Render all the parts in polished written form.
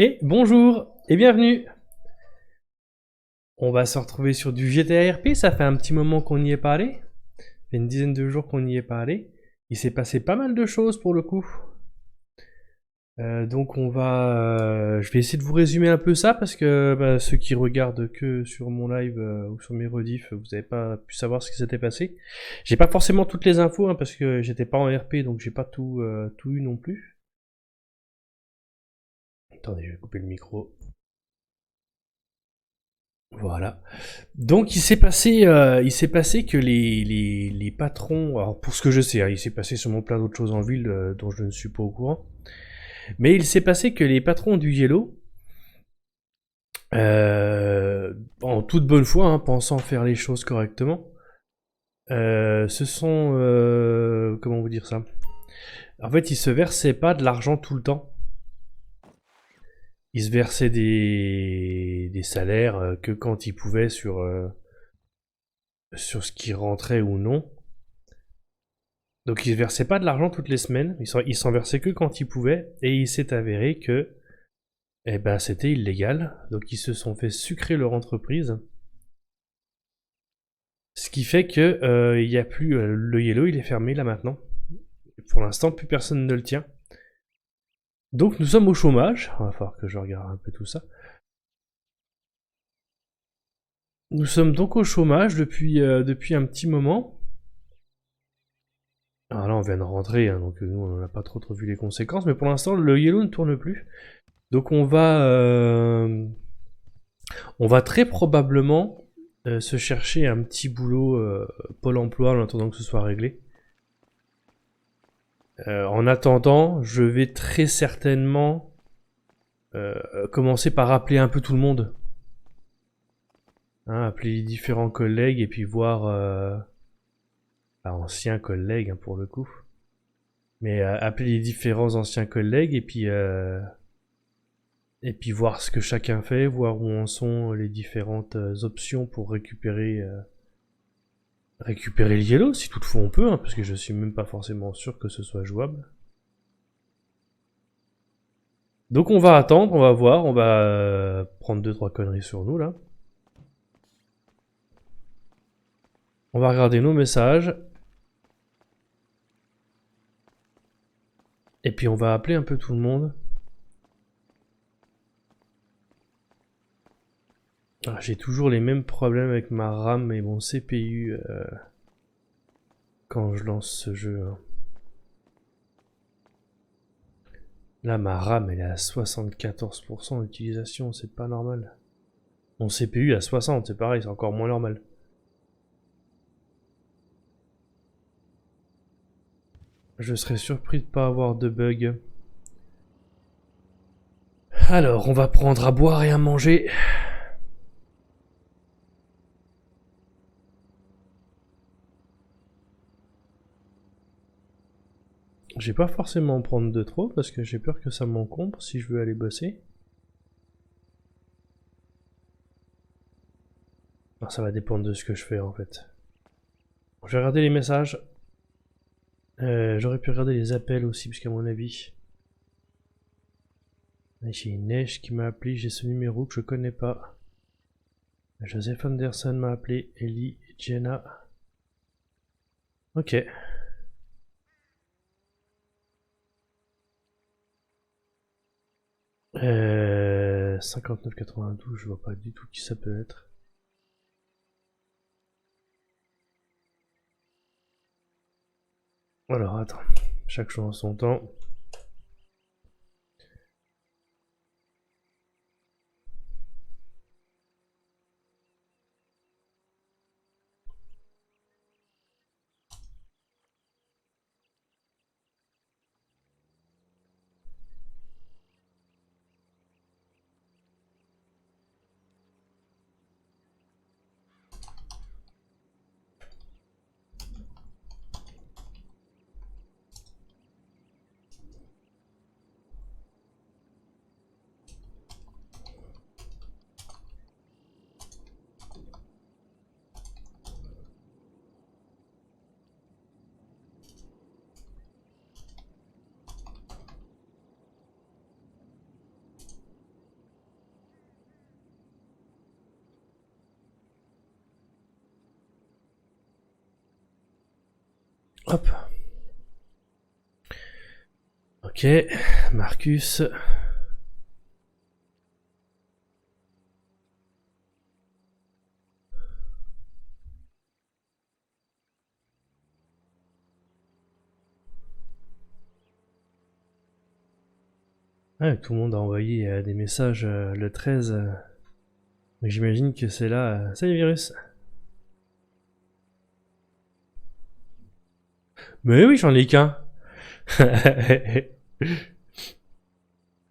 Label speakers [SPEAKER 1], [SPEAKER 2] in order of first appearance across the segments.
[SPEAKER 1] Et bonjour et bienvenue. On va se retrouver sur du GTA RP, ça fait un petit moment qu'on n'y est pas allé. Ça fait une dizaine de jours qu'on n'y est pas allé. Il s'est passé pas mal de choses pour le coup. Donc je vais essayer de vous résumer un peu ça parce que ceux qui regardent que sur mon live ou sur mes rediffs, vous n'avez pas pu savoir ce qui s'était passé. J'ai pas forcément toutes les infos parce que j'étais pas en RP, donc j'ai pas tout eu non plus. Attendez, je vais couper le micro. Voilà. Donc il s'est passé que les patrons, alors pour ce que je sais, hein, il s'est passé sûrement plein d'autres choses en ville dont je ne suis pas au courant, mais il s'est passé que les patrons du Yellow, en toute bonne foi, hein, pensant faire les choses correctement, se sont, comment vous dire ça? En fait, ils se versaient pas de l'argent tout le temps. Ils se versaient des salaires que quand ils pouvaient sur ce qui rentrait ou non. Donc ils versaient pas de l'argent toutes les semaines, ils s'en versaient que quand ils pouvaient, et il s'est avéré que c'était illégal, donc ils se sont fait sucrer leur entreprise. Ce qui fait que il y a plus le Yellow, il est fermé là maintenant. Pour l'instant, plus personne ne le tient. Donc nous sommes au chômage. Il va falloir que je regarde un peu tout ça. Nous sommes donc au chômage depuis un petit moment. Alors là, on vient de rentrer, hein, donc nous, on n'a pas trop vu les conséquences, mais pour l'instant, le Yellow ne tourne plus. Donc on va très probablement se chercher un petit boulot Pôle emploi en attendant que ce soit réglé. En attendant, je vais très certainement commencer par appeler un peu tout le monde. Hein, appeler les différents collègues et puis voir... anciens collègues, hein, pour le coup. Mais appeler les différents anciens collègues et puis voir ce que chacun fait, voir où en sont les différentes options pour récupérer le yellow, si toutefois on peut, hein, parce que je suis même pas forcément sûr que ce soit jouable. Donc on va attendre, on va voir, on va prendre 2-3 conneries sur nous là. On va regarder nos messages. Et puis on va appeler un peu tout le monde. Ah, j'ai toujours les mêmes problèmes avec ma RAM et mon CPU quand je lance ce jeu. Hein. Là, ma RAM, elle est à 74% d'utilisation, c'est pas normal. Mon CPU à 60, c'est pareil, c'est encore moins normal. Je serais surpris de pas avoir de bug. Alors, on va prendre à boire et à manger. Je vais pas forcément en prendre de trop parce que j'ai peur que ça m'encombre si je veux aller bosser. Alors, ça va dépendre de ce que je fais en fait. Je vais regarder les messages. J'aurais pu regarder les appels aussi, puisqu'à mon avis... J'ai une neige qui m'a appelé, j'ai ce numéro que je connais pas. Joseph Anderson m'a appelé, Ellie et Jenna. Ok. 59,92, je vois pas du tout qui ça peut être. Alors attends, chaque chose en son temps. Hop. Ok, Marcus. Ouais, tout le monde a envoyé des messages le 13. Mais j'imagine que c'est là. Salut virus. Mais oui, j'en ai qu'un.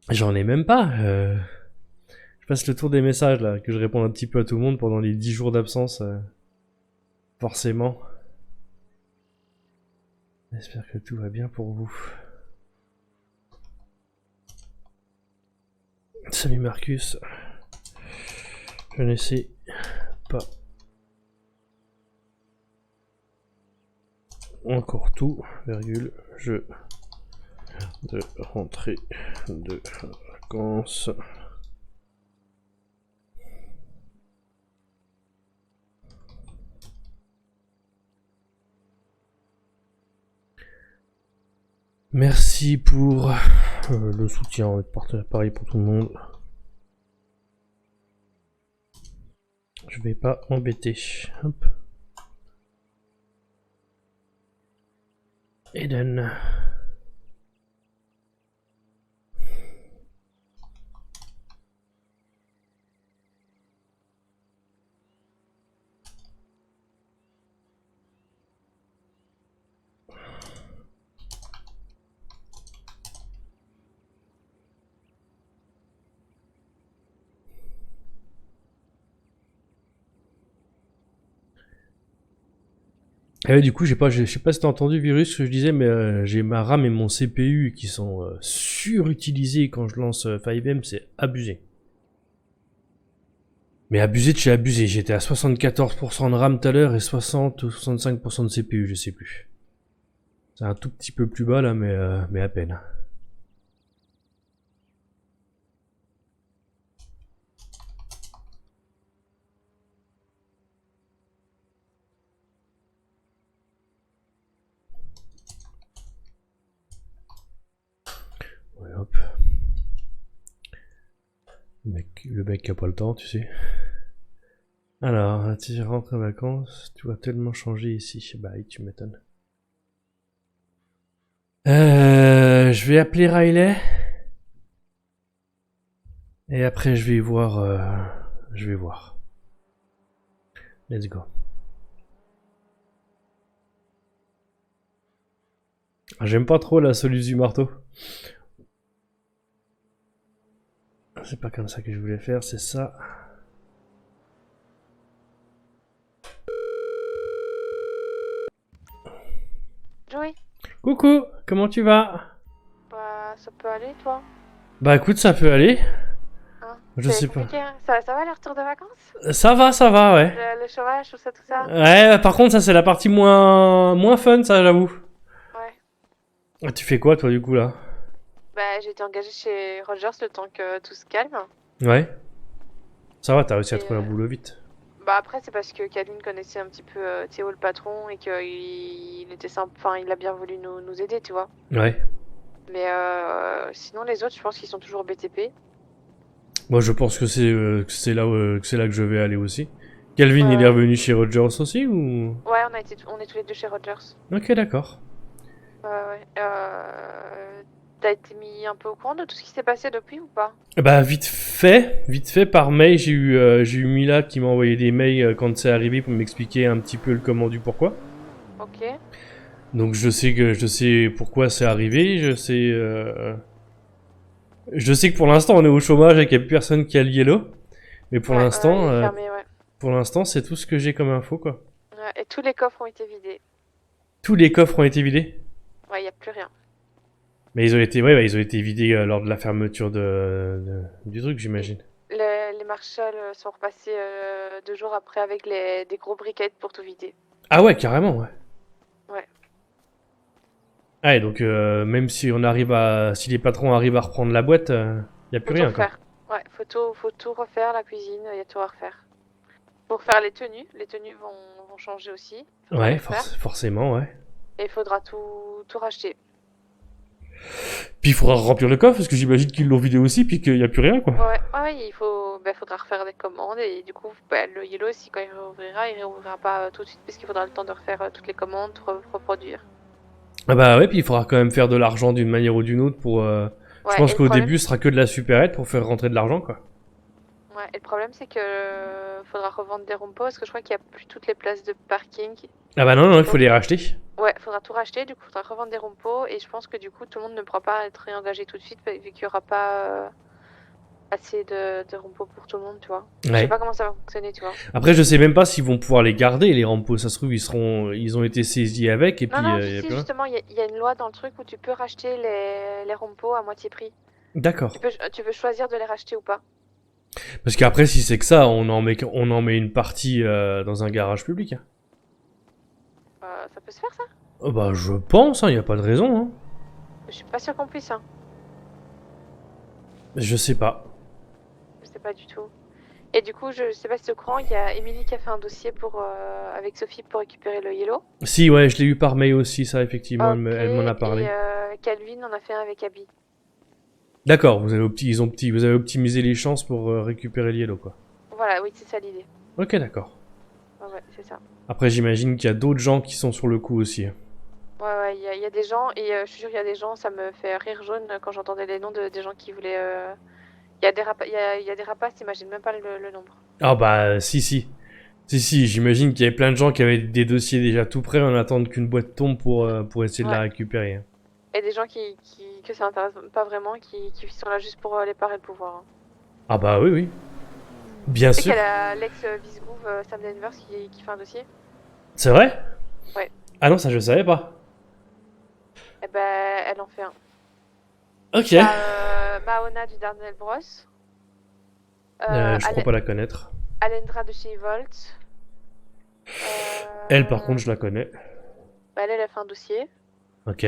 [SPEAKER 1] J'en ai même pas. Je passe le tour des messages là, que je réponds un petit peu à tout le monde pendant les 10 jours d'absence. Forcément. J'espère que tout va bien pour vous. Salut Marcus. Je ne sais pas encore tout, virgule, je de rentrée de vacances. Merci pour le soutien, pareil pour tout le monde. Je vais pas m'embêter. Hop. Eden. Et ouais, du coup, je sais pas si t'as entendu virus ce que je disais, mais j'ai ma RAM et mon CPU qui sont surutilisés quand je lance 5M, c'est abusé. Mais abusé de chez abusé, j'étais à 74% de RAM tout à l'heure et 60 ou 65% de CPU, je sais plus. C'est un tout petit peu plus bas là, mais à peine. Ouais, hop. Le mec qui a pas le temps, tu sais. Alors, tu rentres en vacances, tu vas tellement changer ici. Bah, tu m'étonnes. Je vais appeler Riley. Et après, je vais voir. Je vais voir. Let's go. J'aime pas trop la solution du marteau. C'est pas comme ça que je voulais faire, c'est ça.
[SPEAKER 2] Joey,
[SPEAKER 1] Coucou, comment tu vas?
[SPEAKER 2] bah ça peut aller toi?
[SPEAKER 1] Bah écoute, ça peut aller.
[SPEAKER 2] Hein?
[SPEAKER 1] Je
[SPEAKER 2] C'est
[SPEAKER 1] sais pas.
[SPEAKER 2] compliqué, hein? Ça va le retour de vacances?
[SPEAKER 1] Ça va, ouais.
[SPEAKER 2] Le chômage, tout ça?
[SPEAKER 1] Ouais, par contre, ça c'est la partie moins fun, ça, j'avoue.
[SPEAKER 2] Ouais.
[SPEAKER 1] Ah, tu fais quoi, toi, du coup, là?
[SPEAKER 2] Bah j'ai été engagée chez Rogers le temps que tout se calme.
[SPEAKER 1] Ouais. Ça va, t'as réussi à
[SPEAKER 2] Et
[SPEAKER 1] trouver un boulot vite.
[SPEAKER 2] bah après c'est parce que Calvin connaissait un petit peu Théo le patron et qu'il il était simple, enfin il a bien voulu nous aider, tu vois.
[SPEAKER 1] Ouais.
[SPEAKER 2] Mais sinon les autres je pense qu'ils sont toujours BTP.
[SPEAKER 1] Moi, je pense que c'est là, que c'est là que je vais aller aussi. Calvin, il est
[SPEAKER 2] Euh,
[SPEAKER 1] revenu chez Rogers aussi, ou?
[SPEAKER 2] ouais on est tous les deux chez Rogers.
[SPEAKER 1] Ok, d'accord.
[SPEAKER 2] Ouais. T'as été mis un peu au courant de tout ce qui s'est passé depuis ou pas?
[SPEAKER 1] Bah vite fait par mail, j'ai eu Mila qui m'a envoyé des mails quand c'est arrivé pour m'expliquer un petit peu le comment du pourquoi.
[SPEAKER 2] Ok.
[SPEAKER 1] Donc je sais pourquoi c'est arrivé, je sais que pour l'instant on est au chômage et qu'il n'y a plus personne qui a le yellow, mais
[SPEAKER 2] Il est fermé, ouais.
[SPEAKER 1] pour l'instant c'est tout ce que j'ai comme info quoi.
[SPEAKER 2] Ouais, et tous les coffres ont été vidés.
[SPEAKER 1] Tous les coffres ont été vidés,
[SPEAKER 2] Ouais, il n'y a plus rien.
[SPEAKER 1] mais ils ont été ouais, ils ont été vidés lors de la fermeture du truc j'imagine.
[SPEAKER 2] Les marshals sont repassés 2 jours après avec des gros briquettes pour tout vider.
[SPEAKER 1] Ah ouais carrément ouais.
[SPEAKER 2] Ouais,
[SPEAKER 1] Ah et donc même si si les patrons arrivent à reprendre la boîte, y a plus
[SPEAKER 2] faut tout
[SPEAKER 1] rien quoi.
[SPEAKER 2] refaire. Ouais, faut tout refaire, la cuisine, il y a tout à refaire. Pour faire les tenues vont changer aussi. Faudra
[SPEAKER 1] Ouais,
[SPEAKER 2] les faire.
[SPEAKER 1] forcément ouais.
[SPEAKER 2] Et il faudra tout racheter.
[SPEAKER 1] Puis il faudra remplir le coffre, parce que j'imagine qu'ils l'ont vidé aussi, puis qu'il n'y a plus rien, quoi.
[SPEAKER 2] Ouais, faudra refaire des commandes et du coup, le Yellow aussi, quand il réouvrira pas tout de suite, parce qu'il faudra le temps de refaire toutes les commandes, reproduire.
[SPEAKER 1] Ah bah ouais, puis il faudra quand même faire de l'argent d'une manière ou d'une autre pour... Je
[SPEAKER 2] Ouais,
[SPEAKER 1] pense
[SPEAKER 2] et le
[SPEAKER 1] qu'au
[SPEAKER 2] problème,
[SPEAKER 1] début, ce sera que de la supérette pour faire rentrer de l'argent, quoi.
[SPEAKER 2] ouais, et le problème, c'est que faudra revendre des rompos, parce que je crois qu'il y a plus toutes les places de parking.
[SPEAKER 1] Ah bah non, il faut
[SPEAKER 2] Donc,
[SPEAKER 1] les racheter.
[SPEAKER 2] ouais, faudra tout racheter, du coup, faudra revendre des rompos, et je pense que du coup, tout le monde ne pourra pas être réengagé tout de suite, vu qu'il y aura pas assez de rompos pour tout le monde, tu vois. Je sais
[SPEAKER 1] Ouais.
[SPEAKER 2] pas comment ça va fonctionner, tu vois.
[SPEAKER 1] Après, je sais même pas s'ils vont pouvoir les garder, les rampos. Ça se trouve, ils ont été saisis avec, et
[SPEAKER 2] Non,
[SPEAKER 1] puis
[SPEAKER 2] non,
[SPEAKER 1] y a
[SPEAKER 2] si,
[SPEAKER 1] plus rien.
[SPEAKER 2] justement, il y a une loi dans le truc où tu peux racheter les rompos à moitié prix.
[SPEAKER 1] D'accord.
[SPEAKER 2] Tu peux choisir de les racheter ou pas.
[SPEAKER 1] Parce qu'après, si c'est que ça, on en met une partie dans un garage public. Hein.
[SPEAKER 2] Ça peut se faire, ça?
[SPEAKER 1] Oh bah, je pense, hein, y a pas de raison. Hein.
[SPEAKER 2] Je suis pas sûre qu'on puisse, hein.
[SPEAKER 1] Je sais pas.
[SPEAKER 2] Je sais pas du tout. Et du coup, je sais pas si tu es au courant, il y a Émilie qui a fait un dossier avec Sophie pour récupérer le Yellow.
[SPEAKER 1] Si, ouais, je l'ai eu par mail aussi, ça, effectivement, elle m'en a parlé.
[SPEAKER 2] Et Calvin en a fait un avec Abby.
[SPEAKER 1] D'accord, vous avez optimisé les chances pour récupérer le yellow, quoi.
[SPEAKER 2] Voilà, oui, c'est ça l'idée.
[SPEAKER 1] Ok, d'accord.
[SPEAKER 2] Ouais, c'est ça.
[SPEAKER 1] Après, j'imagine qu'il y a d'autres gens qui sont sur le coup aussi.
[SPEAKER 2] Ouais, il y a des gens, et je suis sûre qu'il y a des gens, ça me fait rire jaune quand j'entendais les noms des gens qui voulaient... Il y a des rapaces, t'imagines même pas le nombre.
[SPEAKER 1] Ah bah, si. Si, j'imagine qu'il y avait plein de gens qui avaient des dossiers déjà tout prêts en attendant qu'une boîte tombe pour essayer de la récupérer.
[SPEAKER 2] Et des gens que ça intéresse pas vraiment, qui sont là juste pour les parts et le pouvoir. Hein.
[SPEAKER 1] Ah bah oui. Bien
[SPEAKER 2] Tu sais
[SPEAKER 1] sûr.
[SPEAKER 2] qu'il y a l'ex-Visgouv Sam Danvers qui fait un dossier.
[SPEAKER 1] C'est vrai?
[SPEAKER 2] Ouais.
[SPEAKER 1] Ah non, ça je savais pas.
[SPEAKER 2] Eh ben, elle en fait un.
[SPEAKER 1] Ok.
[SPEAKER 2] Mahona du Darnell Bros.
[SPEAKER 1] Je crois pas la connaître.
[SPEAKER 2] Alendra de chez Volt.
[SPEAKER 1] Elle, par contre, je la connais.
[SPEAKER 2] Elle a fait un dossier.
[SPEAKER 1] Ok.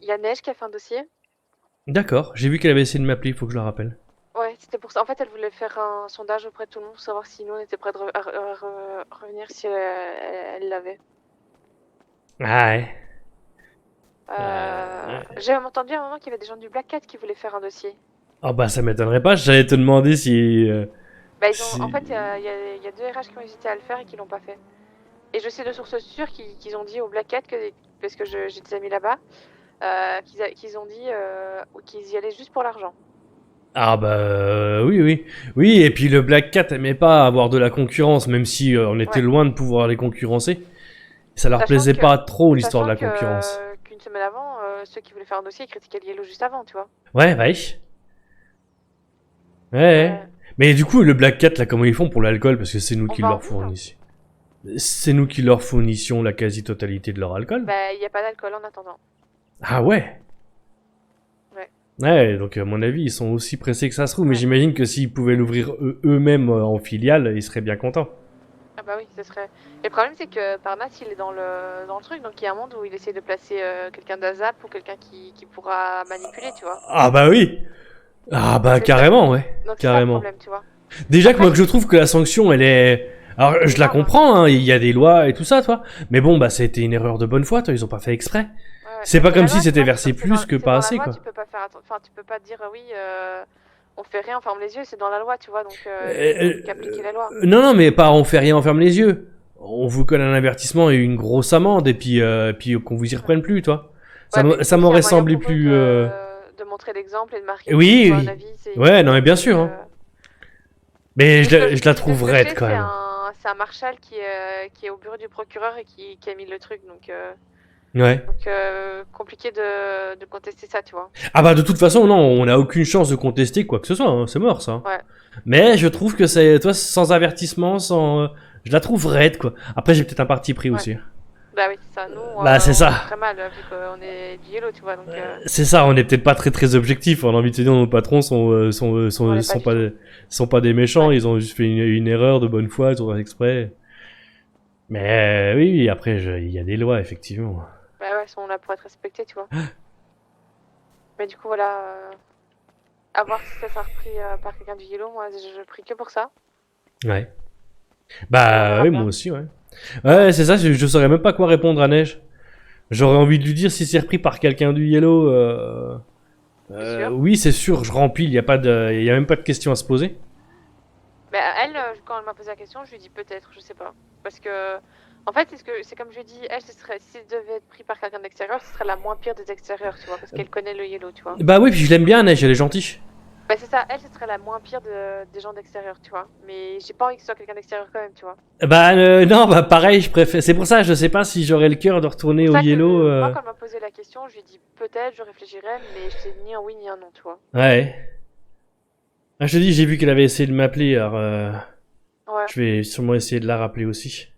[SPEAKER 2] Il y a Neige qui a fait un dossier.
[SPEAKER 1] D'accord. J'ai vu qu'elle avait essayé de m'appeler, il faut que je la rappelle.
[SPEAKER 2] Ouais, c'était pour ça. En fait, elle voulait faire un sondage auprès de tout le monde pour savoir si nous on était prêts à revenir si elle l'avait.
[SPEAKER 1] Ah ouais.
[SPEAKER 2] J'ai même entendu à un moment qu'il y avait des gens du Black Cat qui voulaient faire un dossier.
[SPEAKER 1] Ah bah ça m'étonnerait pas, j'allais te demander si...
[SPEAKER 2] En fait, il y a deux RH qui ont hésité à le faire et qui l'ont pas fait. Et je sais de sources sûres qu'ils ont dit au Black Cat, parce que j'ai des amis là-bas, qu'ils ont dit qu'ils y allaient juste pour l'argent.
[SPEAKER 1] Ah bah oui. Oui, et puis le Black Cat aimait pas avoir de la concurrence, même si on était loin de pouvoir les concurrencer. Ça leur plaisait pas trop l'histoire de la concurrence.
[SPEAKER 2] Qu'une semaine avant, ceux qui voulaient faire un dossier critiquaient le Yellow juste avant, tu vois.
[SPEAKER 1] Ouais. Mais du coup, le Black Cat, là, comment ils font pour l'alcool? Parce que c'est nous qui leur fournissions. C'est nous qui leur fournissions la quasi-totalité de leur alcool.
[SPEAKER 2] Bah, il n'y a pas d'alcool en attendant.
[SPEAKER 1] Ah ouais. Ouais, donc à mon avis, ils sont aussi pressés que ça se trouve, mais j'imagine que s'ils pouvaient l'ouvrir eux-mêmes en filiale, ils seraient bien contents.
[SPEAKER 2] Ah bah oui, ce serait... Et le problème, c'est que Parnas, il est dans le truc, donc il y a un monde où il essaie de placer quelqu'un d'ASAP ou quelqu'un qui pourra manipuler, tu vois.
[SPEAKER 1] Ah bah oui. Ah bah carrément, ouais.
[SPEAKER 2] Donc
[SPEAKER 1] carrément.
[SPEAKER 2] c'est ça le problème, tu vois.
[SPEAKER 1] Déjà que moi, que je trouve que la sanction, elle est... Alors, je la comprends, hein, il y a des lois et tout ça, toi. Mais bon, bah, ça a été une erreur de bonne foi, toi, ils ont pas fait exprès. C'est pas comme si c'était versé plus que pas assez, quoi.
[SPEAKER 2] Tu peux pas faire tu peux pas dire oui, on fait rien, on ferme les yeux, c'est dans la loi, tu vois, donc appliquer la loi.
[SPEAKER 1] Non, mais pas on fait rien, on ferme les yeux. On vous colle un avertissement et une grosse amende, et puis qu'on vous y reprenne plus, toi. Ça m'aurait semblé plus...
[SPEAKER 2] De montrer l'exemple et de marquer
[SPEAKER 1] oui.
[SPEAKER 2] un avis.
[SPEAKER 1] Ouais, non, mais bien sûr. Hein. Mais je la trouve raide, quand même.
[SPEAKER 2] C'est un marshal qui est au bureau du procureur et qui a mis le truc, donc...
[SPEAKER 1] Ouais.
[SPEAKER 2] Donc compliqué de contester ça, tu vois.
[SPEAKER 1] Ah bah de toute façon non, on n'a aucune chance de contester quoi que ce soit, hein, c'est mort ça.
[SPEAKER 2] Ouais.
[SPEAKER 1] Mais je trouve que c'est toi sans avertissement, je la trouve raide quoi. Après j'ai peut-être un parti pris aussi.
[SPEAKER 2] Bah oui, c'est ça. Nous,
[SPEAKER 1] c'est ça.
[SPEAKER 2] On est très mal vu qu'on est du Yellow, tu vois. Donc,
[SPEAKER 1] c'est ça, on est peut-être pas très objectif. On a envie de se dire nos patrons sont pas des méchants, ils ont juste fait une erreur de bonne foi, ils ont fait exprès. Mais oui, après il y a des lois effectivement.
[SPEAKER 2] Bah ouais, elles sont là pour être respectées, tu vois. Mais du coup, voilà. À voir si ça sera repris par quelqu'un du Yellow. Moi, je prie que pour ça.
[SPEAKER 1] Ouais. Bah oui, moi aussi, ouais. Ouais, c'est ça, je saurais même pas quoi répondre à Neige. J'aurais envie de lui dire si c'est repris par quelqu'un du Yellow.
[SPEAKER 2] C'est sûr.
[SPEAKER 1] Oui, c'est sûr, je remplis, il y a même pas de question à se poser.
[SPEAKER 2] Mais elle, quand elle m'a posé la question, je lui ai dit peut-être, je sais pas. Parce que, en fait, c'est comme je lui ai dit, elle, ce serait, si elle devait être pris par quelqu'un d'extérieur, ce serait la moins pire des extérieurs, tu vois, parce qu'elle connaît le Yellow, tu vois.
[SPEAKER 1] Bah oui, puis je l'aime bien, Neige, elle est gentille.
[SPEAKER 2] Bah c'est ça, elle, ce serait la moins pire des gens d'extérieur, tu vois. Mais j'ai pas envie que ce soit quelqu'un d'extérieur quand même, tu vois.
[SPEAKER 1] Bah non, bah pareil, je préfère. C'est pour ça, je sais pas si j'aurais le cœur de retourner
[SPEAKER 2] C'est
[SPEAKER 1] au
[SPEAKER 2] pour ça
[SPEAKER 1] Yellow.
[SPEAKER 2] que, moi, quand elle m'a posé la question, je lui ai dit peut-être, je réfléchirais, mais je sais ni un oui ni un non, tu vois.
[SPEAKER 1] Ouais. Ah, je te dis, j'ai vu qu'elle avait essayé de m'appeler, alors
[SPEAKER 2] Ouais.
[SPEAKER 1] je vais sûrement essayer de la rappeler aussi.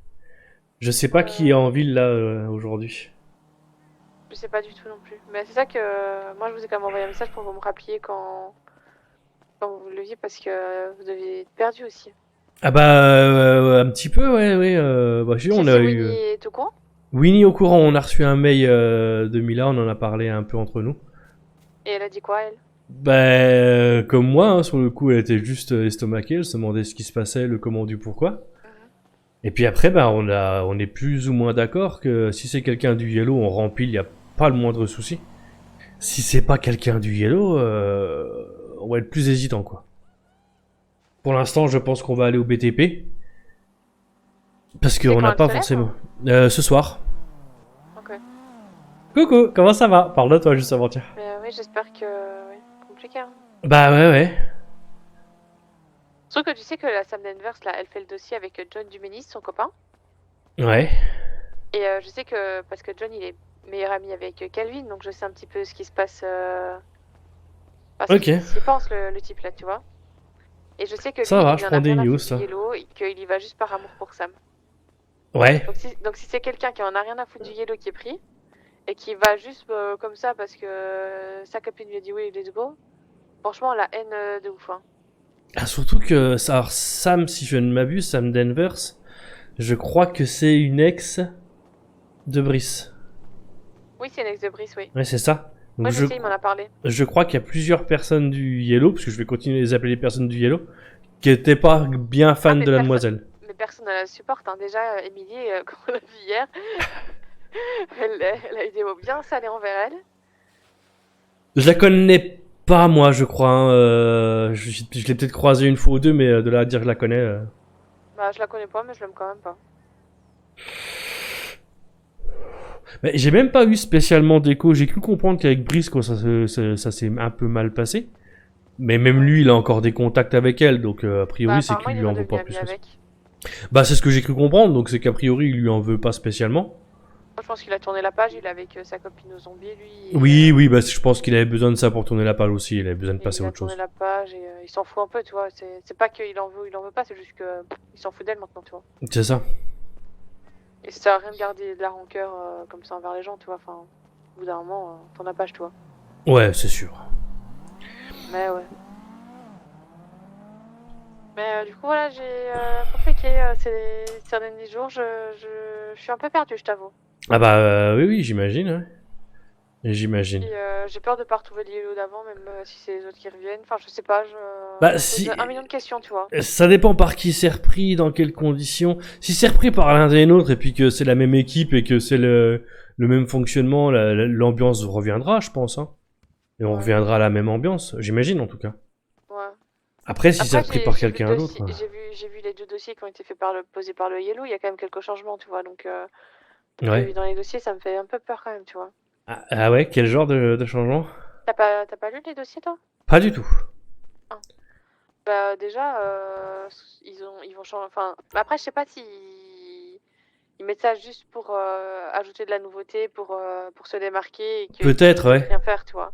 [SPEAKER 1] Je sais pas qui est en ville là aujourd'hui.
[SPEAKER 2] Je sais pas du tout non plus. Mais c'est ça que moi, je vous ai quand même envoyé un message pour que vous me rappeliez quand vous le leviez, parce que vous deviez être perdu aussi.
[SPEAKER 1] Ah bah un petit peu, ouais. Bah, si, on a eu
[SPEAKER 2] Winnie est au courant?
[SPEAKER 1] Winnie au courant. On a reçu un mail de Mila, on en a parlé un peu entre nous.
[SPEAKER 2] Et elle a dit quoi, elle?
[SPEAKER 1] Bah comme moi, hein, sur le coup, elle était juste estomaquée. Elle se demandait ce qui se passait, le comment du pourquoi. Et puis après, bah, on est plus ou moins d'accord que si c'est quelqu'un du Yellow, on remplit, il n'y a pas le moindre souci. Si c'est pas quelqu'un du Yellow, on va être plus hésitant, quoi. Pour l'instant, je pense qu'on va aller au BTP. Parce qu'on n'a pas forcément... ce soir.
[SPEAKER 2] Ok.
[SPEAKER 1] Coucou, comment ça va? Parle de toi juste avant, tiens.
[SPEAKER 2] Oui, j'espère que... Oui, compliqué, hein.
[SPEAKER 1] Bah ouais.
[SPEAKER 2] Sauf que tu sais que la Sam Danvers, là, elle fait le dossier avec John Duménis, son copain.
[SPEAKER 1] Ouais.
[SPEAKER 2] Et je sais que... Parce que John, il est meilleur ami avec Calvin, donc je sais un petit peu ce qui se passe... Parce
[SPEAKER 1] Ok.
[SPEAKER 2] qu'il s'y pense, le type, là, tu vois. Et je sais que
[SPEAKER 1] Ça
[SPEAKER 2] lui,
[SPEAKER 1] va,
[SPEAKER 2] il
[SPEAKER 1] je
[SPEAKER 2] en
[SPEAKER 1] prends
[SPEAKER 2] a
[SPEAKER 1] des
[SPEAKER 2] rien à
[SPEAKER 1] news,
[SPEAKER 2] foutre
[SPEAKER 1] ça.
[SPEAKER 2] du Yellow, et qu'il y va juste par amour pour Sam.
[SPEAKER 1] Ouais.
[SPEAKER 2] Donc si c'est quelqu'un qui en a rien à foutre du Yellow qui est pris, et qui va juste comme ça parce que sa copine lui a dit oui, let's go, franchement, la haine de ouf, hein.
[SPEAKER 1] Ah, surtout que alors, Sam, si je ne m'abuse, Sam Danvers, je crois que c'est une ex de Brice.
[SPEAKER 2] Oui, c'est une ex de Brice, oui.
[SPEAKER 1] Ouais, c'est ça. Donc
[SPEAKER 2] Moi, je sais, il m'en a parlé.
[SPEAKER 1] je crois qu'il y a plusieurs personnes du Yellow, parce que je vais continuer à les appeler les personnes du Yellow, qui étaient pas bien fans de la demoiselle.
[SPEAKER 2] Mais personne ne la supporte, hein. Déjà, Émilie, quand on l'a vue hier, elle a eu des mots bien salés envers elle.
[SPEAKER 1] Je la connais pas, moi, je crois. Hein. Je l'ai peut-être croisée une fois ou deux, mais de là à dire que je la connais...
[SPEAKER 2] Bah, je la connais pas, mais je l'aime quand même pas.
[SPEAKER 1] Mais j'ai même pas eu spécialement d'écho. J'ai cru comprendre qu'avec Brice, quoi, ça s'est un peu mal passé. Mais même lui, il a encore des contacts avec elle, donc a priori, c'est qu'il lui en veut pas plus. Bah, c'est ce que j'ai cru comprendre, donc c'est qu'a priori, il lui en veut pas spécialement.
[SPEAKER 2] Moi, je pense qu'il a tourné la page, il est avec sa copine aux zombies, lui.
[SPEAKER 1] Oui, bah, je pense qu'il avait besoin de ça pour tourner la page aussi. Il avait besoin de passer à autre chose.
[SPEAKER 2] Il a tourné la page et il s'en fout un peu, tu vois. C'est pas qu'il en veut ou il en veut pas, c'est juste que il s'en fout d'elle maintenant, tu vois.
[SPEAKER 1] C'est ça.
[SPEAKER 2] Et ça sert à rien de garder de la rancœur comme ça envers les gens, tu vois. Enfin, au bout d'un moment, tourne la page, tu vois.
[SPEAKER 1] Ouais, c'est sûr.
[SPEAKER 2] Mais ouais. Mais du coup, voilà, j'ai compliqué ces derniers jours. Je suis un peu perdue, je t'avoue.
[SPEAKER 1] Ah bah oui, j'imagine. Ouais. J'imagine.
[SPEAKER 2] J'ai peur de pas retrouver le Yellow d'avant, même si c'est les autres qui reviennent. Enfin, je sais pas,
[SPEAKER 1] Bah, si...
[SPEAKER 2] un million de questions, tu vois.
[SPEAKER 1] Ça dépend par qui c'est repris, dans quelles conditions. Si c'est repris par l'un des nôtres et puis que c'est la même équipe et que c'est le même fonctionnement, l'ambiance reviendra, je pense. Hein. Et on reviendra à la même ambiance, j'imagine en tout cas.
[SPEAKER 2] Ouais.
[SPEAKER 1] Après, si c'est repris par quelqu'un d'autre...
[SPEAKER 2] J'ai vu les deux dossiers qui ont été faits posés par le Yellow, il y a quand même quelques changements, tu vois. Donc,
[SPEAKER 1] ouais.
[SPEAKER 2] dans les dossiers, ça me fait un peu peur quand même, tu vois.
[SPEAKER 1] Ah ouais, quel genre de changement?
[SPEAKER 2] T'as pas lu les dossiers, toi?
[SPEAKER 1] Pas du tout.
[SPEAKER 2] Ah. Bah déjà, ils vont changer. Enfin, après, je sais pas si ils mettent ça juste pour ajouter de la nouveauté, pour se démarquer et que
[SPEAKER 1] peut-être, ouais.
[SPEAKER 2] Rien faire, tu vois.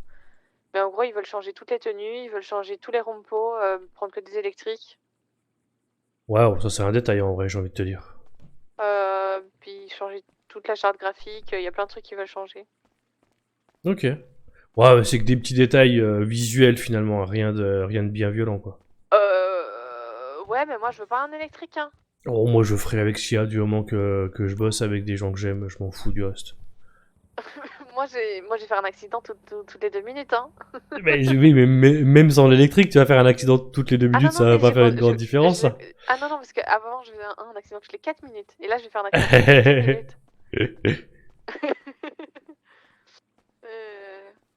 [SPEAKER 2] Mais en gros, ils veulent changer toutes les tenues, ils veulent changer tous les rompos, prendre que des électriques.
[SPEAKER 1] Waouh, ça c'est un détail en vrai, j'ai envie de te dire.
[SPEAKER 2] Puis changer toute la charte graphique, il y a plein de trucs qu'ils veulent changer.
[SPEAKER 1] Ok. Ouais, c'est que des petits détails visuels finalement, rien de bien violent quoi.
[SPEAKER 2] Ouais, mais moi je veux pas un électrique, hein.
[SPEAKER 1] Oh, moi je ferai avec ce qu'il y a du moment que je bosse avec des gens que j'aime, je m'en fous du reste.
[SPEAKER 2] Moi, j'ai fait un accident toutes les 2 minutes, hein.
[SPEAKER 1] Mais, oui, mais même sans l'électrique, tu vas faire un accident toutes les 2 minutes,
[SPEAKER 2] Non,
[SPEAKER 1] ça va
[SPEAKER 2] mais
[SPEAKER 1] pas faire une grande différence, ça.
[SPEAKER 2] non, parce qu'avant, je faisais un accident toutes les 4 minutes. Et là, je vais faire un accident toutes les 10 minutes.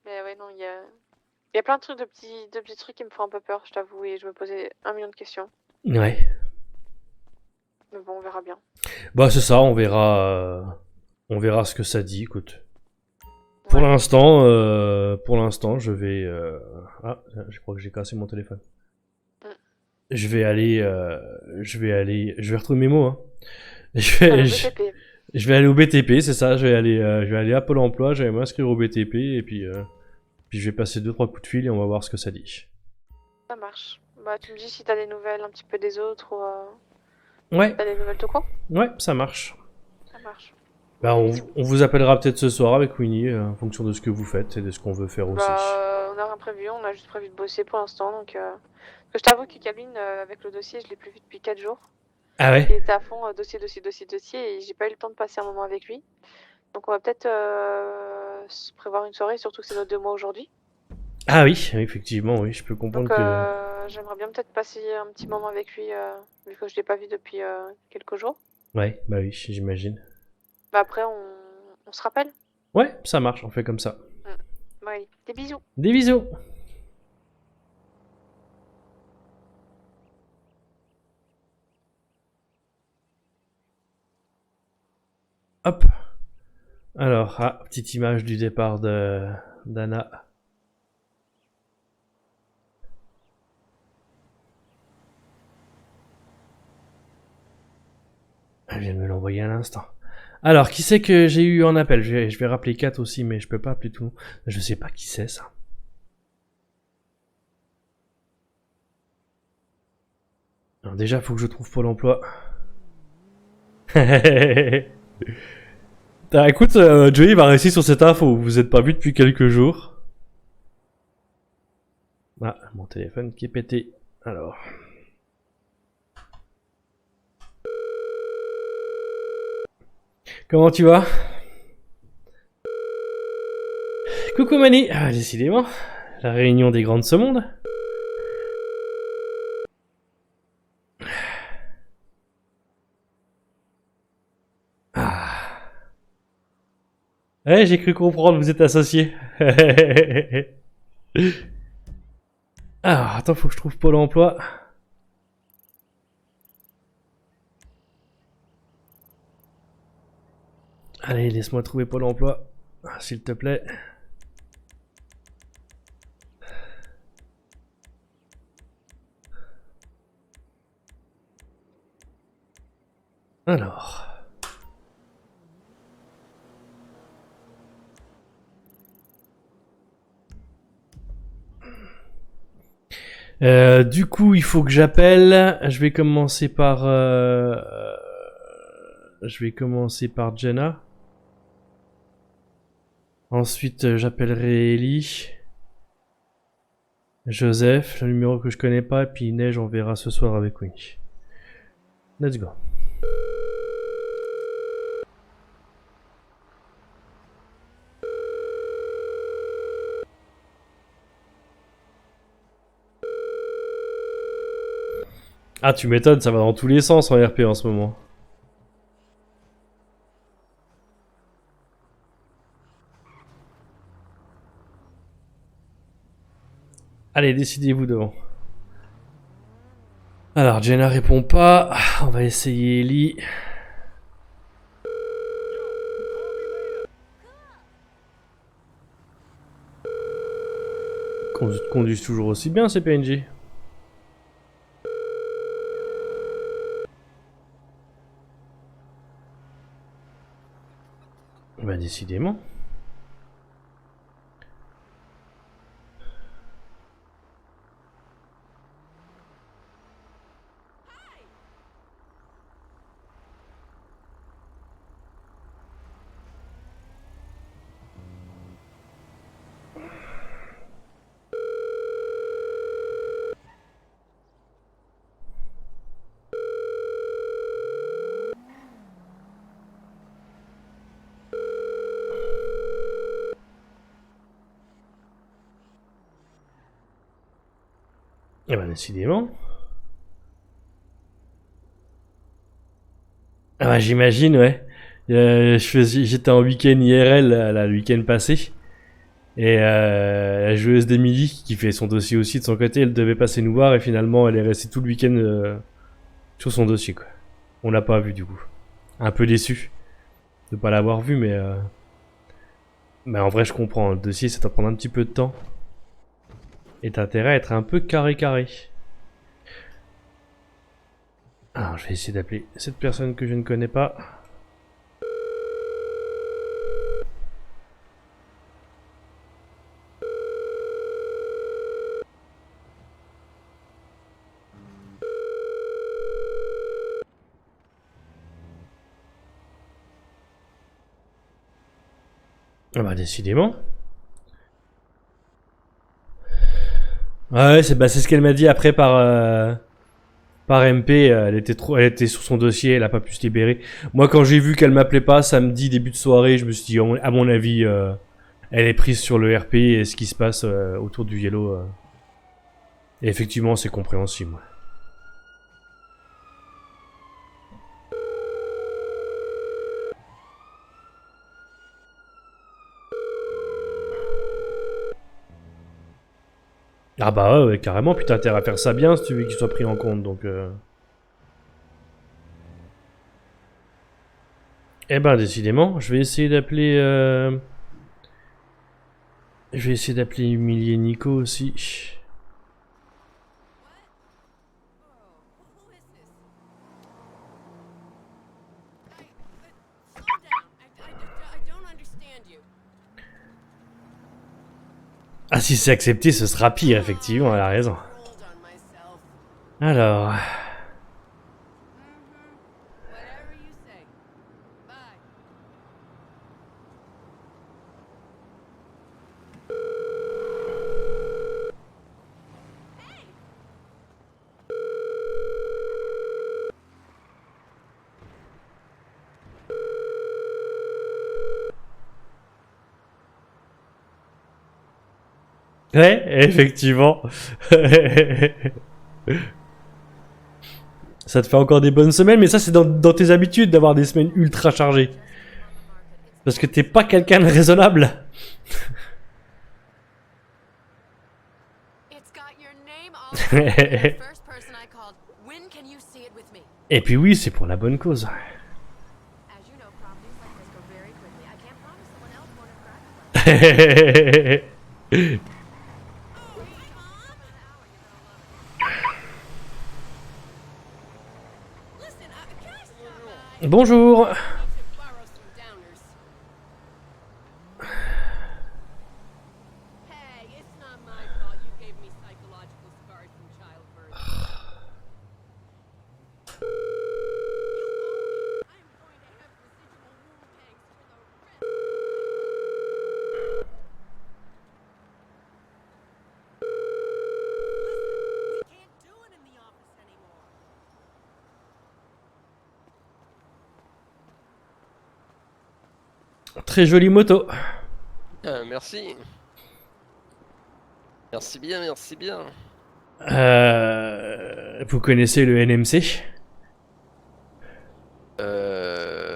[SPEAKER 2] Mais ouais, non, il y a plein de trucs, de petits trucs qui me font un peu peur, je t'avoue, et je me posais 1 million de questions.
[SPEAKER 1] Ouais.
[SPEAKER 2] Mais bon, on verra bien.
[SPEAKER 1] Bah, c'est ça, on verra ce que ça dit, écoute. Pour
[SPEAKER 2] Ouais.
[SPEAKER 1] l'instant, je vais, ah, je crois que j'ai cassé mon téléphone.
[SPEAKER 2] Mm.
[SPEAKER 1] Je vais retrouver mes mots, hein. Je
[SPEAKER 2] T'as
[SPEAKER 1] vais,
[SPEAKER 2] le
[SPEAKER 1] je,
[SPEAKER 2] BTP.
[SPEAKER 1] je vais aller au BTP, c'est ça, je vais aller à Pôle emploi, je vais m'inscrire au BTP, et puis je vais passer 2-3 coups de fil et on va voir ce que ça dit.
[SPEAKER 2] Ça marche. Bah, tu me dis si t'as des nouvelles un petit peu des autres ou
[SPEAKER 1] Ouais,
[SPEAKER 2] t'as des nouvelles tout court.
[SPEAKER 1] ouais, ça marche.
[SPEAKER 2] Ça marche.
[SPEAKER 1] Bah,
[SPEAKER 2] Bon, bisous.
[SPEAKER 1] on vous appellera peut-être ce soir avec Winnie, en fonction de ce que vous faites et de ce qu'on veut faire aussi.
[SPEAKER 2] Bah, on a rien prévu, on a juste prévu de bosser pour l'instant, donc... Parce que je t'avoue que Cabine, avec le dossier, je l'ai plus vu depuis 4 jours.
[SPEAKER 1] Ah ouais?
[SPEAKER 2] Il était à fond, dossier, et j'ai pas eu le temps de passer un moment avec lui. Donc on va peut-être se prévoir une soirée, surtout que c'est notre 2 mois aujourd'hui.
[SPEAKER 1] Ah oui, effectivement, oui, je peux comprendre
[SPEAKER 2] Donc
[SPEAKER 1] que...
[SPEAKER 2] j'aimerais bien peut-être passer un petit moment avec lui, vu que je l'ai pas vu depuis quelques jours.
[SPEAKER 1] Ouais, bah oui, j'imagine.
[SPEAKER 2] Bah après, on se rappelle.
[SPEAKER 1] Ouais, ça marche, on fait comme ça.
[SPEAKER 2] Ouais, des bisous.
[SPEAKER 1] Des bisous! Hop. Alors, ah, petite image du départ de d'Anna. Elle vient de me l'envoyer à l'instant. Alors, qui c'est que j'ai eu en appel? Je vais rappeler Kat aussi, mais je peux pas appeler tout le monde. Je sais pas qui c'est, ça. Alors déjà, faut que je trouve Pôle emploi. Écoute, Joey va rester sur cette info. Vous êtes pas vu depuis quelques jours. Ah, mon téléphone qui est pété. Alors. Comment tu vas? Coucou Mani. Ah, décidément. La réunion des grands de ce monde. Ah. Ouais, j'ai cru comprendre, vous êtes associés. Alors, attends, faut que je trouve Pôle emploi. Allez, laisse-moi trouver Pôle emploi. S'il te plaît. Alors. Du coup, il faut que j'appelle. Je vais commencer par... je vais commencer par Jenna. Ensuite, j'appellerai Ellie. Joseph, le numéro que je connais pas. Et puis Neige, on verra ce soir avec Winnie. Let's go. Ah, tu m'étonnes, ça va dans tous les sens en RP en ce moment. Allez, décidez-vous devant. Alors, Jenna répond pas. On va essayer Ellie. Conduisent toujours aussi bien ces PNJ. Bah décidément. Eh ben, décidément. Ah bah, j'imagine, ouais. J'étais en week-end IRL, là, le week-end passé. Et la joueuse d'Emily, qui fait son dossier aussi de son côté, elle devait passer nous voir et finalement elle est restée tout le week-end sur son dossier, quoi. On l'a pas vu du coup. Un peu déçu de pas l'avoir vu, mais en vrai je comprends. Le dossier ça doit prendre un petit peu de temps. Et t'as intérêt à être un peu carré. Alors je vais essayer d'appeler cette personne que je ne connais pas. Ah bah décidément. Ouais, c'est ce qu'elle m'a dit après par MP. Elle était sur son dossier, elle a pas pu se libérer. Moi, quand j'ai vu qu'elle m'appelait pas samedi début de soirée, je me suis dit, à mon avis, elle est prise sur le RP et ce qui se passe autour du Yellow. Et effectivement, c'est compréhensible. Ouais. Ah bah ouais, carrément, puis t'as intérêt à faire ça bien si tu veux qu'il soit pris en compte, donc... Eh ben, décidément, je vais essayer d'appeler... Je vais essayer d'appeler Emilie et Nico aussi. Ah, si c'est accepté, ce sera pire, effectivement, elle a raison. Alors... Ouais, effectivement. Ça te fait encore des bonnes semaines, mais ça c'est dans tes habitudes d'avoir des semaines ultra chargées. Parce que t'es pas quelqu'un de raisonnable. Et puis oui, c'est pour la bonne cause. Bonjour. Très jolie moto.
[SPEAKER 3] Merci. Merci bien, merci bien.
[SPEAKER 1] Vous connaissez le NMC?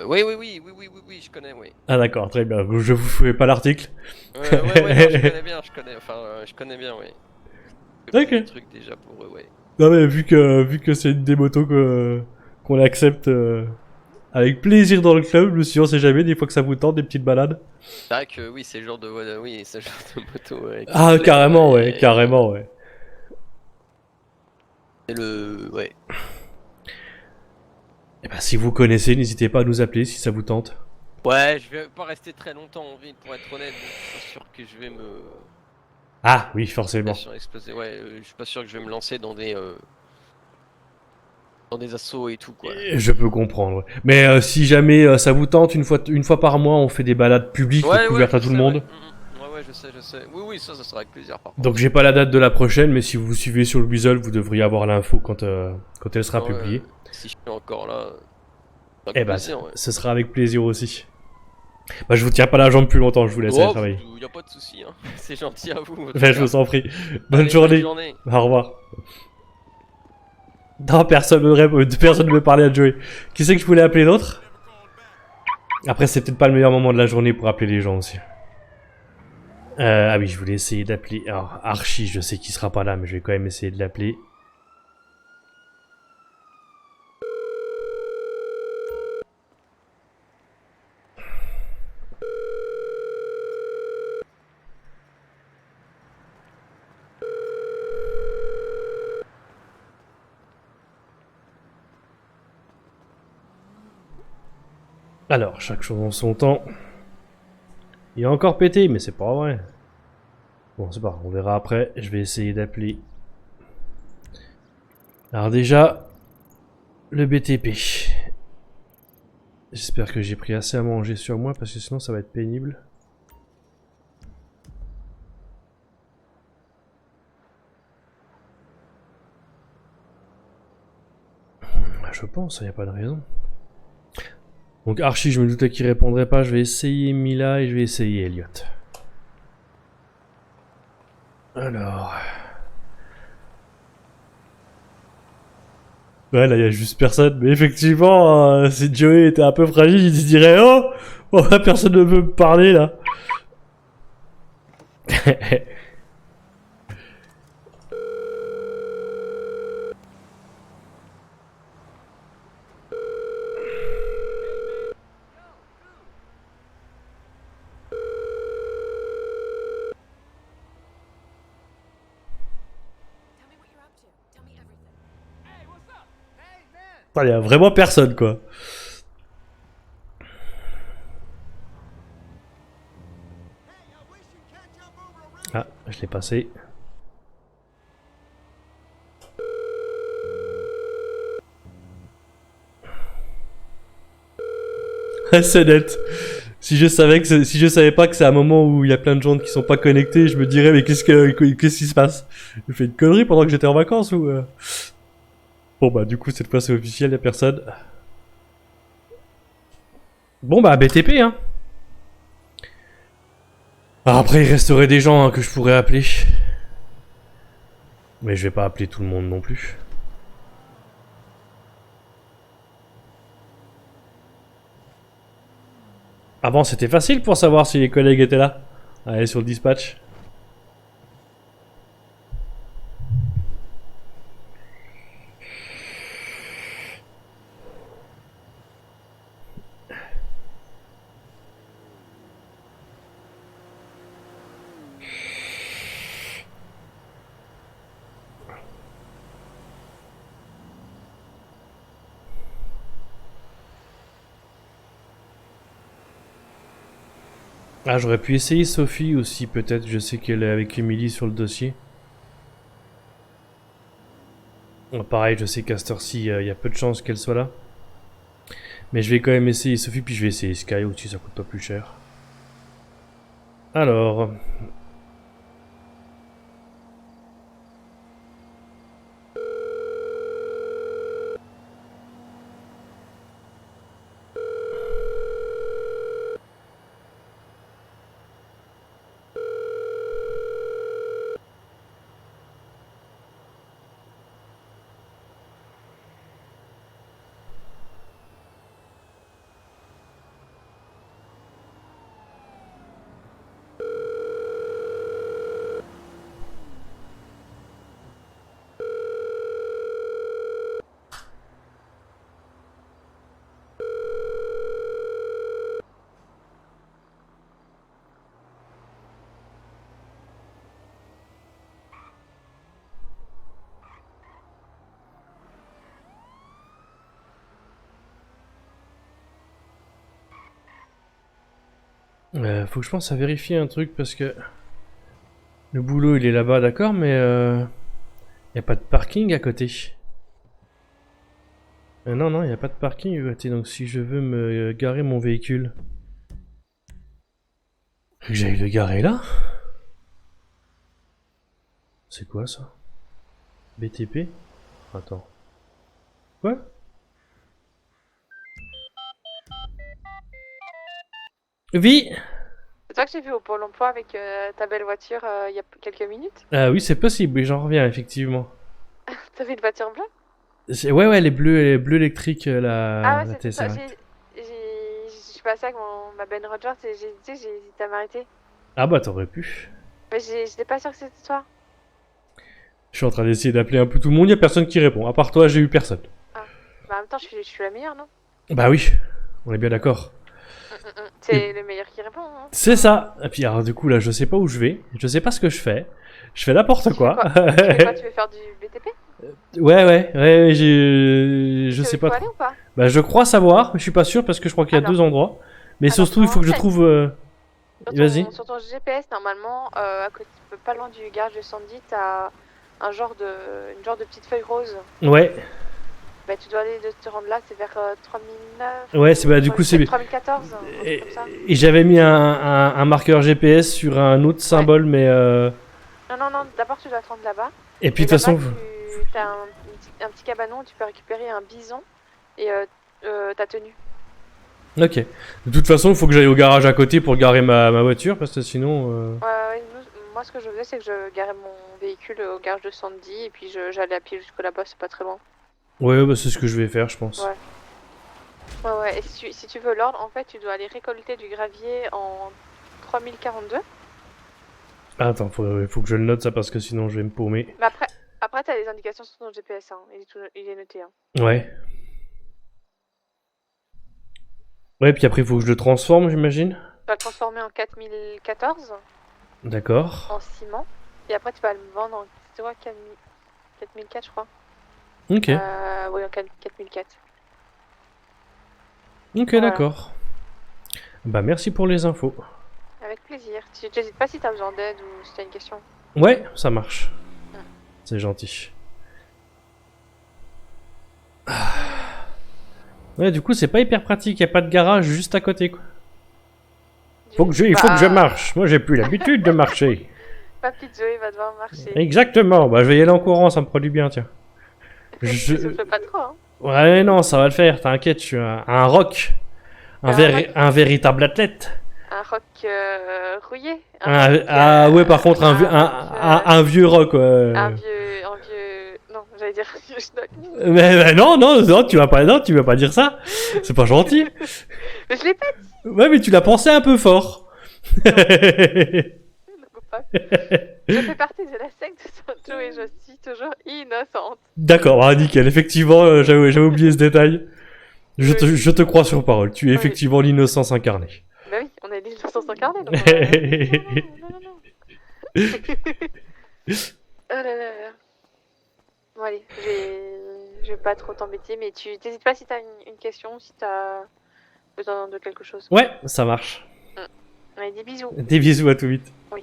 [SPEAKER 3] Oui, je connais, oui.
[SPEAKER 1] Ah d'accord, très bien. Je vous fais pas l'article.
[SPEAKER 3] Ouais, non, je connais bien, je connais bien, oui.
[SPEAKER 1] Ok.
[SPEAKER 3] Des trucs déjà pour eux, ouais.
[SPEAKER 1] Non mais vu que c'est une des motos qu'on accepte avec plaisir dans le club, je me suis dit on sait jamais, des fois que ça vous tente, des petites balades.
[SPEAKER 3] C'est vrai que oui, c'est le genre de, oui, c'est le genre de moto. Ouais,
[SPEAKER 1] Ah carrément ouais, carrément ouais.
[SPEAKER 3] C'est ouais.
[SPEAKER 1] Et bah si vous connaissez, n'hésitez pas à nous appeler si ça vous tente.
[SPEAKER 3] Ouais, je vais pas rester très longtemps en ville pour être honnête, je suis pas sûr que je vais me...
[SPEAKER 1] Ah oui, forcément.
[SPEAKER 3] Ouais, je suis pas sûr que je vais me lancer dans des assauts et tout quoi.
[SPEAKER 1] Je peux comprendre. Ouais. Mais si jamais ça vous tente, une fois par mois, on fait des balades publiques ouvertes à tout le monde.
[SPEAKER 3] Ouais, je sais. Oui, ça sera avec plaisir par contre.
[SPEAKER 1] Donc j'ai pas la date de la prochaine, mais si vous suivez sur le Weasel, vous devriez avoir l'info quand elle sera publiée.
[SPEAKER 3] Si je suis encore là,
[SPEAKER 1] Eh bah, ce sera avec plaisir aussi. Bah, je vous tiens pas la jambe plus longtemps, je vous laisse aller
[SPEAKER 3] Oh,
[SPEAKER 1] travailler.
[SPEAKER 3] y a pas de souci, hein. C'est gentil à vous.
[SPEAKER 1] Enfin, je vous en prie. Bonne
[SPEAKER 3] Allez,
[SPEAKER 1] journée.
[SPEAKER 3] journée.
[SPEAKER 1] Au revoir. Non, personne ne veut parler à Joey. Qui c'est que je voulais appeler d'autre? Après, c'est peut-être pas le meilleur moment de la journée pour appeler les gens aussi. Ah oui, je voulais essayer d'appeler... Alors, Archie, je sais qu'il sera pas là, mais je vais quand même essayer de l'appeler. Alors, chaque chose en son temps. Il a encore pété, mais c'est pas vrai. Bon, c'est pas grave, on verra après. Je vais essayer d'appeler. Alors déjà, le BTP. J'espère que j'ai pris assez à manger sur moi, parce que sinon ça va être pénible. Je pense, il n'y a pas de raison. Donc Archie, je me doutais qu'il répondrait pas. Je vais essayer Mila et je vais essayer Elliot. Alors... Ouais, là, il y a juste personne. Mais effectivement, si Joey était un peu fragile, il se dirait « Oh, oh, personne ne veut me parler, là. » Il y a vraiment personne, quoi. Ah, je l'ai passé. C'est net. Si je savais pas que c'est un moment où il y a plein de gens qui sont pas connectés, je me dirais mais qu'est-ce qui se passe? J'ai fait une connerie pendant que j'étais en vacances ou Bon bah du coup cette fois c'est officiel, y a personne. Bon bah BTP hein. Après il resterait des gens hein, que je pourrais appeler. Mais je vais pas appeler tout le monde non plus. Avant c'était facile pour savoir si les collègues étaient là. Allez sur le dispatch. Ah, j'aurais pu essayer Sophie aussi, peut-être. Je sais qu'elle est avec Emily sur le dossier. Pareil, je sais qu'à cette heure-ci, il y a peu de chances qu'elle soit là. Mais je vais quand même essayer Sophie, puis je vais essayer Sky aussi, ça coûte pas plus cher. Alors... faut que je pense à vérifier un truc parce que... Le boulot il est là-bas, d'accord, mais y a pas de parking à côté. Non, non, y a pas de parking à côté, donc si je veux me garer mon véhicule... Faut que j'aille le garer là. C'est quoi ça? BTP? Attends. Quoi? Oui.
[SPEAKER 2] C'est toi que j'ai vu au Pôle emploi avec ta belle voiture il y a quelques minutes?
[SPEAKER 1] Ah oui, c'est possible, oui, j'en reviens, effectivement.
[SPEAKER 2] T'avais une voiture bleue?
[SPEAKER 1] Ouais, les bleus électriques,
[SPEAKER 2] Ah ouais,
[SPEAKER 1] la
[SPEAKER 2] c'était toi.
[SPEAKER 1] Tesseract.
[SPEAKER 2] Je suis passée avec ma Ben Rogers et tu sais, j'ai hésité à m'arrêter.
[SPEAKER 1] Ah bah, t'aurais pu.
[SPEAKER 2] Mais j'étais pas sûre que c'était toi.
[SPEAKER 1] Je suis en train d'essayer d'appeler un peu tout le monde, y a personne qui répond. À part toi, j'ai eu personne.
[SPEAKER 2] Ah. Bah, en même temps, je suis la meilleure, non?
[SPEAKER 1] Bah oui, on est bien d'accord. Et
[SPEAKER 2] C'est le meilleur qui répond, hein.
[SPEAKER 1] c'est ça. Et puis alors du coup là, je sais pas où je vais, je sais pas ce que je fais. Je fais n'importe
[SPEAKER 2] Tu fais
[SPEAKER 1] quoi.
[SPEAKER 2] quoi? Tu fais quoi? Tu veux faire du BTP?
[SPEAKER 1] Ouais, je
[SPEAKER 2] Tu
[SPEAKER 1] sais
[SPEAKER 2] sais où il
[SPEAKER 1] pas
[SPEAKER 2] faut aller
[SPEAKER 1] trop.
[SPEAKER 2] ou pas?
[SPEAKER 1] Bah je crois savoir, mais je suis pas sûr parce que je crois qu'il y a deux
[SPEAKER 2] Alors,
[SPEAKER 1] endroits. Mais
[SPEAKER 2] alors
[SPEAKER 1] surtout, il faut que je trouve. Vas-y.
[SPEAKER 2] sur ton GPS, normalement, à côté, pas loin du garage de Sandy, t'as une genre de petite feuille rose.
[SPEAKER 1] Ouais,
[SPEAKER 2] Bah, tu dois aller te rendre là, c'est vers 3009
[SPEAKER 1] ouais, c'est
[SPEAKER 2] ou
[SPEAKER 1] bah du coup c'est.
[SPEAKER 2] 3014, un truc
[SPEAKER 1] Et,
[SPEAKER 2] comme ça.
[SPEAKER 1] et j'avais mis un marqueur GPS sur un autre
[SPEAKER 2] Ouais.
[SPEAKER 1] symbole, mais.
[SPEAKER 2] Non, d'abord tu dois te rendre là-bas.
[SPEAKER 1] Et puis
[SPEAKER 2] Et
[SPEAKER 1] de toute
[SPEAKER 2] là-bas,
[SPEAKER 1] façon.
[SPEAKER 2] tu as un petit cabanon où tu peux récupérer un bison et ta tenue.
[SPEAKER 1] Ok. De toute façon, il faut que j'aille au garage à côté pour garer ma voiture parce que sinon.
[SPEAKER 2] Ouais, moi, ce que je faisais, c'est que je garais mon véhicule au garage de Sandy et puis j'allais à pied jusqu'au là-bas, c'est pas très loin.
[SPEAKER 1] Ouais, bah c'est ce que je vais faire, je pense.
[SPEAKER 2] Ouais. Ouais. Et si tu veux l'ordre, en fait, tu dois aller récolter du gravier en 3042.
[SPEAKER 1] Attends, faut que je le note ça parce que sinon je vais me paumer.
[SPEAKER 2] Mais après t'as les indications sur ton GPS, hein. Il est noté, hein.
[SPEAKER 1] Ouais. Ouais, puis après, il faut que je le transforme, j'imagine.
[SPEAKER 2] Tu vas le transformer en 4014
[SPEAKER 1] D'accord.
[SPEAKER 2] en ciment. Et après, tu vas le vendre en 4004, je crois.
[SPEAKER 1] Ok.
[SPEAKER 2] Oui, en 4004.
[SPEAKER 1] Ok,
[SPEAKER 2] Voilà.
[SPEAKER 1] d'accord. Bah, merci pour les infos.
[SPEAKER 2] Avec plaisir. Tu n'hésites pas si t'as besoin d'aide ou si t'as une question.
[SPEAKER 1] Ouais, ça marche.
[SPEAKER 2] Mm.
[SPEAKER 1] C'est gentil. Ouais, du coup, c'est pas hyper pratique. Y a pas de garage juste à côté, quoi. Il faut que je marche. Moi, j'ai plus l'habitude de marcher.
[SPEAKER 2] Ma petite Zoé va devoir marcher.
[SPEAKER 1] Exactement. Bah, je vais y aller en courant, ça me produit bien, tiens.
[SPEAKER 2] Ça souffle pas trop, hein.
[SPEAKER 1] Ouais, non, ça va le faire. T'inquiète, je suis un rock. Un véritable athlète.
[SPEAKER 2] Un rock rouillé.
[SPEAKER 1] Ouais, par contre, un vieux rock, ouais.
[SPEAKER 2] Un vieux... Non, j'allais dire un vieux schnock.
[SPEAKER 1] Mais non, tu vas pas dire ça. C'est pas gentil.
[SPEAKER 2] Mais je l'ai pas dit.
[SPEAKER 1] Ouais, mais tu l'as pensé un peu fort.
[SPEAKER 2] Je fais partie de la secte de Sancho et je suis toujours innocente.
[SPEAKER 1] D'accord, ah, nickel. Effectivement, j'avais oublié ce détail. Je te crois sur parole. Tu es effectivement l'innocence incarnée.
[SPEAKER 2] Bah oui, on a dit l'innocence incarnée, donc non. Oh là là. Bon allez, je vais pas trop t'embêter, mais tu t'hésites pas si t'as une question, si t'as besoin de quelque chose.
[SPEAKER 1] Ouais, ça marche.
[SPEAKER 2] Allez, des bisous.
[SPEAKER 1] Des bisous, à tout vite.
[SPEAKER 2] Oui.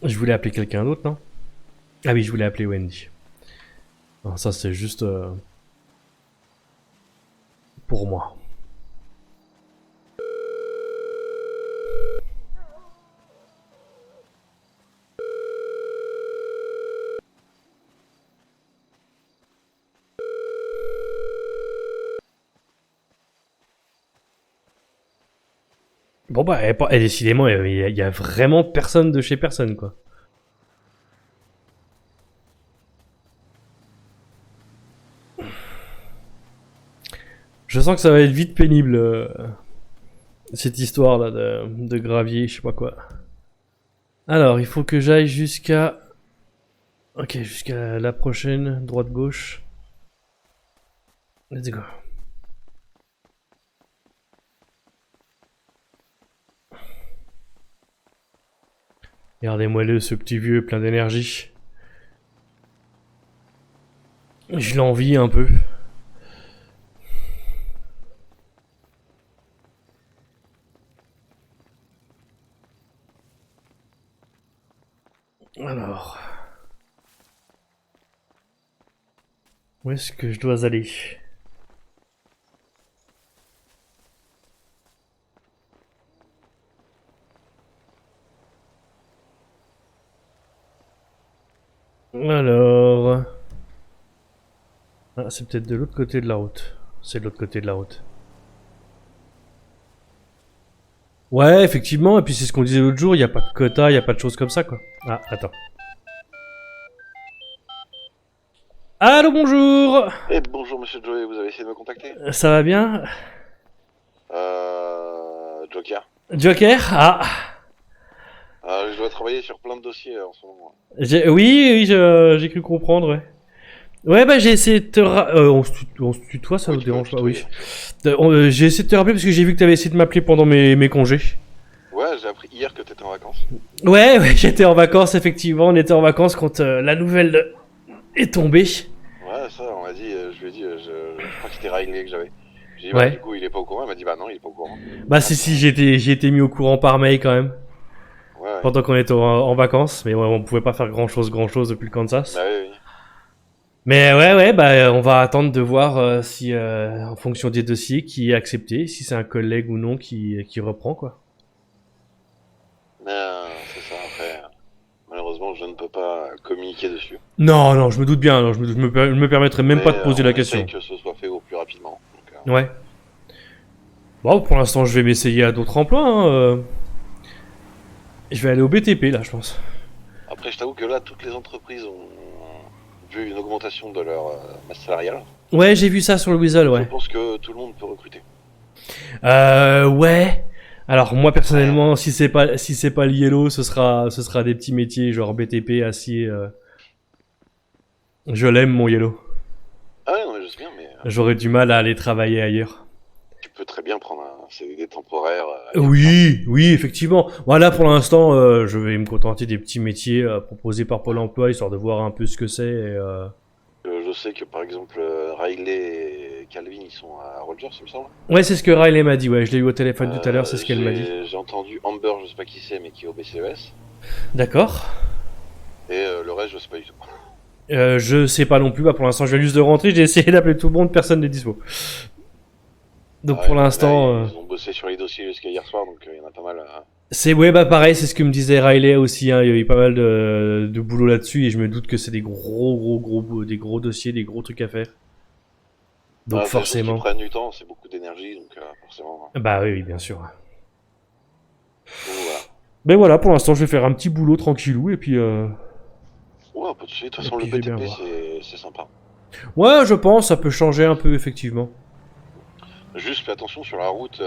[SPEAKER 1] Je voulais appeler quelqu'un d'autre, non? Ah oui, je voulais appeler Wendy. Non, ça c'est juste pour moi. Bon bah, décidément, il y a vraiment personne de chez personne, quoi. Je sens que ça va être vite pénible, cette histoire-là de gravier, je sais pas quoi. Alors, il faut que j'aille jusqu'à... Ok, jusqu'à la prochaine, droite-gauche. Let's go. Regardez-moi ce petit vieux plein d'énergie. Je l'envie un peu. Alors... Où est-ce que je dois aller? Alors... Ah, c'est peut-être de l'autre côté de la route. C'est de l'autre côté de la route. Ouais, effectivement, et puis c'est ce qu'on disait l'autre jour, il n'y a pas de quota, il n'y a pas de choses comme ça, quoi. Ah, attends. Allô, bonjour.
[SPEAKER 4] Eh bonjour monsieur Joey, vous avez essayé de me contacter?
[SPEAKER 1] Ça va bien?
[SPEAKER 4] Joker.
[SPEAKER 1] Joker? Ah.
[SPEAKER 4] Je dois travailler sur plein de dossiers en ce moment.
[SPEAKER 1] Oui, j'ai cru comprendre, ouais. Ouais, bah j'ai essayé de te on se tutoie, ça
[SPEAKER 4] Oui,
[SPEAKER 1] vous
[SPEAKER 4] tu peux
[SPEAKER 1] dérange
[SPEAKER 4] me
[SPEAKER 1] pas, oui.
[SPEAKER 4] tutoyer.
[SPEAKER 1] J'ai essayé de te rappeler parce que j'ai vu que t'avais essayé de m'appeler pendant mes congés.
[SPEAKER 4] Ouais, j'ai appris hier que t'étais en vacances.
[SPEAKER 1] Ouais, j'étais en vacances, effectivement, on était en vacances quand la nouvelle est tombée.
[SPEAKER 4] Ouais, ça, on m'a dit, je lui ai dit, je crois que c'était Riley que j'avais. J'ai dit,
[SPEAKER 1] Ouais.
[SPEAKER 4] du coup, il est pas au courant. Il m'a dit, bah non, il est pas au courant.
[SPEAKER 1] Bah si, j'ai été mis au courant par mail quand même,
[SPEAKER 4] Ouais.
[SPEAKER 1] pendant qu'on était en vacances, mais ouais, on pouvait pas faire grand chose depuis le Kansas.
[SPEAKER 4] Bah oui.
[SPEAKER 1] Mais ouais, bah on va attendre de voir si, en fonction des dossiers, qui est accepté, si c'est un collègue ou non qui reprend, quoi.
[SPEAKER 4] Mais c'est ça, après, malheureusement, je ne peux pas communiquer dessus.
[SPEAKER 1] Non, je me doute bien, non, je me permettrais même
[SPEAKER 4] Mais,
[SPEAKER 1] pas de poser
[SPEAKER 4] on
[SPEAKER 1] la question.
[SPEAKER 4] essaye que ce soit fait au plus rapidement. Donc,
[SPEAKER 1] Ouais. Bon, pour l'instant, je vais m'essayer à d'autres emplois, hein. Je vais aller au BTP, là, je pense.
[SPEAKER 4] Après, je t'avoue que là, toutes les entreprises ont vu une augmentation de leur masse salariale.
[SPEAKER 1] Ouais, j'ai vu ça sur le Weasel,
[SPEAKER 4] Je
[SPEAKER 1] ouais.
[SPEAKER 4] pense que tout le monde peut recruter.
[SPEAKER 1] Ouais. Alors, moi, personnellement, si c'est pas le Yellow, ce sera des petits métiers, genre BTP, acier, Je l'aime, mon Yellow.
[SPEAKER 4] Ah ouais, non, mais je sais bien, mais
[SPEAKER 1] J'aurais du mal à aller travailler ailleurs.
[SPEAKER 4] tu peux très bien prendre un CDD temporaire.
[SPEAKER 1] Oui, effectivement. Voilà, pour l'instant, je vais me contenter des petits métiers proposés par Pôle emploi, histoire de voir un peu ce que c'est.
[SPEAKER 4] Je sais que par exemple Riley et Calvin ils sont à Rogers, il me semble.
[SPEAKER 1] Ouais, c'est ce que Riley m'a dit, ouais. Je l'ai eu au téléphone tout à l'heure, c'est ce qu'elle m'a dit.
[SPEAKER 4] J'ai entendu Amber, je sais pas qui c'est, mais qui est au BCES.
[SPEAKER 1] D'accord.
[SPEAKER 4] Et le reste, je sais pas du tout.
[SPEAKER 1] Je sais pas non plus, bah pour l'instant je viens juste de rentrer, j'ai essayé d'appeler tout le monde, personne n'est dispo. Donc
[SPEAKER 4] Ouais,
[SPEAKER 1] pour
[SPEAKER 4] là,
[SPEAKER 1] l'instant...
[SPEAKER 4] Ils ont bossé sur les dossiers jusqu'à hier soir, donc il y en a pas mal.
[SPEAKER 1] C'est ouais bah pareil, c'est ce que me disait Riley aussi, hein. Il y a eu pas mal de boulot là-dessus et je me doute que c'est des des gros dossiers, des gros trucs à faire. Donc
[SPEAKER 4] C'est des choses
[SPEAKER 1] forcément.
[SPEAKER 4] qui prennent du temps, c'est beaucoup d'énergie, donc forcément.
[SPEAKER 1] Bah oui, bien sûr.
[SPEAKER 4] Donc, voilà.
[SPEAKER 1] Mais voilà, pour l'instant je vais faire un petit boulot tranquillou et puis...
[SPEAKER 4] Ouais, pas de soucis. De toute façon,
[SPEAKER 1] puis,
[SPEAKER 4] le
[SPEAKER 1] je vais bien
[SPEAKER 4] BTP,
[SPEAKER 1] voir.
[SPEAKER 4] c'est sympa.
[SPEAKER 1] Ouais, je pense, ça peut changer un peu effectivement.
[SPEAKER 4] Juste fais attention sur la route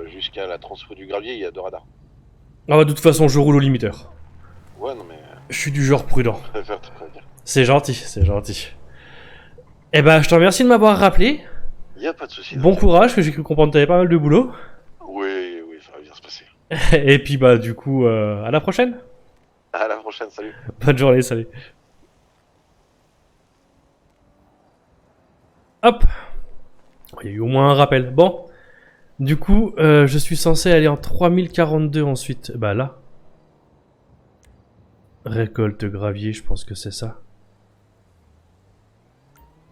[SPEAKER 4] jusqu'à la transfo du gravier, il y a 2 radars.
[SPEAKER 1] Ah bah de toute façon je roule au limiteur.
[SPEAKER 4] Ouais, non mais
[SPEAKER 1] Je suis du genre prudent.
[SPEAKER 4] je préfère te prévenir.
[SPEAKER 1] C'est gentil, c'est gentil. Eh ben je te remercie de m'avoir rappelé.
[SPEAKER 4] Y a pas de soucis.
[SPEAKER 1] Bon courage, que j'ai cru comprendre que t'avais pas mal de boulot.
[SPEAKER 4] Oui, ça va bien se passer.
[SPEAKER 1] Et puis bah du coup, à la prochaine.
[SPEAKER 4] À la prochaine, salut.
[SPEAKER 1] Bonne journée, salut. Hop. Il y a eu au moins un rappel. Bon. Du coup, je suis censé aller en 3042 ensuite. Bah là. Récolte gravier, je pense que c'est ça.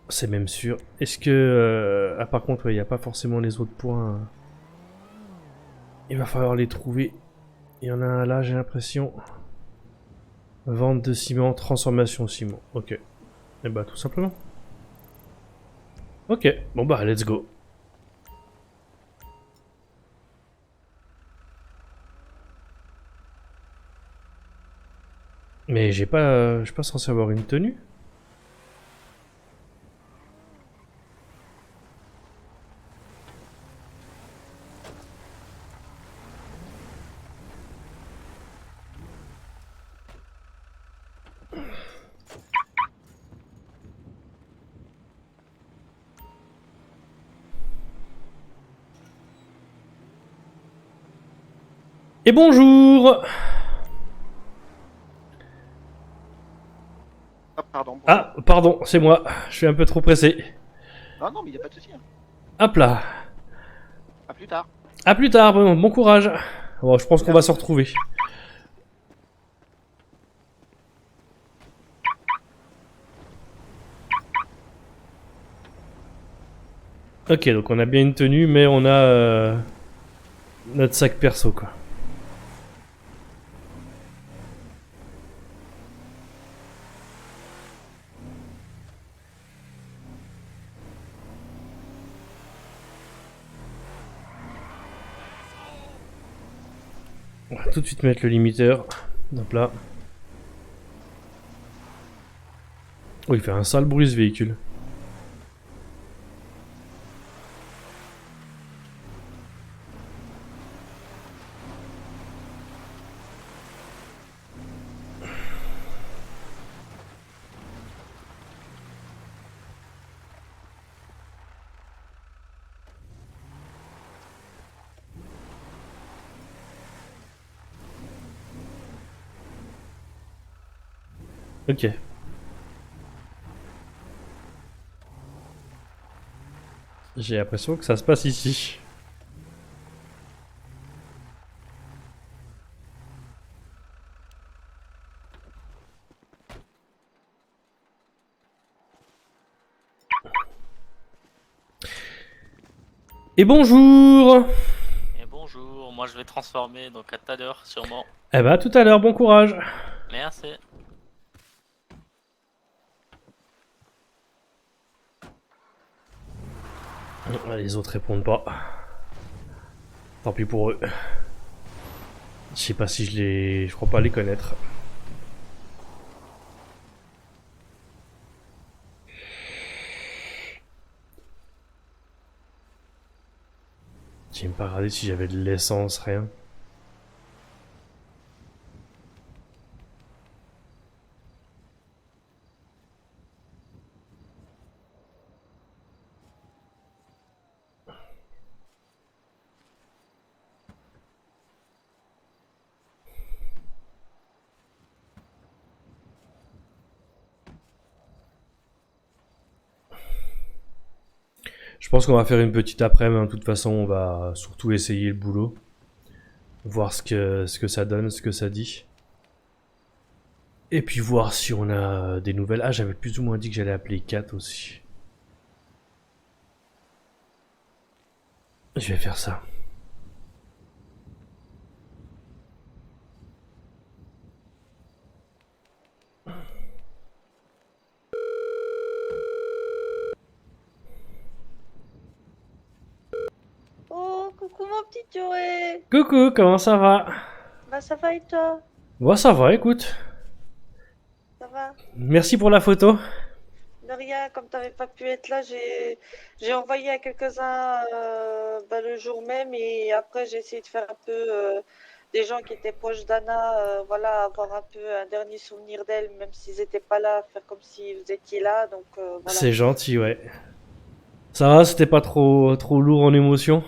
[SPEAKER 1] C'est même sûr. Est-ce que... Ah par contre, il n'y a pas forcément les autres points. Il va falloir les trouver. Il y en a un là, j'ai l'impression. Vente de ciment, transformation ciment. Ok. Et bah tout simplement. Ok. Bon bah let's go. Mais j'ai pas... je suis pas censé avoir une tenue. Et bonjour.
[SPEAKER 5] Ah, pardon. Bonjour.
[SPEAKER 1] Ah, pardon, c'est moi. Je suis un peu trop pressé.
[SPEAKER 5] Non, mais il a pas de souci. Hein.
[SPEAKER 1] Hop là.
[SPEAKER 5] À plus tard.
[SPEAKER 1] À plus tard, bon courage. Bon, je pense qu'on va se retrouver. Ok, donc on a bien une tenue, mais on a notre sac perso, quoi. On va tout de suite mettre le limiteur. Hop là. Oh, il fait un sale bruit ce véhicule. Ok. J'ai l'impression que ça se passe ici. Et bonjour!
[SPEAKER 6] Et bonjour, moi je vais transformer, donc à tout à l'heure sûrement.
[SPEAKER 1] Eh bah, à tout à l'heure, bon courage!
[SPEAKER 6] Merci.
[SPEAKER 1] Les autres répondent pas. Tant pis pour eux. Je sais pas si je crois pas les connaître. J'ai même pas regardé si j'avais de l'essence, rien. Je pense qu'on va faire une petite après-midi, hein. De toute façon, on va surtout essayer le boulot. Voir ce que ça donne, ce que ça dit. Et puis voir si on a des nouvelles. Ah, j'avais plus ou moins dit que j'allais appeler Kat aussi. Je vais faire ça.
[SPEAKER 7] Oh, coucou mon petit Joey.
[SPEAKER 1] Coucou, comment ça va?
[SPEAKER 7] Bah ça va et toi?
[SPEAKER 1] Bon, ça va, écoute.
[SPEAKER 7] Ça va?
[SPEAKER 1] Merci pour la photo.
[SPEAKER 7] De rien, comme t'avais pas pu être là, j'ai envoyé à quelques-uns le jour même et après j'ai essayé de faire un peu des gens qui étaient proches d'Anna, voilà, avoir un peu un dernier souvenir d'elle, même s'ils étaient pas là, faire comme si vous étiez là, donc voilà.
[SPEAKER 1] C'est gentil, ouais. Ça va, c'était pas trop lourd en émotion?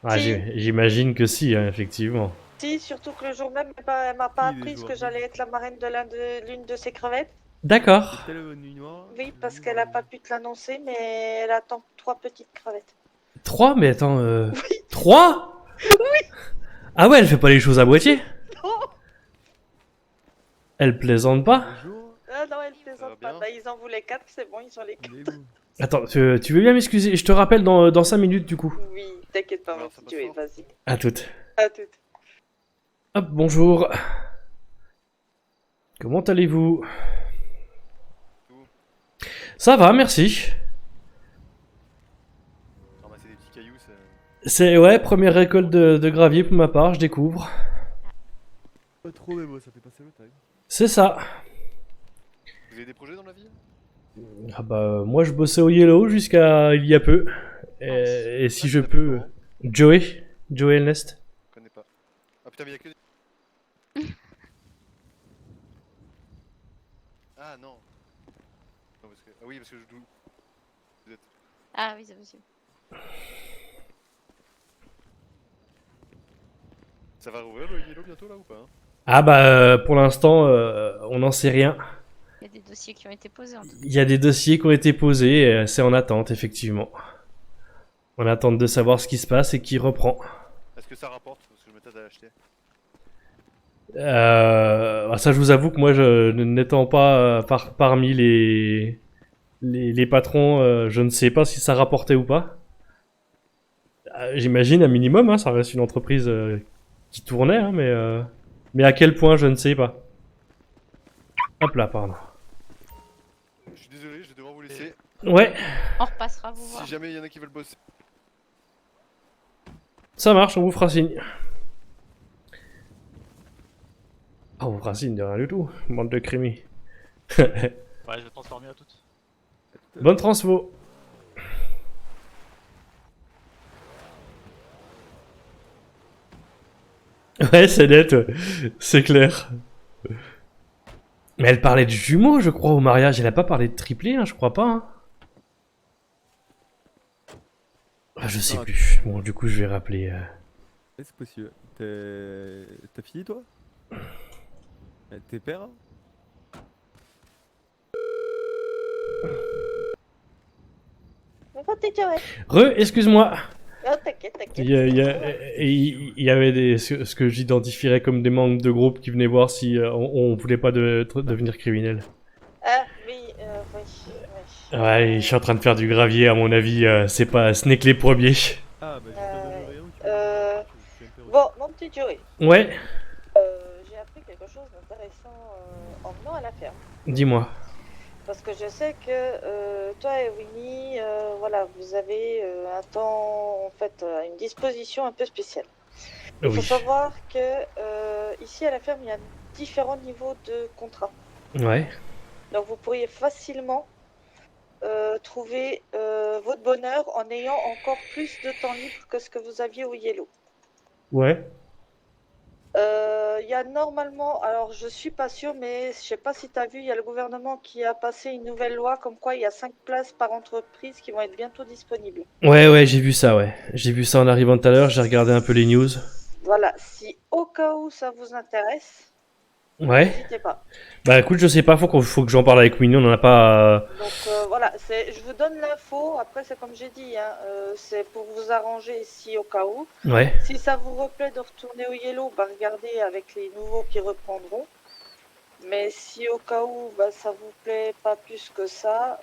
[SPEAKER 1] Ah,
[SPEAKER 7] Si.
[SPEAKER 1] j'imagine que si, hein, effectivement.
[SPEAKER 7] Si, surtout que le jour même, elle m'a pas appris que j'allais être la marraine de l'une de ses crevettes.
[SPEAKER 1] D'accord.
[SPEAKER 7] Oui, parce qu'elle a pas pu te l'annoncer, mais elle attend 3 petites crevettes.
[SPEAKER 1] 3? Mais attends, 3? Oui. Ah ouais, elle fait pas les choses à moitié?
[SPEAKER 7] Non,
[SPEAKER 1] Elle plaisante pas?
[SPEAKER 7] ah non, elle plaisante pas. Bah, ils en voulaient 4, c'est bon, ils ont les 4.
[SPEAKER 1] Attends, tu veux bien m'excuser? Je te rappelle dans 5 minutes du coup.
[SPEAKER 7] Oui, t'inquiète pas, mon petit Joey, vas-y.
[SPEAKER 1] À toutes.
[SPEAKER 7] À toutes.
[SPEAKER 1] Hop, bonjour. Comment allez-vous? Ça va, merci.
[SPEAKER 8] Ramasser des petits cailloux, ça...
[SPEAKER 1] C'est, ouais, première récolte de gravier pour ma part, je découvre.
[SPEAKER 8] Pas trop, mais bon, ça fait passer le time.
[SPEAKER 1] C'est ça.
[SPEAKER 8] Vous avez des projets dans la vie?
[SPEAKER 1] Ah bah, moi je bossais au Yellow jusqu'à il y a peu. Et si je peux... Joey Elnest.
[SPEAKER 8] Je connais pas. Ah putain, mais y'a que des... Ah non. Non, parce que... Ah oui, parce que je doute. Vous êtes...
[SPEAKER 9] Ah oui, c'est possible.
[SPEAKER 8] Ça va rouvrir le Yellow bientôt là ou pas?
[SPEAKER 1] Ah bah, pour l'instant, on n'en sait rien.
[SPEAKER 9] Il y a des dossiers qui ont été posés en tout cas.
[SPEAKER 1] Il y a des dossiers qui ont été posés, et c'est en attente, effectivement. On attend de savoir ce qui se passe et qui reprend.
[SPEAKER 8] Est-ce que ça rapporte? Parce que je me tâte à l'acheter.
[SPEAKER 1] Ça, je vous avoue que moi, n'étant pas parmi les patrons, je ne sais pas si ça rapportait ou pas. J'imagine un minimum, hein, ça reste une entreprise qui tournait, hein, mais à quel point, je ne sais pas. Hop là, pardon.
[SPEAKER 8] Je suis désolé, je vais devoir vous laisser.
[SPEAKER 1] Ouais,
[SPEAKER 9] On repassera vous voir.
[SPEAKER 8] Si jamais il y en a qui veulent bosser.
[SPEAKER 1] Ça marche, on vous fera signe. Ah, on vous fera signe de rien du tout, bande de crémis.
[SPEAKER 6] Ouais, je vais transformer à toutes.
[SPEAKER 1] Bonne transfo. Ouais, c'est net, ouais. C'est clair. Mais elle parlait de jumeaux, je crois, au mariage. Elle a pas parlé de triplé, hein, je crois pas. Hein. Ah, je sais plus. Bon, du coup, je vais rappeler.
[SPEAKER 10] C'est possible. T'as fini, toi? T'es père?
[SPEAKER 1] Excuse-moi.
[SPEAKER 7] Non, t'inquiète, t'inquiète.
[SPEAKER 1] Il y avait ce que j'identifierais comme des membres de groupe qui venaient voir si on voulait pas devenir criminel.
[SPEAKER 7] Ah, oui, oui.
[SPEAKER 1] Ouais, je suis en train de faire du gravier, à mon avis, ce n'est que les premiers.
[SPEAKER 10] Ah, bah,
[SPEAKER 7] Bon, mon petit Joey.
[SPEAKER 1] Ouais,
[SPEAKER 7] J'ai appris quelque chose d'intéressant en venant à la ferme.
[SPEAKER 1] dis-moi.
[SPEAKER 7] Parce que je sais que toi et Winnie, voilà, vous avez un temps, en fait, une disposition un peu spéciale. Il faut
[SPEAKER 1] Oui.
[SPEAKER 7] savoir que ici à la ferme, il y a différents niveaux de contrat.
[SPEAKER 1] Ouais.
[SPEAKER 7] Donc vous pourriez facilement trouver votre bonheur en ayant encore plus de temps libre que ce que vous aviez au Yellow.
[SPEAKER 1] Ouais.
[SPEAKER 7] Il y a normalement, alors je suis pas sûre, mais je sais pas si tu as vu, il y a le gouvernement qui a passé une nouvelle loi comme quoi il y a 5 places par entreprise qui vont être bientôt disponibles.
[SPEAKER 1] Ouais, j'ai vu ça, ouais. J'ai vu ça en arrivant tout à l'heure, j'ai regardé un peu les news.
[SPEAKER 7] Voilà, si au cas où ça vous intéresse,
[SPEAKER 1] Ouais.
[SPEAKER 7] n'hésitez pas.
[SPEAKER 1] Bah écoute, je sais pas, faut que j'en parle avec Winnie, on en a pas...
[SPEAKER 7] Donc voilà, je vous donne l'info, après c'est comme j'ai dit, hein, c'est pour vous arranger ici au cas où.
[SPEAKER 1] Ouais.
[SPEAKER 7] Si ça vous replaît de retourner au Yellow, bah regardez avec les nouveaux qui reprendront. Mais si au cas où bah, ça vous plaît pas plus que ça,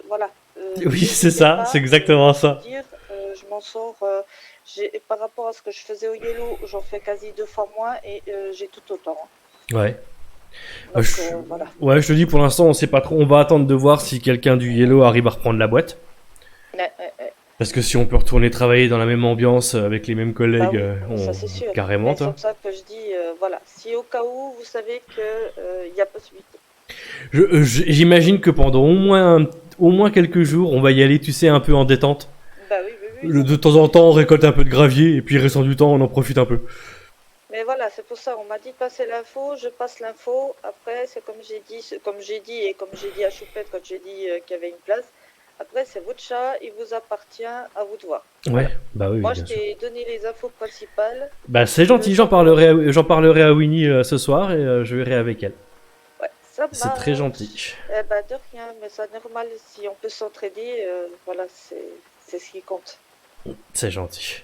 [SPEAKER 7] voilà.
[SPEAKER 1] Oui, c'est ça, c'est exactement ça.
[SPEAKER 7] Je m'en sors, par rapport à ce que je faisais au Yellow, j'en fais quasi 2 fois moins et j'ai tout autant.
[SPEAKER 1] Ouais.
[SPEAKER 7] Donc,
[SPEAKER 1] voilà. Ouais, je te dis, pour l'instant, on sait pas trop. On va attendre de voir si quelqu'un du Yellow arrive à reprendre la boîte.
[SPEAKER 7] Ouais.
[SPEAKER 1] Parce que si on peut retourner travailler dans la même ambiance avec les mêmes collègues,
[SPEAKER 7] ça c'est sûr.
[SPEAKER 1] carrément,
[SPEAKER 7] C'est
[SPEAKER 1] toi.
[SPEAKER 7] comme ça que je dis, voilà. Si au cas où vous savez que y a possibilité.
[SPEAKER 1] J'imagine que pendant au moins quelques jours, on va y aller, tu sais, un peu en détente.
[SPEAKER 7] Bah oui.
[SPEAKER 1] De temps en temps, on récolte un peu de gravier et puis restant du temps, on en profite un peu.
[SPEAKER 7] Mais voilà, c'est pour ça, on m'a dit de passer l'info, je passe l'info. Après, c'est comme j'ai dit et comme j'ai dit à Choupette quand j'ai dit qu'il y avait une place. Après, c'est votre chat, il vous appartient, à vous de voir.
[SPEAKER 1] Ouais, bah oui.
[SPEAKER 7] Moi,
[SPEAKER 1] bien
[SPEAKER 7] je t'ai donné les infos principales.
[SPEAKER 1] Bah c'est gentil, j'en parlerai à Winnie ce soir et je verrai avec elle.
[SPEAKER 7] Ouais, ça
[SPEAKER 1] C'est
[SPEAKER 7] marche.
[SPEAKER 1] très gentil.
[SPEAKER 7] Eh ben, de rien, mais c'est normal, si on peut s'entraider, voilà, c'est ce qui compte.
[SPEAKER 1] C'est gentil.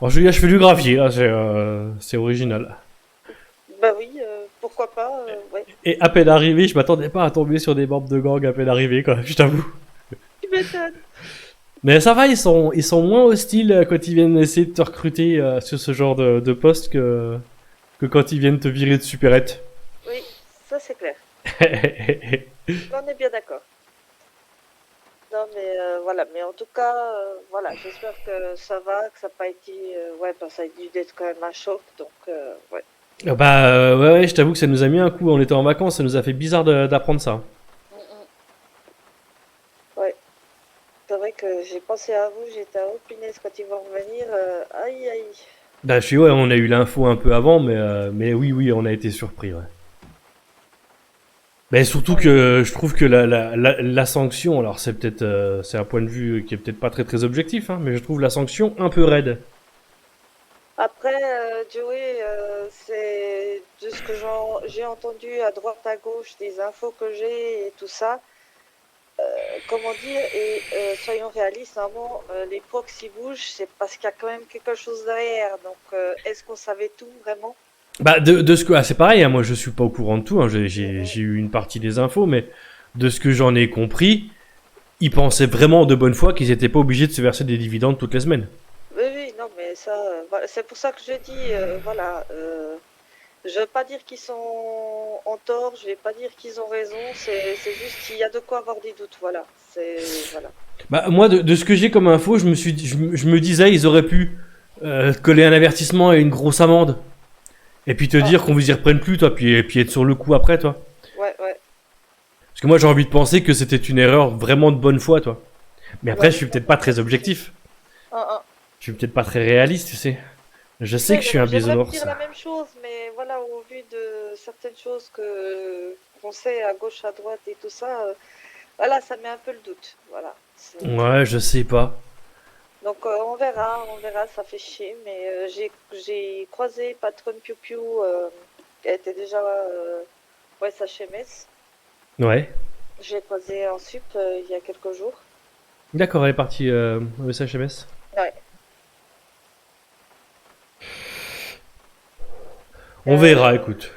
[SPEAKER 1] Bon, je fais du gravier, là, c'est original.
[SPEAKER 7] Bah oui, pourquoi pas, ouais.
[SPEAKER 1] Et à peine arrivé, je m'attendais pas à tomber sur des membres de gang à peine arrivé, quoi, je t'avoue.
[SPEAKER 7] Tu m'étonnes.
[SPEAKER 1] Mais ça va, ils sont moins hostiles quand ils viennent essayer de te recruter sur ce genre de poste que quand ils viennent te virer de supérette.
[SPEAKER 7] Oui, ça c'est clair. On est bien d'accord. Non mais voilà, mais en tout cas, voilà, j'espère que ça va, que ça n'a pas été, ouais, bah, ça a dû être quand même un choc, donc ouais.
[SPEAKER 1] Ouais, je t'avoue que ça nous a mis un coup, on était en vacances, ça nous a fait bizarre d'apprendre ça.
[SPEAKER 7] Ouais, c'est vrai que j'ai pensé à vous, j'étais à oh punaise quand ils vont revenir, aïe aïe.
[SPEAKER 1] Bah ouais, on a eu l'info un peu avant, mais oui, on a été surpris, ouais. Mais surtout que je trouve que la sanction, alors c'est peut-être c'est un point de vue qui est peut-être pas très objectif, hein, mais je trouve la sanction un peu raide.
[SPEAKER 7] Après, Joey, c'est de ce que j'ai entendu à droite à gauche, des infos que j'ai et tout ça. Comment dire, et soyons réalistes, à un moment, les proxys bougent, c'est parce qu'il y a quand même quelque chose derrière. Donc, est-ce qu'on savait tout vraiment?
[SPEAKER 1] Bah de ce que c'est pareil, hein, moi je suis pas au courant de tout, hein, j'ai eu une partie des infos, mais de ce que j'en ai compris, ils pensaient vraiment de bonne foi qu'ils étaient pas obligés de se verser des dividendes toutes les semaines.
[SPEAKER 7] Oui, non, mais ça, voilà, c'est pour ça que je dis, voilà, je veux pas dire qu'ils sont en tort, je vais pas dire qu'ils ont raison, c'est juste qu'il y a de quoi avoir des doutes, voilà, voilà.
[SPEAKER 1] Bah moi de ce que j'ai comme info, je me disais ils auraient pu te coller un avertissement et une grosse amende. Et puis te dire qu'on vous y reprenne plus, toi, puis être sur le coup après, toi.
[SPEAKER 7] Ouais.
[SPEAKER 1] Parce que moi, j'ai envie de penser que c'était une erreur vraiment de bonne foi, toi. Mais après,
[SPEAKER 7] Ouais.
[SPEAKER 1] je suis peut-être pas très objectif. Je suis peut-être pas très réaliste, tu sais. Je sais que je suis un
[SPEAKER 7] J'aimerais me
[SPEAKER 1] bisounours.
[SPEAKER 7] dire la même chose, mais voilà, au vu de certaines choses qu'on sait à gauche, à droite et tout ça, voilà, ça met un peu le doute. Voilà.
[SPEAKER 1] Ouais, je sais pas.
[SPEAKER 7] Donc on verra, ça fait chier, mais j'ai croisé Patron Piu Piu, elle était déjà ouais, sa Metz.
[SPEAKER 1] Ouais.
[SPEAKER 7] J'ai croisé en sup il y a quelques jours.
[SPEAKER 1] D'accord, elle est partie au SHMS.
[SPEAKER 7] Ouais.
[SPEAKER 1] On verra, écoute.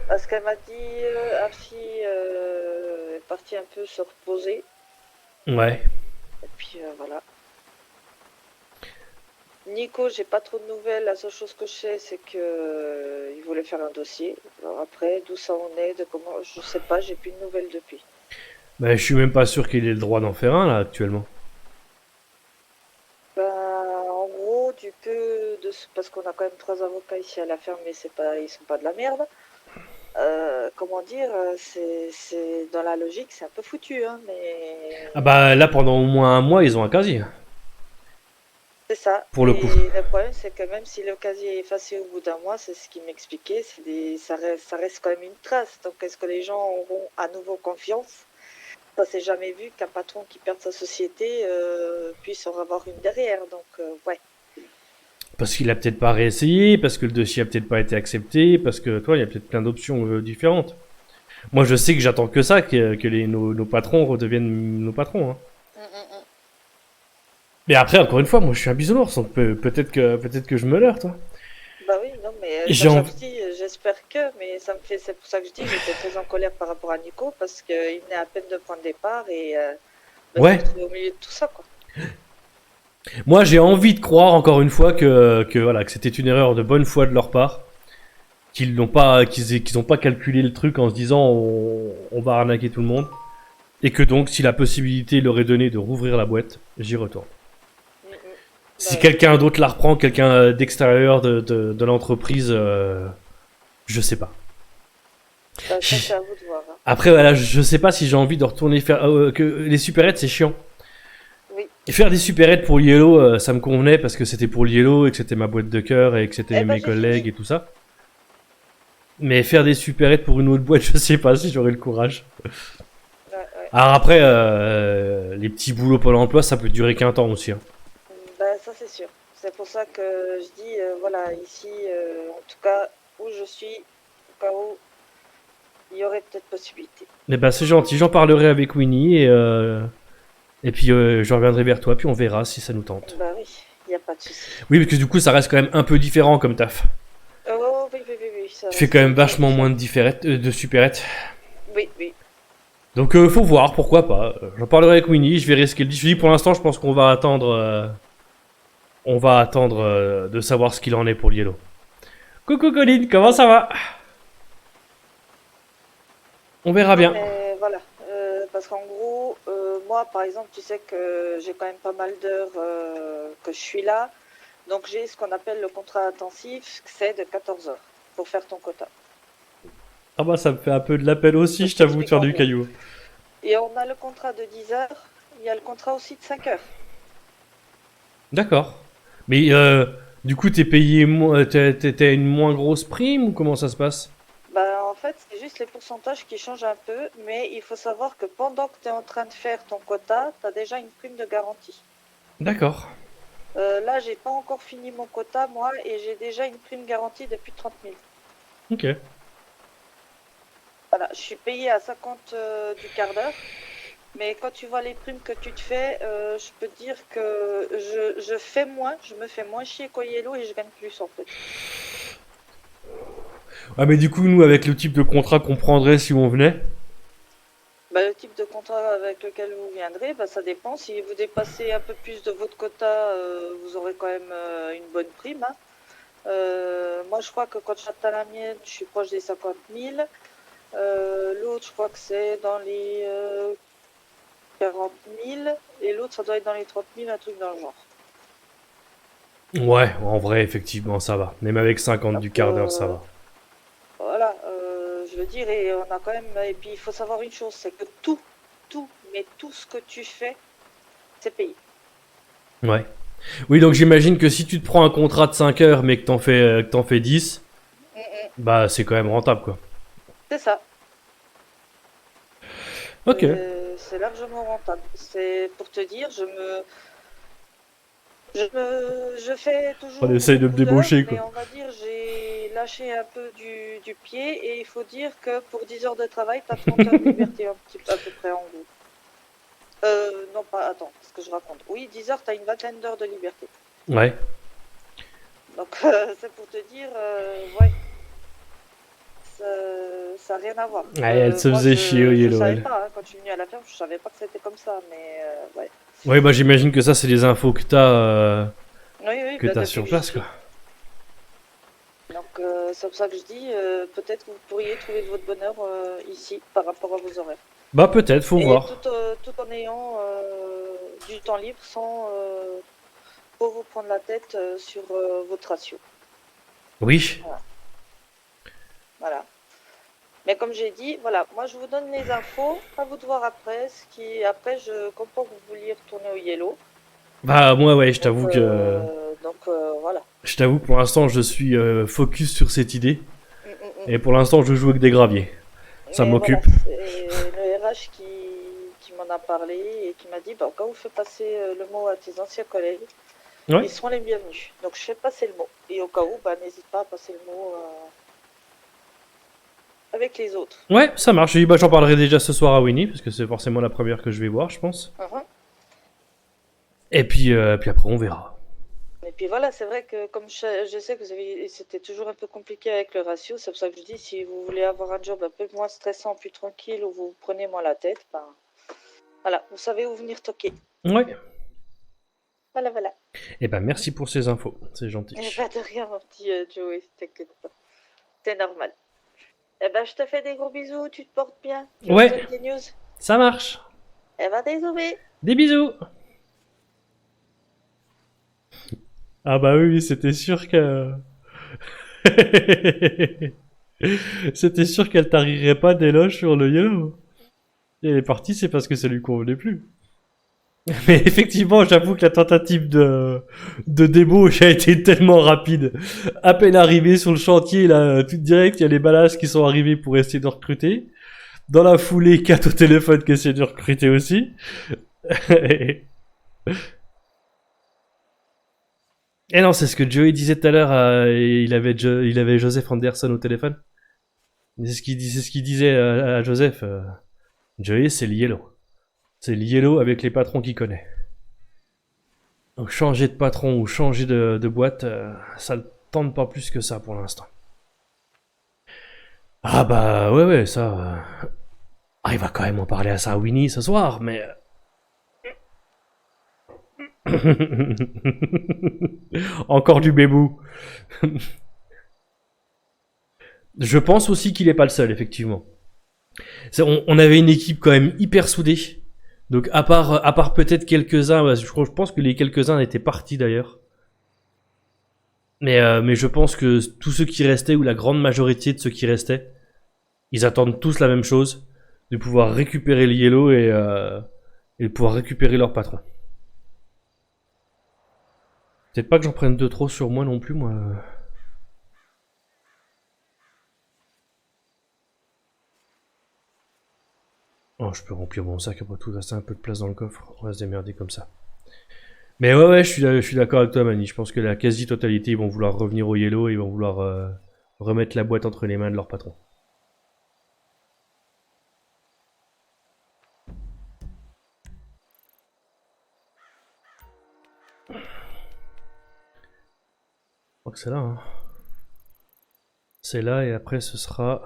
[SPEAKER 7] Parce qu'elle m'a dit, Archie est partie un peu se reposer.
[SPEAKER 1] Ouais.
[SPEAKER 7] Et puis voilà. Nico, j'ai pas trop de nouvelles. La seule chose que je sais, c'est que il voulait faire un dossier. Alors après, d'où ça en est, de comment, je sais pas. J'ai plus de nouvelles depuis.
[SPEAKER 1] Bah, je suis même pas sûr qu'il ait le droit d'en faire un, là, actuellement.
[SPEAKER 7] Ben, en gros, du peu de parce qu'on a quand même 3 avocats ici à la ferme, mais c'est pas, ils sont pas de la merde. Comment dire, c'est dans la logique, c'est un peu foutu, hein, mais
[SPEAKER 1] Ah bah, là, pendant au moins un mois, ils ont un casier.
[SPEAKER 7] c'est ça.
[SPEAKER 1] Pour le
[SPEAKER 7] Et
[SPEAKER 1] coup.
[SPEAKER 7] le problème, c'est que même si le casier est effacé au bout d'un mois, c'est ce qu'il m'expliquait, ça reste quand même une trace. Donc, est-ce que les gens auront à nouveau confiance? Ça s'est jamais vu qu'un patron qui perd sa société puisse en avoir une derrière. Donc, ouais.
[SPEAKER 1] Parce qu'il a peut-être pas réessayé, parce que le dossier a peut-être pas été accepté, parce que, toi, il y a peut-être plein d'options différentes. Moi, je sais que j'attends que ça, que nos patrons redeviennent nos patrons. Hein. Mais après, encore une fois, moi, je suis un bisounours, donc peut-être que je me leurre, toi.
[SPEAKER 7] Bah oui, non, mais
[SPEAKER 1] J'ai
[SPEAKER 7] ça,
[SPEAKER 1] envie-
[SPEAKER 7] je dis, j'espère que, mais ça me fait, c'est pour ça que je dis, j'étais très en colère par rapport à Nico, parce qu'il venait à peine de prendre départ et
[SPEAKER 1] Ouais.
[SPEAKER 7] se retrouver au milieu de tout ça, quoi.
[SPEAKER 1] Moi, j'ai envie de croire, encore une fois, que voilà, que c'était une erreur de bonne foi de leur part. Qu'ils ont pas calculé le truc en se disant on va arnaquer tout le monde. Et que donc, si la possibilité leur est donnée de rouvrir la boîte, j'y retourne. Si quelqu'un d'autre la reprend, quelqu'un d'extérieur de l'entreprise, je sais pas.
[SPEAKER 7] Ça, c'est à vous de voir. Hein.
[SPEAKER 1] Après, voilà, je sais pas si j'ai envie de retourner faire. Que les supérettes, c'est chiant.
[SPEAKER 7] Oui.
[SPEAKER 1] Et faire des supérettes pour Yellow, ça me convenait parce que c'était pour Yellow et que c'était ma boîte de cœur et que c'était mes collègues et tout ça. Mais faire des supérettes pour une autre boîte, je sais pas si j'aurais le courage. Alors après, les petits boulots Pôle emploi, ça peut durer qu'un temps aussi. Hein.
[SPEAKER 7] Bah, ça, c'est sûr. C'est pour ça que je dis, voilà, ici, en tout cas, où je suis, au cas où, il y aurait peut-être possibilité.
[SPEAKER 1] Mais bah, c'est gentil, j'en parlerai avec Winnie et puis je reviendrai vers toi, puis on verra si ça nous tente.
[SPEAKER 7] Bah oui, il n'y a pas de souci.
[SPEAKER 1] Oui, parce que du coup, ça reste quand même un peu différent comme taf.
[SPEAKER 7] Oh, oui. Ça
[SPEAKER 1] Tu fais quand même vachement moins de supérettes.
[SPEAKER 7] Oui.
[SPEAKER 1] Donc faut voir, pourquoi pas. J'en parlerai avec Winnie, je verrai ce qu'elle dit. Je dis pour l'instant, je pense qu'on va attendre. On va attendre de savoir ce qu'il en est pour le Yellow. Coucou Colline, comment ça va? On verra bien.
[SPEAKER 7] Mais voilà, parce qu'en gros, moi par exemple, tu sais que j'ai quand même pas mal d'heures que je suis là. Donc j'ai ce qu'on appelle le contrat intensif, c'est de 14 heures pour faire ton quota.
[SPEAKER 1] Ah bah ça me fait un peu de l'appel aussi, je t'avoue, de faire du caillou.
[SPEAKER 7] Et on a le contrat de 10 heures, il y a le contrat aussi de 5 heures.
[SPEAKER 1] D'accord. Mais du coup, t'es payé, t'as une moins grosse prime ou comment ça se passe?
[SPEAKER 7] Bah en fait, c'est juste les pourcentages qui changent un peu, mais il faut savoir que pendant que tu es en train de faire ton quota, tu as déjà une prime de garantie.
[SPEAKER 1] D'accord.
[SPEAKER 7] Là, j'ai pas encore fini mon quota, moi, et j'ai déjà une prime garantie depuis 30 000.
[SPEAKER 1] Ok.
[SPEAKER 7] Voilà, je suis payé à 50 du quart d'heure, mais quand tu vois les primes que tu te fais, je peux te dire que je me fais moins chier qu'au Yellow et je gagne plus en fait.
[SPEAKER 1] Ah mais du coup, nous, avec le type de contrat qu'on prendrait si on venait?
[SPEAKER 7] Bah, le type de contrat avec lequel vous viendrez, bah, ça dépend. Si vous dépassez un peu plus de votre quota, vous aurez quand même une bonne prime. Hein. Moi, je crois que quand j'atteins la mienne, je suis proche des 50 000. L'autre, je crois que c'est dans les 40 000. Et l'autre, ça doit être dans les 30 000, un truc dans le genre.
[SPEAKER 1] Ouais, en vrai, effectivement, ça va. Même avec 50 du quart d'heure, ça va.
[SPEAKER 7] Voilà, je veux dire, et on a quand même. Et puis il faut savoir une chose, c'est que tout, mais tout ce que tu fais, c'est payé.
[SPEAKER 1] Ouais. Oui, donc j'imagine que si tu te prends un contrat de 5 heures, mais que t'en fais 10,
[SPEAKER 7] Mm, mm.
[SPEAKER 1] bah c'est quand même rentable, quoi.
[SPEAKER 7] C'est ça.
[SPEAKER 1] Ok.
[SPEAKER 7] C'est largement rentable. C'est pour te dire, je fais toujours.
[SPEAKER 1] On essaye de me
[SPEAKER 7] beaucoup d'heures,
[SPEAKER 1] débaucher,
[SPEAKER 7] mais
[SPEAKER 1] quoi.
[SPEAKER 7] on va dire, j'ai lâché un peu du pied et il faut dire que pour 10 heures de travail, t'as 30 heures de liberté à peu près en gros. Non, pas, attends, ce que je raconte. Oui, 10 heures, t'as une vingtaine d'heures de liberté.
[SPEAKER 1] Ouais.
[SPEAKER 7] Donc, c'est pour te dire, ouais, ça n'a rien à voir.
[SPEAKER 1] Ouais, elle se
[SPEAKER 7] moi,
[SPEAKER 1] faisait chier au
[SPEAKER 7] je
[SPEAKER 1] Yellow,
[SPEAKER 7] savais
[SPEAKER 1] elle.
[SPEAKER 7] pas, hein, quand je suis venue à la ferme, je savais pas que c'était comme ça, mais ouais.
[SPEAKER 1] Ouais, bah j'imagine que ça, c'est des infos que
[SPEAKER 7] Oui,
[SPEAKER 1] que
[SPEAKER 7] bah,
[SPEAKER 1] t'as
[SPEAKER 7] depuis
[SPEAKER 1] sur
[SPEAKER 7] que
[SPEAKER 1] place,
[SPEAKER 7] j'y
[SPEAKER 1] quoi.
[SPEAKER 7] suis. Donc, c'est pour ça que je dis, peut-être que vous pourriez trouver votre bonheur ici par rapport à vos horaires.
[SPEAKER 1] Bah peut-être, faut
[SPEAKER 7] Et
[SPEAKER 1] voir.
[SPEAKER 7] tout en ayant du temps libre sans trop vous prendre la tête sur votre ratio.
[SPEAKER 1] Oui.
[SPEAKER 7] Voilà. Mais comme j'ai dit, voilà, moi je vous donne les infos, à vous de voir après. Après, je comprends que vous vouliez retourner au Yellow.
[SPEAKER 1] Bah moi, ouais, je t'avoue que...
[SPEAKER 7] Donc voilà.
[SPEAKER 1] Je t'avoue que pour l'instant, je suis focus sur cette idée.
[SPEAKER 7] Mm, mm, mm.
[SPEAKER 1] Et pour l'instant, je joue avec des graviers. Ça
[SPEAKER 7] Mais
[SPEAKER 1] m'occupe.
[SPEAKER 7] voilà, c'est le RH qui m'en a parlé et qui m'a dit, bah, quand vous faites passer le mot à tes anciens collègues,
[SPEAKER 1] Ouais.
[SPEAKER 7] ils seront les bienvenus. Donc je fais passer le mot. Et au cas où, bah, n'hésite pas à passer le mot avec les autres.
[SPEAKER 1] Ouais, ça marche. J'ai dit, bah j'en parlerai déjà ce soir à Winnie, parce que c'est forcément la première que je vais voir, je pense.
[SPEAKER 7] Mhm.
[SPEAKER 1] Et puis après, on verra.
[SPEAKER 7] Et puis voilà, c'est vrai que comme je sais que c'était toujours un peu compliqué avec le ratio, c'est pour ça que je dis, si vous voulez avoir un job un peu moins stressant, plus tranquille, où vous prenez moins la tête, ben voilà, vous savez où venir toquer.
[SPEAKER 1] Ouais.
[SPEAKER 7] Voilà.
[SPEAKER 1] Et ben merci pour ces infos, c'est gentil.
[SPEAKER 7] Eh ben de rien, mon petit Joey, t'inquiète pas. C'est normal. Eh ben je te fais des gros bisous, tu te portes bien. Je
[SPEAKER 1] Ouais.
[SPEAKER 7] te donne des news.
[SPEAKER 1] Ça marche.
[SPEAKER 7] Eh ben désolé.
[SPEAKER 1] Des bisous. Ah bah oui, c'était sûr que... C'était sûr qu'elle tarierait pas d'éloge sur le Yellow. Et elle est partie, c'est parce que ça lui convenait plus. Mais effectivement, j'avoue que la tentative de débauche a été tellement rapide. À peine arrivé sur le chantier, là, tout direct, il y a les ballages qui sont arrivés pour essayer de recruter. Dans la foulée, Kat au téléphone qui essaie de recruter aussi. Et non, c'est ce que Joey disait tout à l'heure, il avait Joseph Anderson au téléphone. C'est ce qu'il disait à Joseph. Joey, c'est le Yellow. C'est le Yellow avec les patrons qu'il connaît. Donc changer de patron ou changer de boîte, ça ne tente pas plus que ça pour l'instant. Ah bah ouais, ça... Ah, il va quand même en parler à ça à Winnie ce soir, mais... Encore du bébou. Je pense aussi qu'il est pas le seul, effectivement. On avait une équipe quand même hyper soudée. Donc à part peut-être quelques-uns, je pense que les quelques-uns étaient partis d'ailleurs. Mais je pense que tous ceux qui restaient, ou la grande majorité de ceux qui restaient, ils attendent tous la même chose, de pouvoir récupérer le Yellow et de pouvoir récupérer leur patron. Peut-être pas que j'en prenne de trop sur moi non plus, moi. Oh, je peux remplir mon sac, après tout, rester un peu de place dans le coffre. On va se démerder comme ça. Mais ouais, je suis d'accord avec toi, Mani. Je pense que la quasi-totalité, ils vont vouloir revenir au Yellow et ils vont vouloir remettre la boîte entre les mains de leur patron. Je crois que c'est là, hein. C'est là et après ce sera...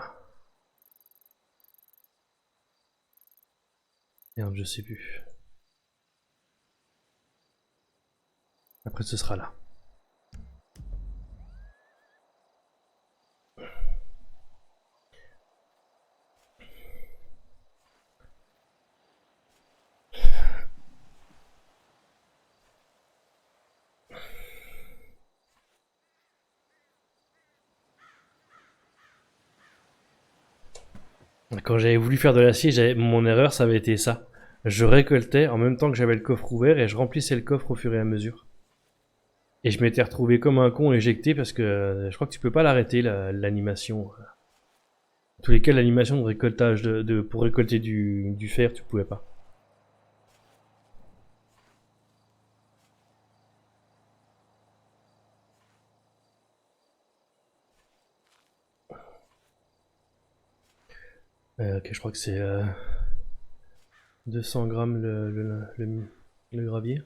[SPEAKER 1] Merde, je sais plus. Après ce sera là. Quand j'avais voulu faire de l'acier, mon erreur, ça avait été ça. Je récoltais en même temps que j'avais le coffre ouvert et je remplissais le coffre au fur et à mesure. Et je m'étais retrouvé comme un con éjecté parce que je crois que tu peux pas l'arrêter, l'animation. En tous les cas, l'animation de récoltage pour récolter du fer, tu pouvais pas. Ok, je crois que c'est 200 grammes le gravier.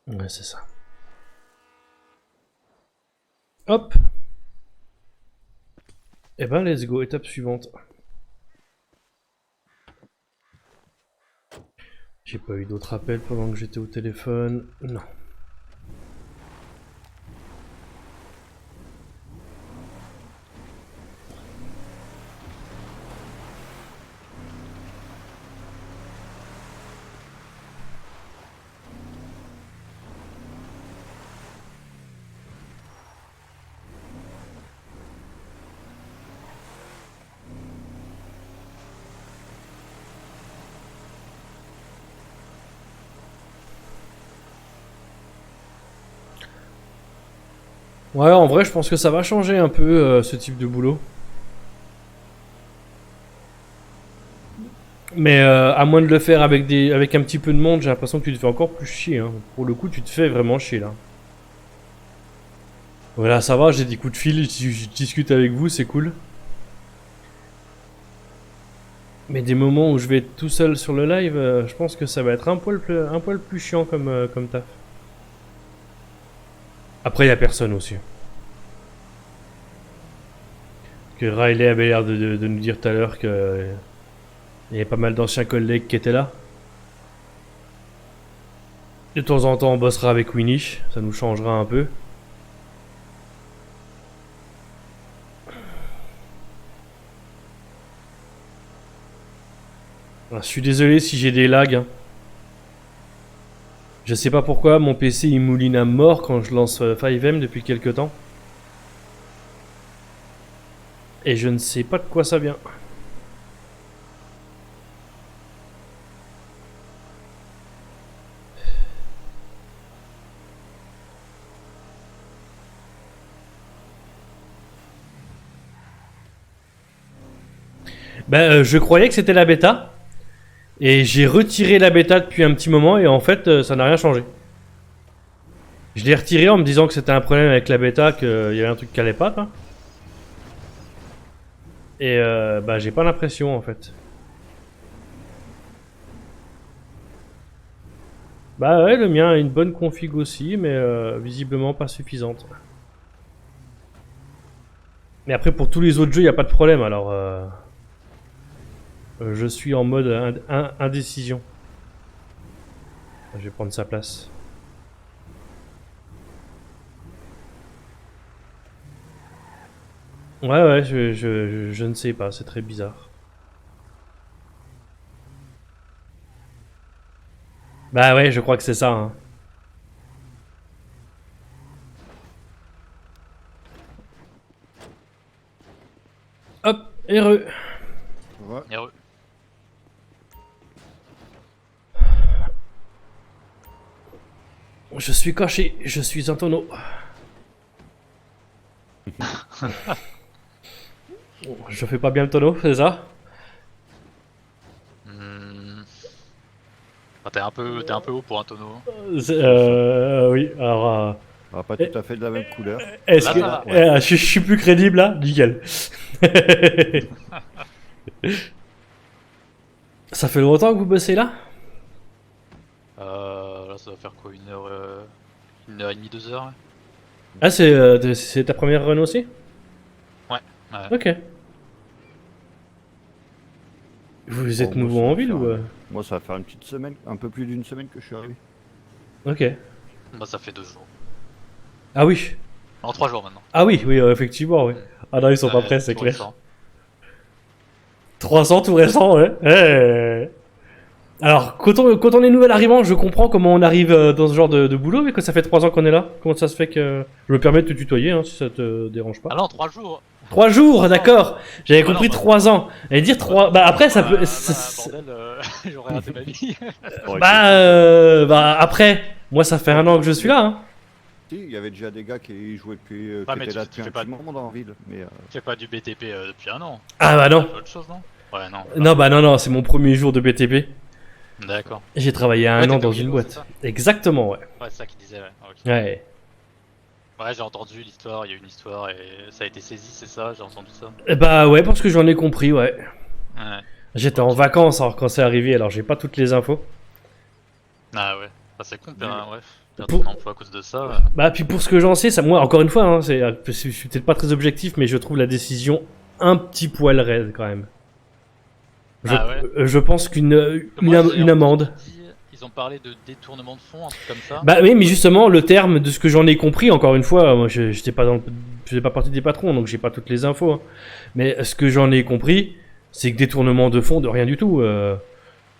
[SPEAKER 1] Ouais, c'est ça. Hop. Et ben, let's go, étape suivante. J'ai pas eu d'autres appels pendant que j'étais au téléphone. Non. Ouais, en vrai, je pense que ça va changer un peu ce type de boulot. Mais à moins de le faire avec un petit peu de monde, j'ai l'impression que tu te fais encore plus chier. Hein. Pour le coup, tu te fais vraiment chier là. Voilà, ça va, j'ai des coups de fil, je discute avec vous, c'est cool. Mais des moments où je vais être tout seul sur le live, je pense que ça va être un poil plus chiant comme taf. Après, il y a personne aussi. Que Riley avait l'air de nous dire tout à l'heure que il y avait pas mal d'anciens collègues qui étaient là. De temps en temps, on bossera avec Winnie, ça nous changera un peu. Je suis désolé si j'ai des lags. Hein. Je sais pas pourquoi, mon PC il mouline à mort quand je lance 5M depuis quelques temps. Et je ne sais pas de quoi ça vient. Je croyais que c'était la bêta. Et j'ai retiré la bêta depuis un petit moment et en fait ça n'a rien changé. Je l'ai retiré en me disant que c'était un problème avec la bêta, qu'il y avait un truc qui allait pas quoi. Et j'ai pas l'impression en fait. Bah ouais, le mien a une bonne config aussi, mais visiblement pas suffisante. Mais après pour tous les autres jeux, il n'y a pas de problème alors. Je suis en mode indécision. Je vais prendre sa place. Ouais, je ne sais pas, c'est très bizarre. Bah ouais, je crois que c'est ça. Hein. Hop, heureux.
[SPEAKER 8] Ouais.
[SPEAKER 6] Heureux.
[SPEAKER 1] Je suis caché, je suis un tonneau. Je fais pas bien le tonneau, c'est ça?
[SPEAKER 6] T'es un peu haut pour un tonneau.
[SPEAKER 1] Oui, alors...
[SPEAKER 10] Pas tout à fait de la même couleur.
[SPEAKER 1] Est-ce que... je suis plus crédible là? Nickel. Ça fait longtemps que vous bossez là?
[SPEAKER 6] Là ça va faire quoi, 1h30, 2h?
[SPEAKER 1] Ah c'est ta première run aussi?
[SPEAKER 6] Ouais.
[SPEAKER 1] Ok. Vous êtes nouveau en ville ou
[SPEAKER 10] Moi ça va faire une petite semaine, un peu plus d'une semaine que je suis arrivé.
[SPEAKER 1] Ok.
[SPEAKER 6] Bah ça fait 2 jours.
[SPEAKER 1] Ah oui.
[SPEAKER 6] En 3 jours maintenant.
[SPEAKER 1] Ah oui, oui, effectivement, oui. Ah non, ils sont pas prêts, c'est
[SPEAKER 6] tout
[SPEAKER 1] clair.
[SPEAKER 6] récent.
[SPEAKER 1] 300 tout récent, ouais. Alors, quand on est nouvel arrivant, je comprends comment on arrive dans ce genre de boulot, mais que ça fait 3 ans qu'on est là. Comment ça se fait que... Je me permets de te tutoyer, hein, si ça te dérange pas.
[SPEAKER 6] Ah non, 3 jours.
[SPEAKER 1] 3 jours, d'accord. J'avais
[SPEAKER 6] Ah
[SPEAKER 1] compris
[SPEAKER 6] non, bah-
[SPEAKER 1] 3 ans. Et dire 3... Bah après, ça peut...
[SPEAKER 6] Bordel, j'aurais raté ma vie.
[SPEAKER 1] Bah après, moi ça fait 1 an que je suis là, hein.
[SPEAKER 10] Si, il y avait déjà des gars qui jouaient depuis,
[SPEAKER 6] Ah,
[SPEAKER 10] qui
[SPEAKER 6] mais
[SPEAKER 10] étaient
[SPEAKER 6] tu-
[SPEAKER 10] là
[SPEAKER 6] tu
[SPEAKER 10] depuis
[SPEAKER 6] fais
[SPEAKER 10] un
[SPEAKER 6] pas
[SPEAKER 10] petit
[SPEAKER 6] de-
[SPEAKER 10] moment dans la ville. Mais
[SPEAKER 6] Tu fais pas du BTP depuis 1 an.
[SPEAKER 1] Ah bah non.
[SPEAKER 6] C'est autre chose, non? Ouais, non.
[SPEAKER 1] Non, bah non, c'est mon premier jour de BTP.
[SPEAKER 6] D'accord.
[SPEAKER 1] J'ai travaillé 1
[SPEAKER 6] Ouais,
[SPEAKER 1] an
[SPEAKER 6] t'étais
[SPEAKER 1] dans
[SPEAKER 6] au
[SPEAKER 1] une
[SPEAKER 6] Yellow,
[SPEAKER 1] boîte.
[SPEAKER 6] c'est ça
[SPEAKER 1] Exactement, ouais.
[SPEAKER 6] Ouais, c'est ça qu'il disait, ouais. Ok.
[SPEAKER 1] Ouais.
[SPEAKER 6] Ouais, j'ai entendu l'histoire, il y a eu une histoire et ça a été saisi, c'est ça? J'ai entendu ça.
[SPEAKER 1] Bah ouais, parce que j'en ai compris, ouais.
[SPEAKER 6] Ouais.
[SPEAKER 1] J'étais en vacances alors quand c'est arrivé, alors j'ai pas toutes les infos.
[SPEAKER 6] Ah ouais. Bah, c'est con, ouais. Perdre
[SPEAKER 1] Pour-
[SPEAKER 6] ton emploi à cause de ça.
[SPEAKER 1] Bah puis pour ce que j'en sais, ça, moi encore une fois, hein, je suis peut-être pas très objectif, mais je trouve la décision un petit poil raide quand même.
[SPEAKER 6] Ah ouais?
[SPEAKER 1] Je pense qu'une
[SPEAKER 6] Moi, j'ai
[SPEAKER 1] une amende.
[SPEAKER 6] entendu dire- Ils ont parlé de détournement de fonds, un truc comme ça.
[SPEAKER 1] Bah oui, mais justement, le terme de ce que j'en ai compris, encore une fois, moi je j'étais pas je faisais pas partie des patrons, donc j'ai pas toutes les infos. Hein. Mais ce que j'en ai compris, c'est que détournement de fonds, de rien du tout.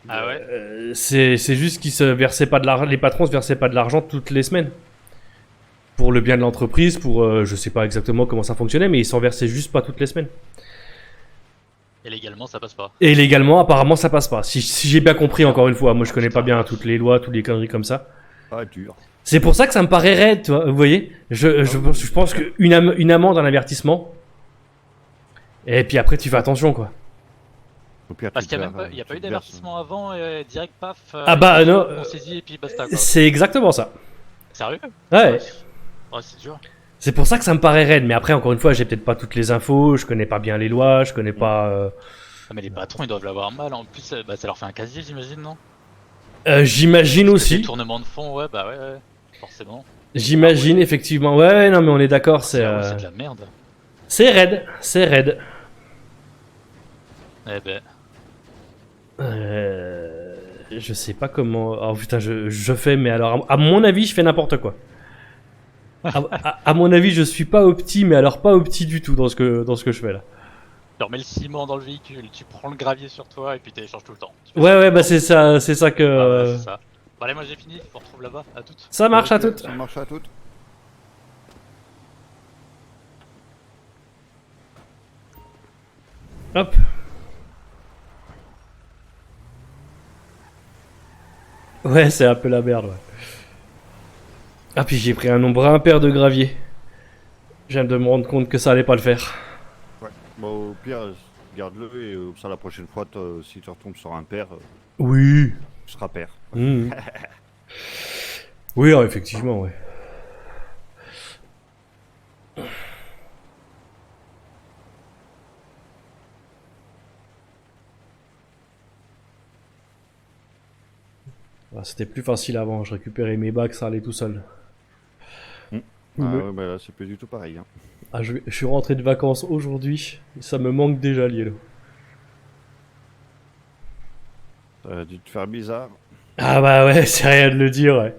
[SPEAKER 6] Ah ouais?
[SPEAKER 1] C'est juste qu'ils se versaient pas de l'argent, les patrons se versaient pas de l'argent toutes les semaines. Pour le bien de l'entreprise, pour je sais pas exactement comment ça fonctionnait, mais ils s'en versaient juste pas toutes les semaines.
[SPEAKER 6] Et légalement, ça passe pas.
[SPEAKER 1] Et légalement, apparemment, ça passe pas. Si j'ai bien compris, encore une fois, moi je connais pas bien toutes les lois, toutes les conneries comme ça.
[SPEAKER 10] ah, dur.
[SPEAKER 1] C'est pour ça que ça me paraît raide, tu vois, vous voyez. Je pense qu'une amende, un avertissement. Et puis après, tu fais attention, quoi.
[SPEAKER 10] Au pire,
[SPEAKER 6] Parce
[SPEAKER 10] tu
[SPEAKER 6] qu'il n'y a,
[SPEAKER 10] perds,
[SPEAKER 6] même pas, il y a
[SPEAKER 10] tu
[SPEAKER 6] pas eu
[SPEAKER 10] te verses.
[SPEAKER 6] d'avertissement avant, direct paf.
[SPEAKER 1] Ah bah non,
[SPEAKER 6] On saisit et puis basta quoi.
[SPEAKER 1] C'est exactement ça.
[SPEAKER 6] Sérieux?
[SPEAKER 1] Ouais.
[SPEAKER 6] Oh, c'est dur.
[SPEAKER 1] C'est pour ça que ça me paraît raide. Mais après, encore une fois, j'ai peut-être pas toutes les infos, je connais pas bien les lois, je connais pas...
[SPEAKER 6] Ah, mais les patrons ils doivent l'avoir mal. En plus, bah, ça leur fait un casier, j'imagine, non?
[SPEAKER 1] J'imagine aussi.
[SPEAKER 6] Tournement de fond, ouais, bah ouais, forcément.
[SPEAKER 1] J'imagine, effectivement. Ouais, non, mais on est d'accord, c'est...
[SPEAKER 6] C'est de la merde.
[SPEAKER 1] C'est raide, c'est raide.
[SPEAKER 6] Eh ben.
[SPEAKER 1] Je sais pas comment... Oh putain, je fais, mais alors, à mon avis, je fais n'importe quoi. À mon avis, je suis pas opti, mais alors pas opti du tout dans ce que je fais là.
[SPEAKER 6] Tu remets le ciment dans le véhicule, tu prends le gravier sur toi et puis t'échanges tout le temps.
[SPEAKER 1] Ouais, bah c'est ça que...
[SPEAKER 6] Ah ouais, c'est ça. Bon allez, moi j'ai fini, on retrouve là-bas, à toutes.
[SPEAKER 1] Ça marche à
[SPEAKER 10] Ok,
[SPEAKER 1] toutes.
[SPEAKER 10] Ça marche à toutes.
[SPEAKER 1] Hop. Ouais, c'est un peu la merde, ouais. Ah, puis j'ai pris un nombre impair de gravier. Je viens de me rendre compte que ça allait pas le faire.
[SPEAKER 10] Ouais. Bon, au pire, garde-le et ça la prochaine fois, si tu retombes sur un père,
[SPEAKER 1] Oui.
[SPEAKER 10] tu seras père.
[SPEAKER 1] Mmh. Oui, alors, effectivement, ouais. Ah, c'était plus facile avant, je récupérais mes bacs, ça allait tout seul.
[SPEAKER 10] Ah ouais, bah là, c'est plus du tout pareil. Hein.
[SPEAKER 1] Ah, je suis rentré de vacances aujourd'hui, ça me manque déjà, Lielo.
[SPEAKER 10] Ça a dû te faire bizarre.
[SPEAKER 1] Ah bah ouais, c'est rien de le dire, ouais.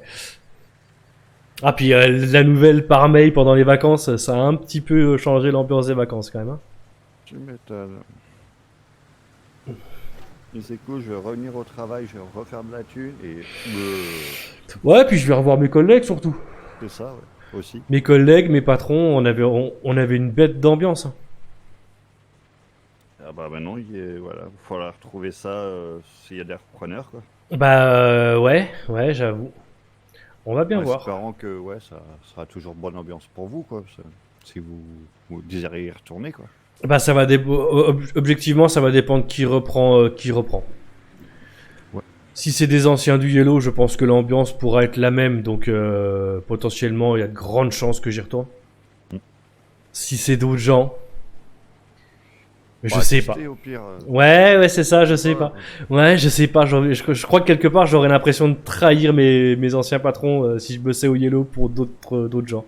[SPEAKER 1] Ah puis la nouvelle par mail pendant les vacances, ça a un petit peu changé l'ambiance des vacances quand même. Hein.
[SPEAKER 10] Tu m'étonnes. Mais c'est cool, je vais revenir au travail, je vais refaire de la thune et...
[SPEAKER 1] Ouais, puis je vais revoir mes collègues surtout.
[SPEAKER 10] C'est ça, ouais, aussi.
[SPEAKER 1] Mes collègues, mes patrons, on avait une bête d'ambiance. Hein.
[SPEAKER 10] Ah bah maintenant, voilà, il va falloir retrouver ça s'il y a des repreneurs, quoi.
[SPEAKER 1] Bah ouais, j'avoue. On va bien
[SPEAKER 10] En
[SPEAKER 1] voir.
[SPEAKER 10] espérant que ouais, ça sera toujours bonne ambiance pour vous, quoi. Si vous désirez y retourner, quoi.
[SPEAKER 1] Bah ça va objectivement, ça va dépendre qui reprend.
[SPEAKER 10] Ouais.
[SPEAKER 1] Si c'est des anciens du Yellow, je pense que l'ambiance pourra être la même, donc potentiellement il y a de grandes chances que j'y retourne. Si c'est d'autres gens, je sais pas.
[SPEAKER 10] Au pire,
[SPEAKER 1] Ouais, c'est ça, je sais pas. Ouais, je sais pas. Je crois que quelque part j'aurais l'impression de trahir mes anciens patrons si je bossais au Yellow pour d'autres gens.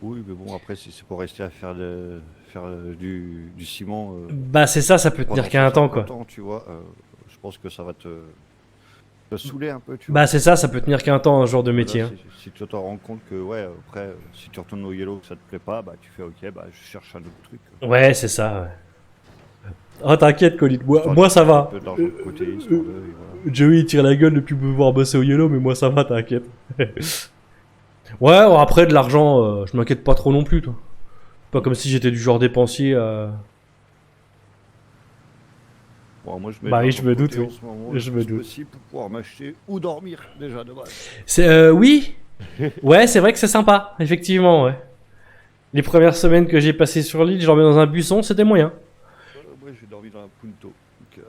[SPEAKER 10] Oui, mais bon, après, si c'est pour rester à faire du ciment.
[SPEAKER 1] Bah c'est ça peut tenir qu'à un temps, quoi.
[SPEAKER 10] Tu vois, je pense que ça va te saouler un peu, tu vois.
[SPEAKER 1] Bah c'est ça, ça peut tenir qu'un temps, un genre de métier.
[SPEAKER 10] Là,
[SPEAKER 1] Hein.
[SPEAKER 10] si tu te rends compte que, ouais, après, si tu retournes au Yellow, que ça te plaît pas, bah tu fais ok, bah je cherche un autre truc.
[SPEAKER 1] Ouais, c'est ça. Ouais. Oh, t'inquiète, Colin,
[SPEAKER 10] Histoire
[SPEAKER 1] moi
[SPEAKER 10] de
[SPEAKER 1] ça
[SPEAKER 10] mettre
[SPEAKER 1] va.
[SPEAKER 10] Un peu d'argent de côté, histoire de. Et voilà.
[SPEAKER 1] Joey il tire la gueule depuis pouvoir bosser au Yellow, mais moi ça va, t'inquiète. Ouais, bon, après de l'argent, je m'inquiète pas trop non plus, toi. Pas comme si j'étais du genre dépensier.
[SPEAKER 10] Bon, moi je mets
[SPEAKER 1] Bah
[SPEAKER 10] de
[SPEAKER 1] oui,
[SPEAKER 10] l'argent
[SPEAKER 1] je me
[SPEAKER 10] de côté
[SPEAKER 1] doute,
[SPEAKER 10] en
[SPEAKER 1] oui.
[SPEAKER 10] ce moment,
[SPEAKER 1] Je
[SPEAKER 10] le
[SPEAKER 1] me
[SPEAKER 10] plus
[SPEAKER 1] doute.
[SPEAKER 10] possible pour pouvoir m'acheter ou dormir déjà de base.
[SPEAKER 1] C'est oui. Ouais, c'est vrai que c'est sympa, effectivement, ouais. Les premières semaines que j'ai passées sur l'île, je dormais dans un buisson, c'était moyen.
[SPEAKER 10] Moi j'ai dormi dans un punto. Donc,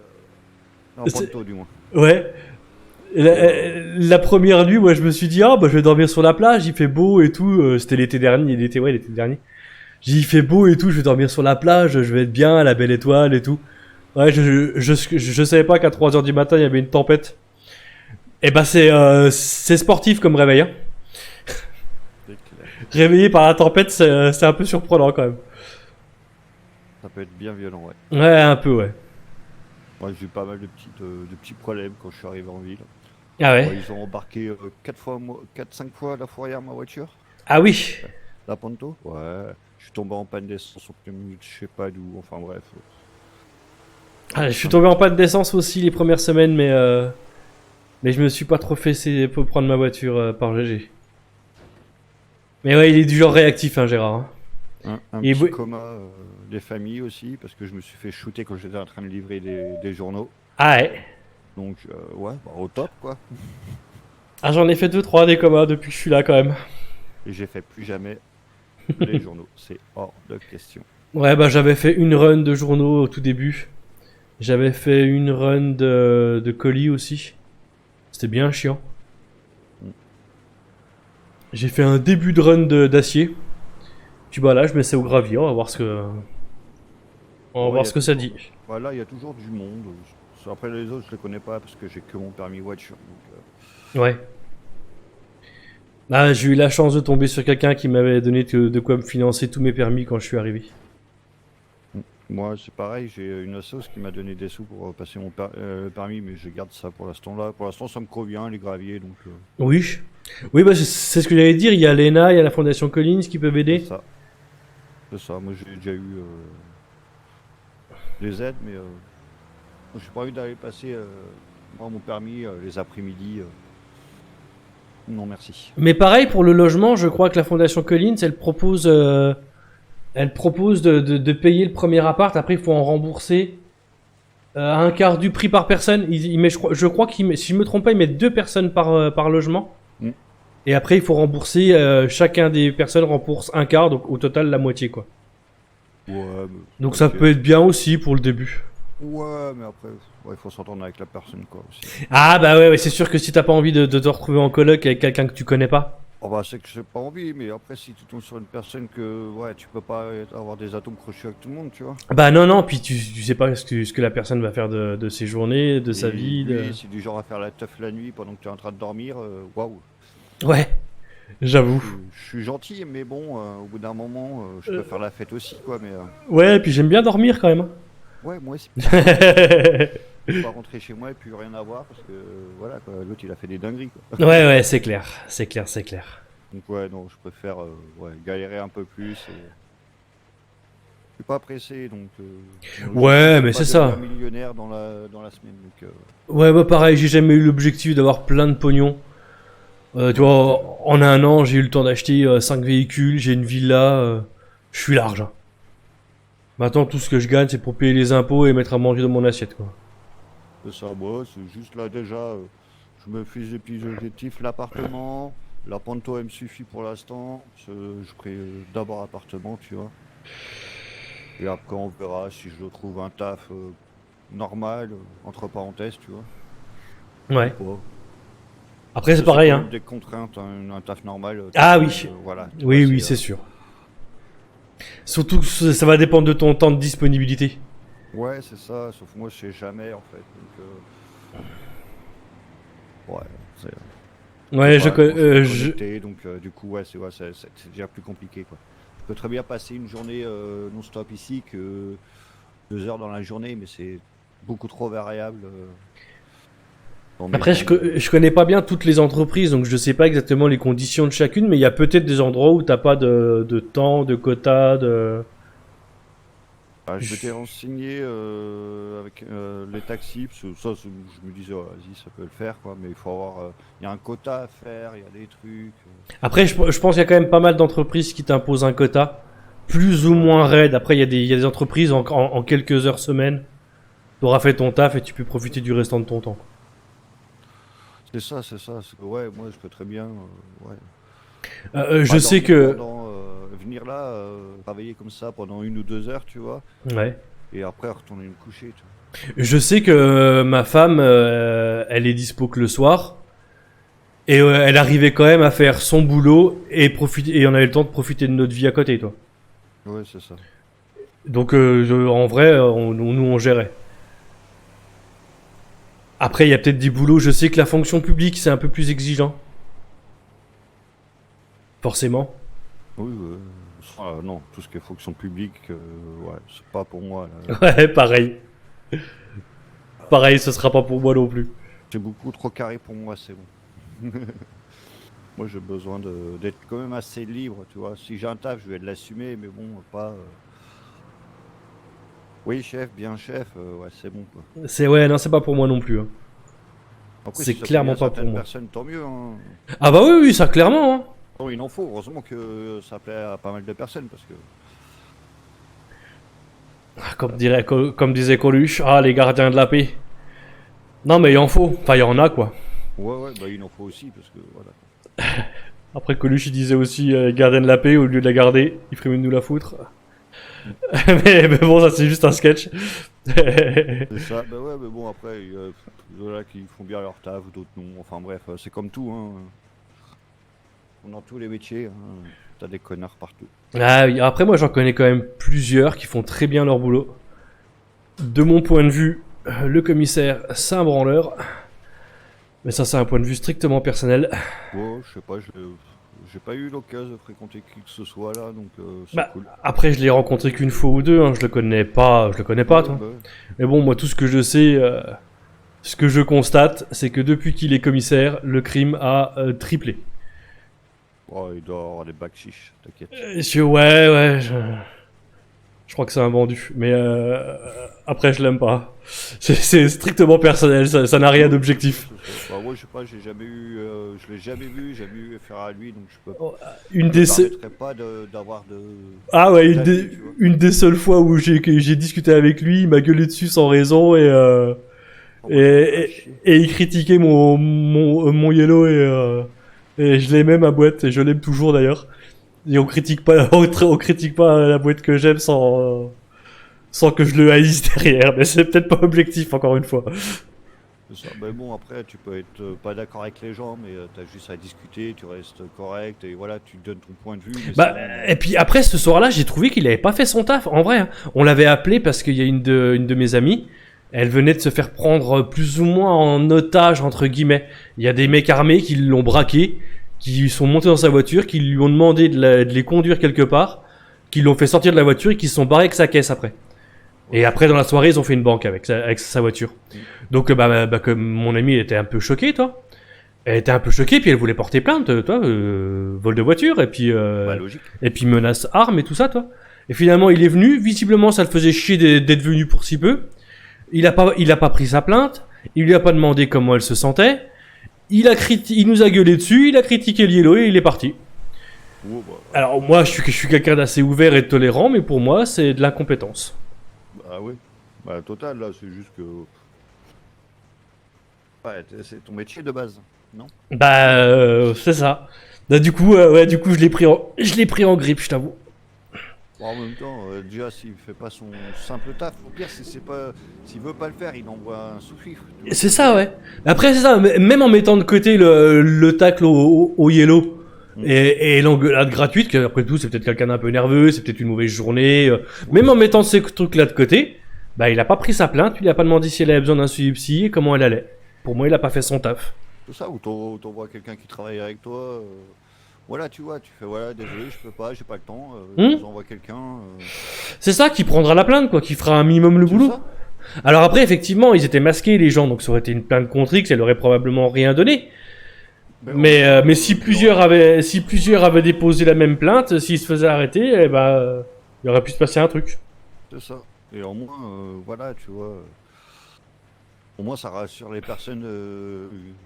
[SPEAKER 10] un
[SPEAKER 1] C'est-
[SPEAKER 10] ponto du moins.
[SPEAKER 1] Ouais. La première nuit, moi je me suis dit, ah bah je vais dormir sur la plage, il fait beau et tout. C'était l'été dernier, l'été dernier. J'ai dit, il fait beau et tout, je vais dormir sur la plage, je vais être bien, à la belle étoile et tout. Ouais, je savais pas qu'à 3h du matin il y avait une tempête. Et bah c'est sportif comme réveil. Hein.
[SPEAKER 10] C'est clair.
[SPEAKER 1] Réveillé par la tempête, c'est un peu surprenant quand même.
[SPEAKER 10] Ça peut être bien violent, ouais.
[SPEAKER 1] Ouais, un peu, ouais.
[SPEAKER 10] Moi j'ai eu pas mal de petits problèmes quand je suis arrivé en ville.
[SPEAKER 1] Ah ouais.
[SPEAKER 10] Ouais, ils ont embarqué 4-5 fois la fourrière ma voiture.
[SPEAKER 1] Ah oui.
[SPEAKER 10] La Panto. Ouais. Je suis tombé en panne d'essence au pneumatique, je sais pas d'où. Enfin bref.
[SPEAKER 1] Ah, je suis tombé en panne d'essence aussi les premières semaines, mais je me suis pas trop fessé pour prendre ma voiture par GG. Mais ouais, il est du genre réactif, hein, Gérard. Hein.
[SPEAKER 10] Un
[SPEAKER 1] Et
[SPEAKER 10] petit
[SPEAKER 1] oui.
[SPEAKER 10] coma des familles aussi, parce que je me suis fait shooter quand j'étais en train de livrer des journaux.
[SPEAKER 1] Ah ouais.
[SPEAKER 10] Donc ouais, bah, au top quoi.
[SPEAKER 1] Ah, j'en ai fait 2-3 des comas depuis que je suis là quand même.
[SPEAKER 10] Et j'ai fait plus jamais les journaux. C'est hors de question.
[SPEAKER 1] Ouais, bah j'avais fait une run de journaux au tout début. J'avais fait une run de colis aussi. C'était bien chiant. J'ai fait un début de run d'acier. Puis bah là, je mets ça au gravier, on va voir ce que... On va
[SPEAKER 10] Ouais,
[SPEAKER 1] voir
[SPEAKER 10] y
[SPEAKER 1] ce
[SPEAKER 10] a
[SPEAKER 1] que ça
[SPEAKER 10] toujours-
[SPEAKER 1] dit.
[SPEAKER 10] Voilà, il y a toujours du monde. Après les autres, je les connais pas parce que j'ai que mon permis voiture. Donc,
[SPEAKER 1] Ouais. Ah, j'ai eu la chance de tomber sur quelqu'un qui m'avait donné de quoi me financer tous mes permis quand je suis arrivé.
[SPEAKER 10] moi, c'est pareil, j'ai une assoce qui m'a donné des sous pour passer mon permis, mais je garde ça pour l'instant là. Pour l'instant, ça me convient, les graviers, donc
[SPEAKER 1] Oui. Oui, bah c'est ce que j'allais dire. Il y a l'ENA, il y a la Fondation Collins qui peuvent aider.
[SPEAKER 10] c'est ça. C'est ça. Moi, j'ai déjà eu des aides, mais j'ai pas envie d'aller passer moi, mon permis les après-midi. Non, merci.
[SPEAKER 1] Mais pareil, pour le logement, je crois que la Fondation Collins, elle propose de payer le premier appart. Après, il faut en rembourser à un quart du prix par personne. Je crois qu'il met, si je me trompe pas, il met 2 personnes par logement.
[SPEAKER 10] Mm.
[SPEAKER 1] Et après, il faut rembourser, chacun des personnes rembourse un quart, donc au total la moitié, quoi.
[SPEAKER 10] Ouais, mais-
[SPEAKER 1] Donc ça
[SPEAKER 10] ok.
[SPEAKER 1] peut être bien aussi pour le début.
[SPEAKER 10] Ouais, mais après, il faut s'entendre avec la personne, quoi, aussi.
[SPEAKER 1] Ah bah ouais, c'est sûr que si t'as pas envie de te retrouver en coloc avec quelqu'un que tu connais pas.
[SPEAKER 10] Oh bah, c'est que j'ai pas envie, mais après, si tu tombes sur une personne que, ouais, tu peux pas avoir des atomes crochus avec tout le monde, tu vois.
[SPEAKER 1] Bah non, puis tu sais pas ce que la personne va faire de ses journées, de sa
[SPEAKER 10] Et
[SPEAKER 1] vie.
[SPEAKER 10] lui, c'est du genre à faire la teuf la nuit pendant que tu es en train de dormir, waouh.
[SPEAKER 1] Ouais, j'avoue.
[SPEAKER 10] Je suis gentil, mais bon, au bout d'un moment, je peux faire la fête aussi, quoi, mais...
[SPEAKER 1] Ouais, puis j'aime bien dormir quand même.
[SPEAKER 10] ouais, moi aussi.
[SPEAKER 1] Ouais,
[SPEAKER 10] Je peux pas rentrer chez moi et puis rien à voir, parce que, voilà, quoi, l'autre, il a fait des dingueries, quoi.
[SPEAKER 1] ouais, c'est clair.
[SPEAKER 10] Donc ouais, non, je préfère ouais, galérer un peu plus. Je suis pas pressé, donc...
[SPEAKER 1] Ouais,
[SPEAKER 10] je
[SPEAKER 1] mais
[SPEAKER 10] vais
[SPEAKER 1] c'est
[SPEAKER 10] pas
[SPEAKER 1] ça.
[SPEAKER 10] devenir millionnaire dans la semaine, donc...
[SPEAKER 1] Ouais, bah pareil, j'ai jamais eu l'objectif d'avoir plein de pognon. Tu vois, en un an, j'ai eu le temps d'acheter 5 véhicules, j'ai une villa, je suis large. Hein. Maintenant, tout ce que je gagne, c'est pour payer les impôts et mettre à manger dans mon assiette, quoi.
[SPEAKER 10] C'est ça, moi, c'est juste là déjà, je me fixe des petits objectifs, l'appartement, la Panto elle me suffit pour l'instant, je ferai d'abord appartement, tu vois. Et après on verra si je trouve un taf normal, entre parenthèses, tu vois.
[SPEAKER 1] Ouais.
[SPEAKER 10] Bon.
[SPEAKER 1] Après, c'est
[SPEAKER 10] Ça,
[SPEAKER 1] pareil,
[SPEAKER 10] quand
[SPEAKER 1] hein.
[SPEAKER 10] même des contraintes, un taf normal.
[SPEAKER 1] Ah oui.
[SPEAKER 10] Voilà. tu
[SPEAKER 1] Oui,
[SPEAKER 10] vois,
[SPEAKER 1] oui, c'est sûr. Surtout que ça va dépendre de ton temps de disponibilité.
[SPEAKER 10] Ouais, c'est ça, sauf moi je sais jamais en fait. Donc, ouais, c'est...
[SPEAKER 1] Ouais,
[SPEAKER 10] Voilà, quand je suis
[SPEAKER 1] je...
[SPEAKER 10] connecté, donc du coup ouais, c'est déjà plus compliqué quoi. Je peux très bien passer une journée non-stop ici que 2 heures dans la journée, mais c'est beaucoup trop variable.
[SPEAKER 1] Après, je connais pas bien toutes les entreprises, donc je sais pas exactement les conditions de chacune, mais il y a peut-être des endroits où t'as pas de temps, de quota, de...
[SPEAKER 10] Je m'étais renseigné avec les taxis, parce que ça, je me disais, vas-y, ça peut le faire, quoi, mais il faut avoir... Il y a un quota à faire, il y a des trucs...
[SPEAKER 1] Après, je pense qu'il y a quand même pas mal d'entreprises qui t'imposent un quota, plus ou moins raide. Après, il y a des entreprises en quelques heures semaine, t'auras fait ton taf et tu peux profiter du restant de ton temps.
[SPEAKER 10] C'est ça. Ouais, moi, je peux très bien... ouais.
[SPEAKER 1] Je sais que...
[SPEAKER 10] venir là, travailler comme ça pendant 1 ou 2 heures, tu vois,
[SPEAKER 1] Ouais.
[SPEAKER 10] et après retourner me coucher, tu vois.
[SPEAKER 1] Je sais que ma femme, elle est dispo que le soir. Et elle arrivait quand même à faire son boulot et on avait le temps de profiter de notre vie à côté, toi.
[SPEAKER 10] Ouais, c'est ça.
[SPEAKER 1] Donc en vrai, nous on gérait. Après, il y a peut-être des boulots, je sais que la fonction publique, c'est un peu plus exigeant. Forcément.
[SPEAKER 10] Oui, non, tout ce qui est fonction publique, ouais, c'est pas pour moi, là.
[SPEAKER 1] Ouais, pareil. Pareil, ce sera pas pour moi non plus.
[SPEAKER 10] C'est beaucoup trop carré pour moi, c'est bon. Moi, j'ai besoin d'être quand même assez libre, tu vois. Si j'ai un taf, je vais l'assumer, mais bon, pas... Oui, chef, bien chef, ouais, c'est bon, quoi.
[SPEAKER 1] Ouais, non, c'est pas pour moi non plus. Hein.
[SPEAKER 10] Après,
[SPEAKER 1] c'est
[SPEAKER 10] si ça
[SPEAKER 1] clairement
[SPEAKER 10] plaît à
[SPEAKER 1] pas pour moi.
[SPEAKER 10] personne, tant mieux, hein.
[SPEAKER 1] Ah bah oui, ça clairement. Hein.
[SPEAKER 10] Bon, il en faut, heureusement que ça plaît à pas mal de personnes, parce que...
[SPEAKER 1] Comme disait Coluche, les gardiens de la paix. Non, mais il en faut. Enfin, il y en a, quoi.
[SPEAKER 10] Ouais, bah il en faut aussi, parce que voilà.
[SPEAKER 1] Après, Coluche, il disait aussi gardien de la paix, au lieu de la garder, il ferait mieux de nous la foutre. mais bon, ça, c'est juste un sketch.
[SPEAKER 10] C'est ça, bah ouais, mais bon, après, il y en a qui font bien leur taf, d'autres non. Enfin bref, c'est comme tout, hein. Dans tous les métiers, hein, t'as des connards partout.
[SPEAKER 1] Ah oui, après moi j'en connais quand même plusieurs qui font très bien leur boulot. De mon point de vue, le commissaire c'est un branleur. Mais ça c'est un point de vue strictement personnel.
[SPEAKER 10] Ouais, je sais pas, j'ai pas eu l'occasion de fréquenter qui que ce soit là, donc c'est cool.
[SPEAKER 1] Après je l'ai rencontré qu'une fois ou deux, hein, je le connais pas, toi.
[SPEAKER 10] Bah.
[SPEAKER 1] Mais bon, moi tout ce que je sais, ce que je constate, c'est que depuis qu'il est commissaire, le crime a triplé.
[SPEAKER 10] Oh, il doit avoir des bacs chiches, t'inquiète.
[SPEAKER 1] Ouais, je crois que c'est un vendu, mais après je l'aime pas. C'est strictement personnel, ça n'a rien d'objectif.
[SPEAKER 10] Bah, moi je sais pas, j'ai jamais eu, je l'ai jamais vu faire à lui, donc je peux.
[SPEAKER 1] Une des
[SPEAKER 10] pas d'avoir de.
[SPEAKER 1] Ah ouais, une des seules fois où j'ai discuté avec lui, il m'a gueulé dessus sans raison et il critiquait mon yellow et je l'aimais ma boîte et je l'aime toujours d'ailleurs. Et on critique pas la boîte que j'aime sans que je le haïsse derrière, mais c'est peut-être pas objectif encore une fois.
[SPEAKER 10] C'est ça. Mais bon, après tu peux être pas d'accord avec les gens, mais t'as juste à discuter, tu restes correct et voilà, tu donnes ton point de vue.
[SPEAKER 1] Et puis après ce soir-là, j'ai trouvé qu'il avait pas fait son taf en vrai. Hein. On l'avait appelé parce qu'il y a une de mes amies. Elle venait de se faire prendre plus ou moins en otage, entre guillemets. Il y a des mecs armés qui l'ont braqué, qui sont montés dans sa voiture, qui lui ont demandé de les conduire quelque part, qui l'ont fait sortir de la voiture et qui se sont barrés avec sa caisse après. Et après, dans la soirée, ils ont fait une banque avec sa voiture. Donc, comme mon amie était un peu choquée, toi. Elle était un peu choquée, puis elle voulait porter plainte, toi, vol de voiture, et puis, et puis menace arme et tout ça, toi. Et finalement, il est venu. Visiblement, ça le faisait chier d'être venu pour si peu. Il a pas pris sa plainte. Il lui a pas demandé comment elle se sentait. Il nous a gueulé dessus. Il a critiqué le yellow et il est parti.
[SPEAKER 10] Oh,
[SPEAKER 1] Alors moi, je suis quelqu'un d'assez ouvert et tolérant, mais pour moi, c'est de l'incompétence.
[SPEAKER 10] Ah oui. Bah total, là, c'est juste que. Ouais, c'est ton métier de base, non?
[SPEAKER 1] C'est ça. Bah, du coup, je l'ai pris en grippe, je t'avoue.
[SPEAKER 10] Bon, en même temps, déjà, s'il fait pas son simple taf, au pire, s'il veut pas le faire, il envoie un sous-fifre.
[SPEAKER 1] C'est ça, ouais. Après, c'est ça, même en mettant de côté le tacle au yellow et l'engueulade gratuite, qu'après tout, c'est peut-être quelqu'un d'un peu nerveux, c'est peut-être une mauvaise journée. Même en mettant ces trucs-là de côté, il a pas pris sa plainte, il a pas demandé si elle avait besoin d'un suivi psy et comment elle allait. Pour moi, il a pas fait son taf.
[SPEAKER 10] C'est ça, ou t'envoies quelqu'un qui travaille avec toi. Voilà, tu vois, tu fais voilà, désolé, je peux pas, j'ai pas le temps, j'envoie quelqu'un.
[SPEAKER 1] C'est ça qui prendra la plainte, quoi, qui fera un minimum le boulot. Alors après, effectivement, ils étaient masqués, les gens, donc ça aurait été une plainte contre X, elle aurait probablement rien donné. Mais si plusieurs avaient déposé la même plainte, s'ils se faisaient arrêter, eh ben, il aurait pu se passer un truc.
[SPEAKER 10] C'est ça. Et au moins, voilà, tu vois. Au moins, ça rassure les personnes.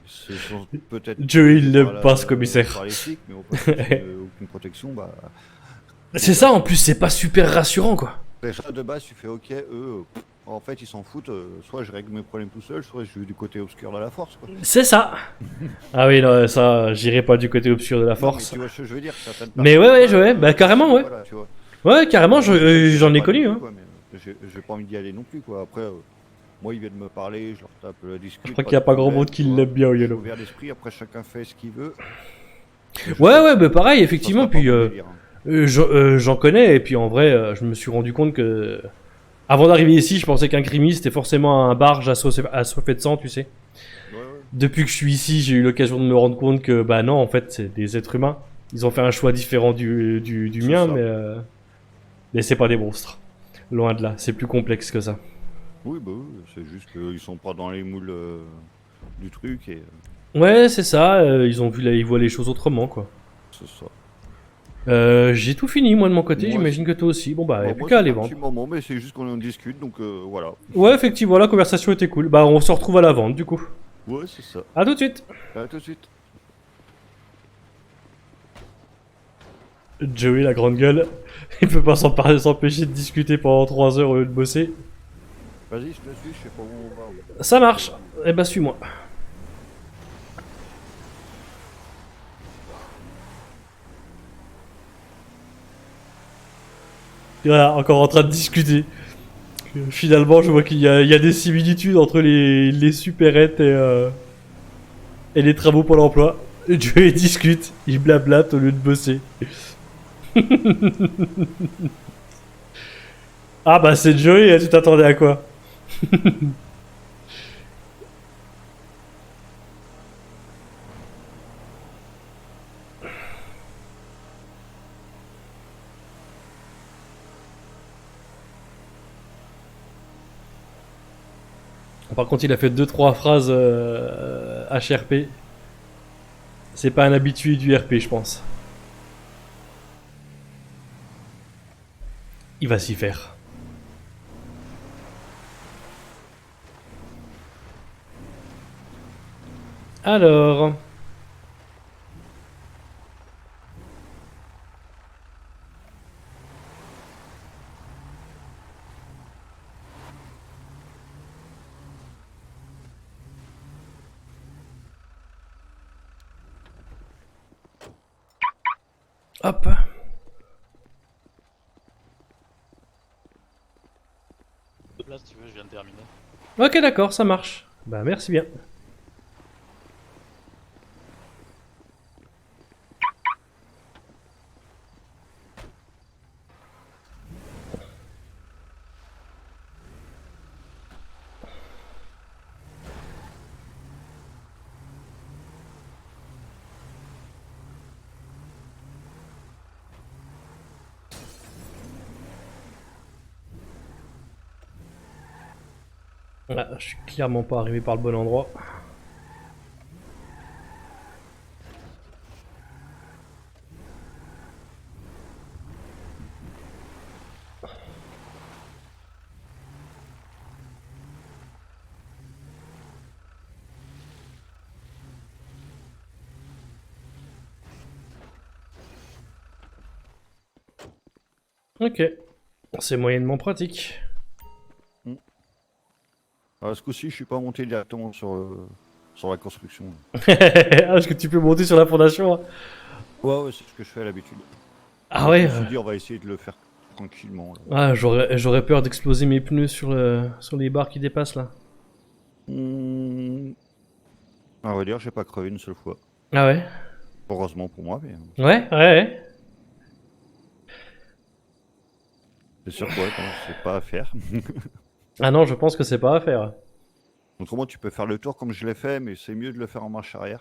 [SPEAKER 10] Ce sont peut-être.
[SPEAKER 1] Joey, il
[SPEAKER 10] par
[SPEAKER 1] le
[SPEAKER 10] la-
[SPEAKER 1] passe, commissaire.
[SPEAKER 10] par les flics, mais aucune protection, bah.
[SPEAKER 1] C'est ça, en plus, c'est pas super rassurant, quoi.
[SPEAKER 10] Déjà, de base, tu fais ok, eux, en fait, ils s'en foutent. Soit je règle mes problèmes tout seul, soit je vais du côté obscur de la force, quoi.
[SPEAKER 1] C'est ça. Ah oui, non, ça, j'irai pas du côté obscur de la
[SPEAKER 10] Non,
[SPEAKER 1] force.
[SPEAKER 10] mais tu vois ce que je veux dire, certaines
[SPEAKER 1] Mais
[SPEAKER 10] personnes,
[SPEAKER 1] ouais, ouais, bah carrément, ouais.
[SPEAKER 10] voilà, tu vois.
[SPEAKER 1] Ouais, carrément, j'en ai
[SPEAKER 10] Pas
[SPEAKER 1] connu,
[SPEAKER 10] du
[SPEAKER 1] hein.
[SPEAKER 10] tout, quoi, mais j'ai pas envie d'y aller non plus, quoi. Après, moi, ils viennent me parler, je leur tape la discute.
[SPEAKER 1] Je crois qu'il y a pas grand monde qui l'aime bien, au Yellow.
[SPEAKER 10] Ouvert d'esprit, après, chacun fait ce qu'il veut.
[SPEAKER 1] Ouais, bah pareil, effectivement,
[SPEAKER 10] Ça sera
[SPEAKER 1] puis
[SPEAKER 10] pas mon délire, hein.
[SPEAKER 1] j'en connais, et puis en vrai, je me suis rendu compte que... Avant d'arriver ici, je pensais qu'un crimi, c'était forcément un barge assoiffé de sang, tu sais.
[SPEAKER 10] Ouais, ouais.
[SPEAKER 1] Depuis que je suis ici, j'ai eu l'occasion de me rendre compte que, bah non, en fait, c'est des êtres humains. Ils ont fait un choix différent du
[SPEAKER 10] C'est
[SPEAKER 1] mien,
[SPEAKER 10] ça.
[SPEAKER 1] mais c'est pas des monstres. Loin de là, c'est plus complexe que ça.
[SPEAKER 10] Oui, bah oui, c'est juste qu'ils sont pas dans les moules du truc et
[SPEAKER 1] Ouais, c'est ça, ils voient les choses autrement, quoi.
[SPEAKER 10] c'est ça.
[SPEAKER 1] J'ai tout fini, moi, de mon côté,
[SPEAKER 10] Moi
[SPEAKER 1] j'imagine que toi aussi. Bon, bah, y a
[SPEAKER 10] Bon,
[SPEAKER 1] plus
[SPEAKER 10] moi,
[SPEAKER 1] qu'à
[SPEAKER 10] ça
[SPEAKER 1] aller
[SPEAKER 10] fait un
[SPEAKER 1] vendre.
[SPEAKER 10] petit moment, mais c'est juste qu'on en discute, donc voilà.
[SPEAKER 1] Ouais, effectivement, la conversation était cool. Bah, on se retrouve à la vente, du coup.
[SPEAKER 10] Ouais, c'est ça.
[SPEAKER 1] À tout de suite.
[SPEAKER 10] À tout de suite.
[SPEAKER 1] Joey, la grande gueule, il peut pas s'empêcher de discuter pendant 3 heures au lieu de bosser.
[SPEAKER 10] Vas-y, je te suis, je sais pas où on va. Ouais.
[SPEAKER 1] Ça marche. Eh bah, suis-moi. Voilà, encore en train de discuter. Finalement, je vois qu'il y a des similitudes entre les supérettes et les travaux pour l'emploi. Joey discute, il blablate au lieu de bosser. Ah bah c'est Joey, tu t'attendais à quoi? Par contre, il a fait 2-3 phrases HRP. C'est pas un habitué du RP, je pense. Il va s'y faire. Alors... Hop.
[SPEAKER 6] Là, si tu veux, je viens de terminer.
[SPEAKER 1] Ok, d'accord, ça marche. Bah, merci bien. Ah, je suis clairement pas arrivé par le bon endroit. Ok. C'est moyennement pratique.
[SPEAKER 10] Alors, ce coup-ci, je suis pas monté directement sur la construction.
[SPEAKER 1] Ah, est-ce que tu peux monter sur la fondation? Hein.
[SPEAKER 10] Ouais, c'est ce que je fais à l'habitude.
[SPEAKER 1] Ah ouais.
[SPEAKER 10] Je me suis dit, on va essayer de le faire tranquillement. Là.
[SPEAKER 1] Ah, j'aurais peur d'exploser mes pneus sur les barres qui dépassent là.
[SPEAKER 10] À vrai dire, j'ai pas crevé une seule fois.
[SPEAKER 1] Ah ouais.
[SPEAKER 10] Heureusement pour moi, mais
[SPEAKER 1] Ouais.
[SPEAKER 10] c'est sûr que ouais, non, c'est pas à faire.
[SPEAKER 1] Ah non, je pense que c'est pas à faire.
[SPEAKER 10] Autrement, tu peux faire le tour comme je l'ai fait, mais c'est mieux de le faire en marche arrière.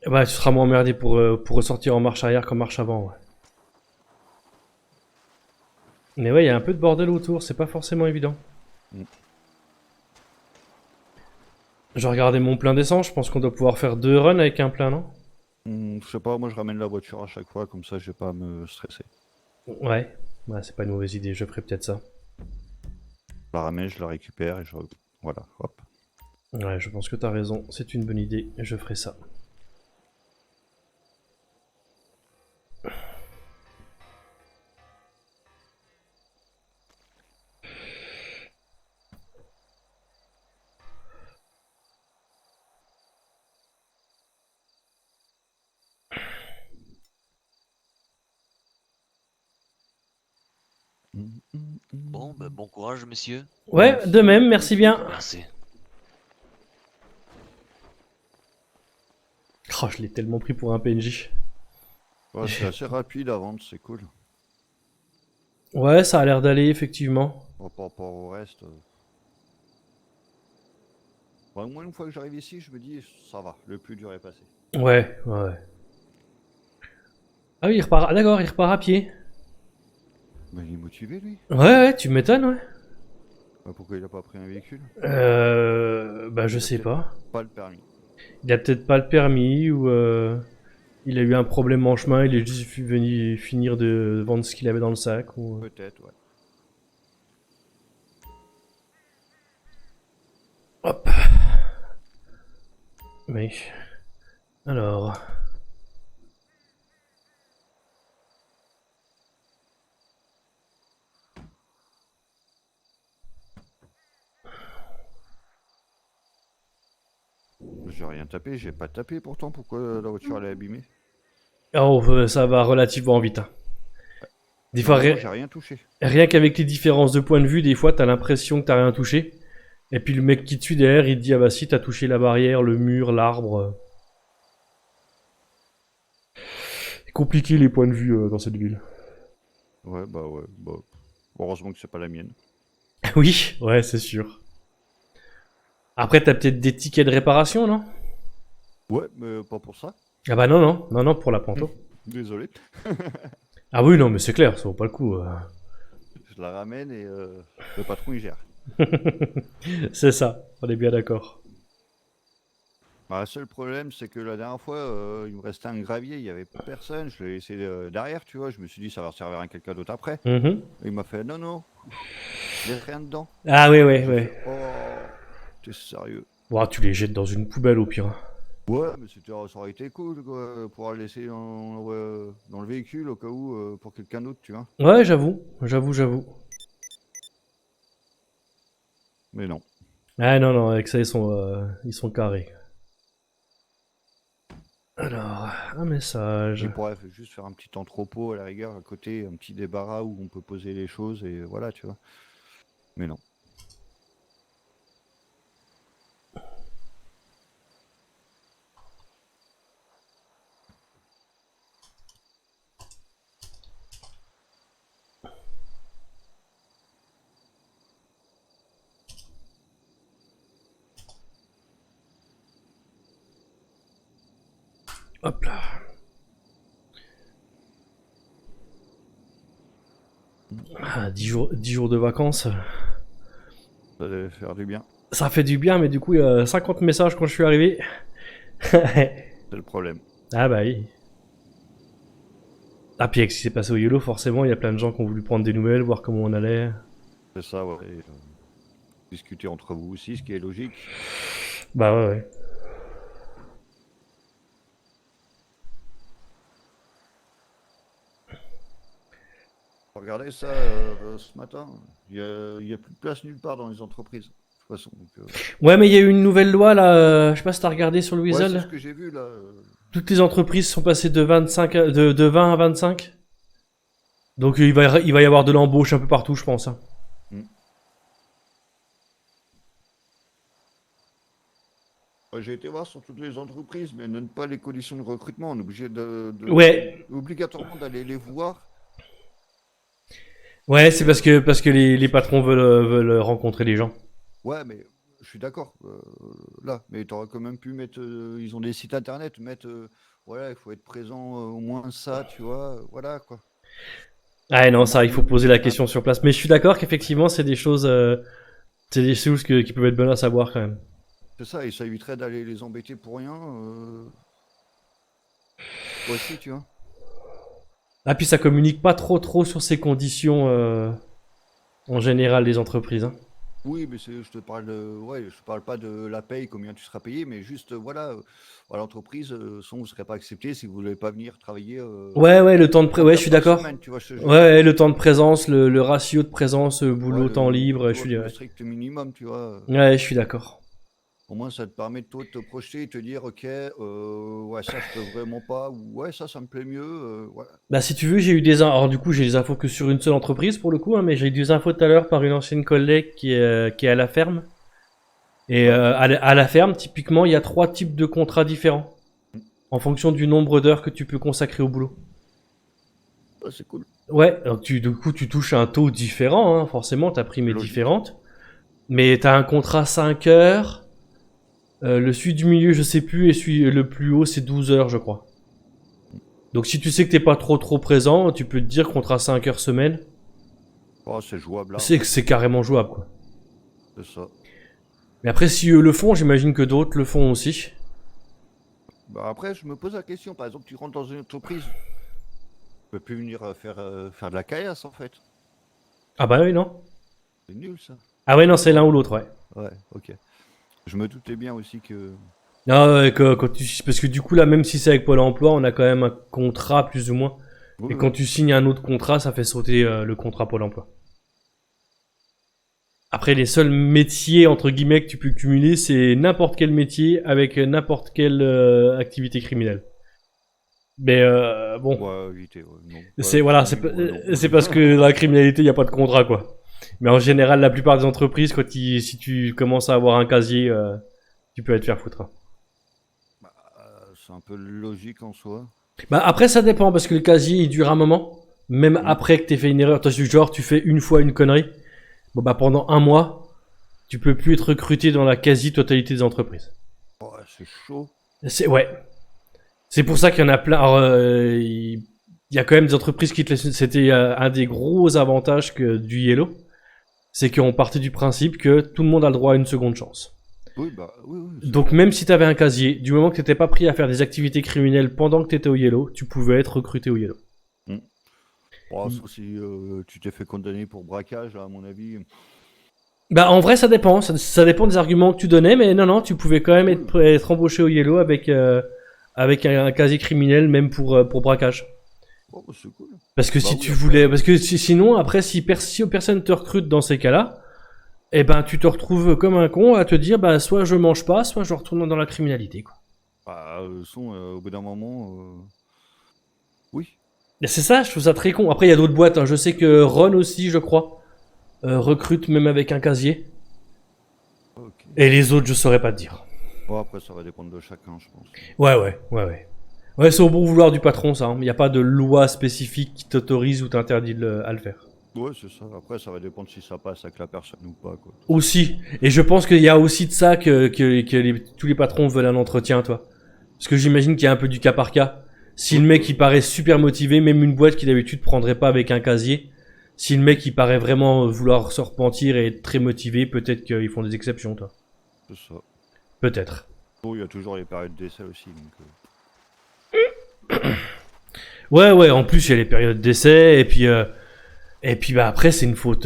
[SPEAKER 1] Bah, tu seras moins emmerdé pour ressortir en marche arrière qu'en marche avant, ouais. Mais ouais, il y a un peu de bordel autour, c'est pas forcément évident. Je vais regarder mon plein d'essence, je pense qu'on doit pouvoir faire 2 runs avec un plein, non?
[SPEAKER 10] Je sais pas, moi je ramène la voiture à chaque fois, comme ça je vais pas à me stresser.
[SPEAKER 1] Ouais, c'est pas une mauvaise idée, je ferai peut-être ça.
[SPEAKER 10] Je la ramène, je la récupère et je... Voilà, hop.
[SPEAKER 1] Ouais, je pense que t'as raison, c'est une bonne idée, je ferai ça.
[SPEAKER 11] Bon, bah, bon courage, monsieur.
[SPEAKER 1] Ouais, de même, merci bien.
[SPEAKER 11] Merci.
[SPEAKER 1] Oh, je l'ai tellement pris pour un PNJ.
[SPEAKER 10] Ouais, c'est assez rapide à vendre, c'est cool.
[SPEAKER 1] Ouais, ça a l'air d'aller, effectivement.
[SPEAKER 10] Par rapport au reste... Bon, moi, une fois que j'arrive ici, je me dis, ça va, le plus dur est passé.
[SPEAKER 1] Ouais. Ah oui, il repart... D'accord, il repart à pied.
[SPEAKER 10] Mais il est motivé, lui.
[SPEAKER 1] Ouais, tu m'étonnes, ouais.
[SPEAKER 10] Bah, pourquoi il a pas pris un véhicule?
[SPEAKER 1] Bah je sais pas.
[SPEAKER 10] Pas le permis.
[SPEAKER 1] Il a peut-être pas le permis ou il a eu un problème en chemin, il est juste venu finir de vendre ce qu'il avait dans le sac ou...
[SPEAKER 10] Peut-être, ouais.
[SPEAKER 1] Hop. Mais... Alors...
[SPEAKER 10] J'ai rien tapé, j'ai pas tapé pourtant, pourquoi la voiture elle est abîmée?
[SPEAKER 1] Oh, ça va relativement vite. Hein. Des fois,
[SPEAKER 10] j'ai rien touché.
[SPEAKER 1] Rien qu'avec les différences de point de vue, des fois t'as l'impression que t'as rien touché. Et puis le mec qui te suit derrière, il te dit ah bah si t'as touché la barrière, le mur, l'arbre. C'est compliqué les points de vue dans cette ville.
[SPEAKER 10] Ouais. Heureusement que c'est pas la mienne.
[SPEAKER 1] Oui, ouais, c'est sûr. Après, t'as peut-être des tickets de réparation, non?
[SPEAKER 10] Ouais, mais pas pour ça.
[SPEAKER 1] Ah bah non, pour la Panto.
[SPEAKER 10] Désolé.
[SPEAKER 1] Ah oui, non, mais c'est clair, ça vaut pas le coup.
[SPEAKER 10] Je la ramène et le patron il gère.
[SPEAKER 1] C'est ça, on est bien d'accord.
[SPEAKER 10] Bah, le seul problème, c'est que la dernière fois, il me restait un gravier, il y avait personne, je l'ai laissé derrière, tu vois, je me suis dit ça va servir à quelqu'un d'autre après. Et il m'a fait non, il n'y a rien dedans.
[SPEAKER 1] Ah ouais.
[SPEAKER 10] Fait, oh, t'es sérieux?
[SPEAKER 1] Bon, tu les jettes dans une poubelle au pire.
[SPEAKER 10] Ouais, mais ça aurait été cool quoi, pour le laisser dans le véhicule au cas où pour quelqu'un d'autre, tu vois.
[SPEAKER 1] Ouais, j'avoue.
[SPEAKER 10] Mais non.
[SPEAKER 1] Ah non, avec ça ils sont carrés. Alors, un message.
[SPEAKER 10] Il pourrait juste faire un petit entrepôt à la rigueur à côté, un petit débarras où on peut poser les choses et voilà, tu vois. Mais non.
[SPEAKER 1] Hop là. Ah, 10 jours de vacances.
[SPEAKER 10] Ça devait faire du bien.
[SPEAKER 1] Ça fait du bien, mais du coup, il y a 50 messages quand je suis arrivé.
[SPEAKER 10] C'est le problème.
[SPEAKER 1] Ah bah oui. Ah, puis avec ce qui s'est passé au YOLO, forcément, il y a plein de gens qui ont voulu prendre des nouvelles, voir comment on allait.
[SPEAKER 10] C'est ça, ouais. Et, discuter entre vous aussi, ce qui est logique.
[SPEAKER 1] Bah ouais.
[SPEAKER 10] Regardez ça ce matin, il y a plus de place nulle part dans les entreprises. De toute façon, donc,
[SPEAKER 1] Ouais, mais il y a eu une nouvelle loi là, je sais pas si t'as regardé sur le
[SPEAKER 10] ouais,
[SPEAKER 1] Weasel.
[SPEAKER 10] c'est ce que j'ai vu là.
[SPEAKER 1] Toutes les entreprises sont passées de 25 de 20 à 25. Donc il va y avoir de l'embauche un peu partout, je pense. Hein.
[SPEAKER 10] Ouais, j'ai été voir sur toutes les entreprises, mais elles ne donnent pas les conditions de recrutement. On est obligé
[SPEAKER 1] Ouais.
[SPEAKER 10] obligatoirement d'aller les voir.
[SPEAKER 1] Ouais, c'est parce que les patrons veulent rencontrer les gens.
[SPEAKER 10] Ouais, mais je suis d'accord. Là, mais t'aurais quand même pu mettre. Ils ont des sites internet, mettre. Voilà, il faut être présent au moins ça, tu vois. Voilà quoi.
[SPEAKER 1] Ah non, ça, il faut poser la question sur place. Mais je suis d'accord qu'effectivement, c'est des choses qui peuvent être bonnes à savoir quand même.
[SPEAKER 10] C'est ça, et ça éviterait d'aller les embêter pour rien. Aussi, tu vois.
[SPEAKER 1] Ah, puis ça communique pas trop sur ces conditions en général des entreprises. Hein.
[SPEAKER 10] Oui, mais je te parle ouais, je te parle pas de la paye, combien tu seras payé, mais juste, voilà, à l'entreprise, sinon vous serez pas accepté si vous voulez pas venir travailler.
[SPEAKER 1] Ouais, le temps de ouais, je suis
[SPEAKER 10] 30 heures par
[SPEAKER 1] d'accord.
[SPEAKER 10] semaine, tu vois, je te jure.
[SPEAKER 1] Ouais, le temps de présence, le ratio de présence, boulot,
[SPEAKER 10] Ouais,
[SPEAKER 1] temps libre, je suis
[SPEAKER 10] le
[SPEAKER 1] ouais.
[SPEAKER 10] strict minimum, tu vois.
[SPEAKER 1] Ouais, je suis d'accord.
[SPEAKER 10] Au moins, ça te permet de toi de te projeter et te dire, ok, ouais, ça je peux vraiment pas, ou ouais, ça me plaît mieux, ouais.
[SPEAKER 1] Bah si tu veux, j'ai eu des alors du coup j'ai les infos que sur une seule entreprise pour le coup, hein, mais j'ai eu des infos tout à l'heure par une ancienne collègue qui est à la ferme. Et à la ferme, typiquement, il y a 3 types de contrats différents en fonction du nombre d'heures que tu peux consacrer au boulot.
[SPEAKER 10] Ah, c'est cool.
[SPEAKER 1] Ouais, donc du coup tu touches un taux différent, hein, forcément ta prime est différente. Mais t'as un contrat 5 heures. Le celui du milieu, je sais plus, et celui le plus haut, c'est 12 heures, je crois. Donc si tu sais que t'es pas trop présent, tu peux te dire contrat 5 heures semaine.
[SPEAKER 10] Oh, c'est jouable. Là,
[SPEAKER 1] c'est carrément jouable, quoi.
[SPEAKER 10] C'est ça.
[SPEAKER 1] Mais après, si eux le font, j'imagine que d'autres le font aussi.
[SPEAKER 10] Bah après, je me pose la question, par exemple, tu rentres dans une entreprise, tu peux plus venir faire de la caillasse, en fait.
[SPEAKER 1] Ah bah oui, non.
[SPEAKER 10] C'est nul, ça.
[SPEAKER 1] Ah ouais, non, c'est l'un ou l'autre, ouais.
[SPEAKER 10] Ouais, ok. Je me doutais bien aussi que...
[SPEAKER 1] Non, ouais, parce que du coup, là, même si c'est avec Pôle emploi, on a quand même un contrat, plus ou moins.
[SPEAKER 10] Oui,
[SPEAKER 1] et quand tu signes un autre contrat, ça fait sauter le contrat Pôle emploi. Après, les seuls métiers, entre guillemets, que tu peux cumuler, c'est n'importe quel métier avec n'importe quelle activité criminelle. Mais bon,
[SPEAKER 10] ouais, éviter, ouais, non.
[SPEAKER 1] c'est voilà, c'est parce que dans la criminalité, il n'y a pas de contrat, quoi. Mais en général, la plupart des entreprises, si tu commences à avoir un casier, tu peux te faire foutre. Hein.
[SPEAKER 10] Bah, c'est un peu logique en soi.
[SPEAKER 1] Bah après, ça dépend, parce que le casier, il dure un moment. Même après que t'aies fait une erreur. Toi, genre, tu fais une fois une connerie. Bon bah pendant un mois, tu peux plus être recruté dans la quasi-totalité des entreprises.
[SPEAKER 10] Oh, c'est chaud.
[SPEAKER 1] Ouais. C'est pour ça qu'il y en a plein. Alors, il y a quand même des entreprises qui te laissent. C'était un des gros avantages du Yellow. C'est qu'on partait du principe que tout le monde a le droit à une seconde chance.
[SPEAKER 10] Oui, bah oui.
[SPEAKER 1] Donc même si t'avais un casier, du moment que t'étais pas pris à faire des activités criminelles pendant que t'étais au Yellow, tu pouvais être recruté au Yellow.
[SPEAKER 10] Oh, sauf si tu t'es fait condamner pour braquage, à mon avis.
[SPEAKER 1] Bah en vrai ça dépend, ça dépend des arguments que tu donnais, mais non, tu pouvais quand même être embauché au Yellow avec un casier criminel, même pour braquage.
[SPEAKER 10] Oh, c'est cool.
[SPEAKER 1] Parce que
[SPEAKER 10] bah
[SPEAKER 1] si
[SPEAKER 10] oui,
[SPEAKER 1] tu
[SPEAKER 10] après...
[SPEAKER 1] voulais, parce que sinon après si personne te recrute dans ces cas-là, eh ben tu te retrouves comme un con à te dire bah soit je mange pas, soit je retourne dans la criminalité quoi.
[SPEAKER 10] Bah au bout d'un moment, oui.
[SPEAKER 1] Et c'est ça, je trouve ça très con. Après il y a d'autres boîtes, hein. Je sais que Ron aussi je crois recrute même avec un casier.
[SPEAKER 10] Okay.
[SPEAKER 1] Et les autres je saurais pas te dire.
[SPEAKER 10] Bon après ça va dépendre de chacun je pense.
[SPEAKER 1] Ouais. Ouais, c'est au bon vouloir du patron, ça. Il n'y a pas de loi spécifique qui t'autorise ou t'interdit à le faire.
[SPEAKER 10] Ouais, c'est ça. Après, ça va dépendre si ça passe avec la personne ou pas, quoi.
[SPEAKER 1] Aussi. Et je pense qu'il y a aussi de ça que tous les patrons veulent un entretien, toi. Parce que j'imagine qu'il y a un peu du cas par cas. Si le mec, il paraît super motivé, même une boîte qui d'habitude prendrait pas avec un casier, si le mec, il paraît vraiment vouloir se repentir et être très motivé, peut-être qu'ils font des exceptions, toi.
[SPEAKER 10] C'est ça.
[SPEAKER 1] Peut-être.
[SPEAKER 10] Bon, il y a toujours les périodes d'essai aussi, donc...
[SPEAKER 1] Ouais, en plus il y a les périodes d'essai, et puis bah après c'est une faute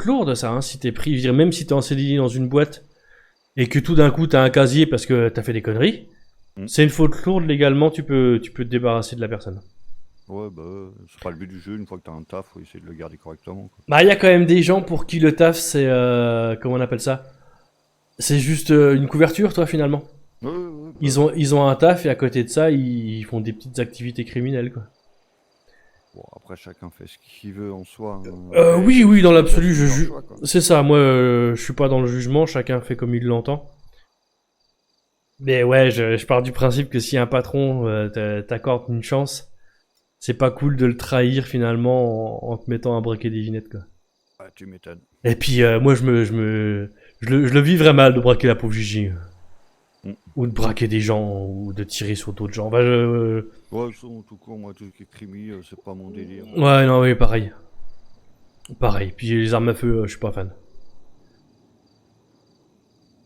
[SPEAKER 1] lourde ça, hein, si t'es pris, même si t'es en CDI dans une boîte, et que tout d'un coup t'as un casier parce que t'as fait des conneries, c'est une faute lourde légalement, tu peux te débarrasser de la personne.
[SPEAKER 10] Ouais, bah, c'est pas le but du jeu, une fois que t'as un taf, faut essayer de le garder correctement, quoi.
[SPEAKER 1] Bah il y a quand même des gens pour qui le taf c'est, comment on appelle ça? C'est juste une couverture toi finalement.
[SPEAKER 10] Ouais,
[SPEAKER 1] bah... Ils ont un taf et à côté de ça, ils font des petites activités criminelles, quoi.
[SPEAKER 10] Bon, après, chacun fait ce qu'il veut en soi. Hein.
[SPEAKER 1] Oui, dans l'absolu, c'est ça, moi, je suis pas dans le jugement, chacun fait comme il l'entend. Mais ouais, je pars du principe que si un patron t'accorde une chance, c'est pas cool de le trahir finalement en te mettant à braquer des ginettes, quoi.
[SPEAKER 10] Ah, tu m'étonnes.
[SPEAKER 1] Et puis, moi, je le vivrais mal de braquer la pauvre Gigi. Ou de braquer des gens, ou de tirer sur d'autres gens. Bah,
[SPEAKER 10] Ouais, en tout cas, moi, tout ce qui est crimi, c'est pas mon délire.
[SPEAKER 1] Ouais, non, oui, pareil. Pareil. Puis les armes à feu, je suis pas fan.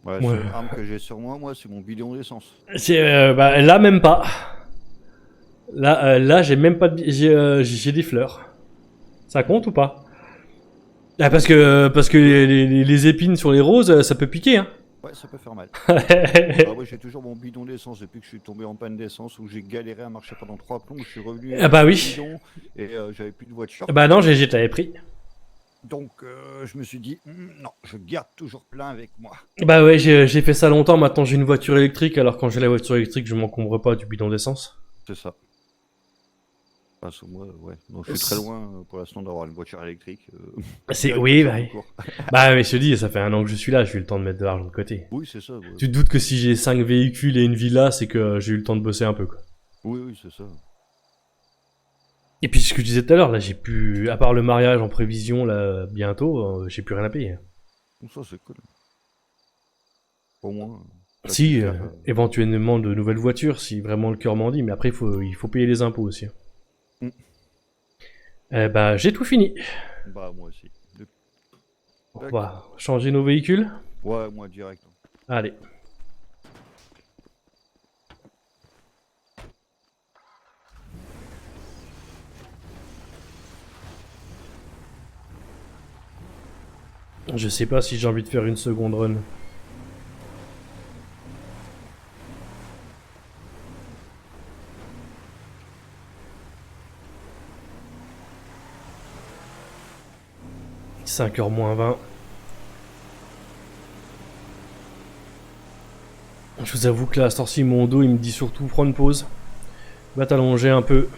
[SPEAKER 10] Ouais,
[SPEAKER 1] Ouais.
[SPEAKER 10] la seule arme que j'ai sur moi, c'est mon bidon d'essence.
[SPEAKER 1] Bah, là, même pas. Là, j'ai même pas de... J'ai des fleurs. Ça compte ou pas? Ah, parce que les épines sur les roses, ça peut piquer, hein.
[SPEAKER 10] Ouais, ça peut faire mal. Ah ouais, j'ai toujours mon bidon d'essence depuis que je suis tombé en panne d'essence où j'ai galéré à marcher pendant 3 plombs. Je suis revenu
[SPEAKER 1] Ah bah
[SPEAKER 10] avec
[SPEAKER 1] oui.
[SPEAKER 10] le bidon et j'avais plus de voiture.
[SPEAKER 1] Bah non, j'ai t'avais pris.
[SPEAKER 10] Donc je me suis dit, non, je garde toujours plein avec moi.
[SPEAKER 1] Bah ouais, j'ai fait ça longtemps. Maintenant, j'ai une voiture électrique. Alors quand j'ai la voiture électrique, je m'encombre pas du bidon d'essence.
[SPEAKER 10] C'est ça. Parce que moi, ouais. Donc, je suis très loin pour l'instant d'avoir une voiture électrique.
[SPEAKER 1] Oui, bah oui. Bah mais je te dis, ça fait 1 an que je suis là. J'ai eu le temps de mettre de l'argent de côté.
[SPEAKER 10] Oui, c'est ça. Ouais.
[SPEAKER 1] Tu te doutes que si j'ai 5 véhicules et une villa, c'est que j'ai eu le temps de bosser un peu, quoi.
[SPEAKER 10] Oui, oui, c'est ça.
[SPEAKER 1] Et puis ce que je disais tout à l'heure, là, j'ai plus, à part le mariage en prévision, là, bientôt, j'ai plus rien à payer.
[SPEAKER 10] Bon, ça, c'est cool. Au moins.
[SPEAKER 1] Si, éventuellement de nouvelles voitures, si vraiment le cœur m'en dit, mais après, il faut payer les impôts aussi. Bah, j'ai tout fini.
[SPEAKER 10] Bah, moi aussi.
[SPEAKER 1] On va changer nos véhicules.
[SPEAKER 10] Ouais, moi direct.
[SPEAKER 1] Allez. Je sais pas si j'ai envie de faire une seconde run. « 5h moins 20. » Je vous avoue que là, à cette heure-ci, mon dos, il me dit surtout prends une pause. Va t'allonger un peu.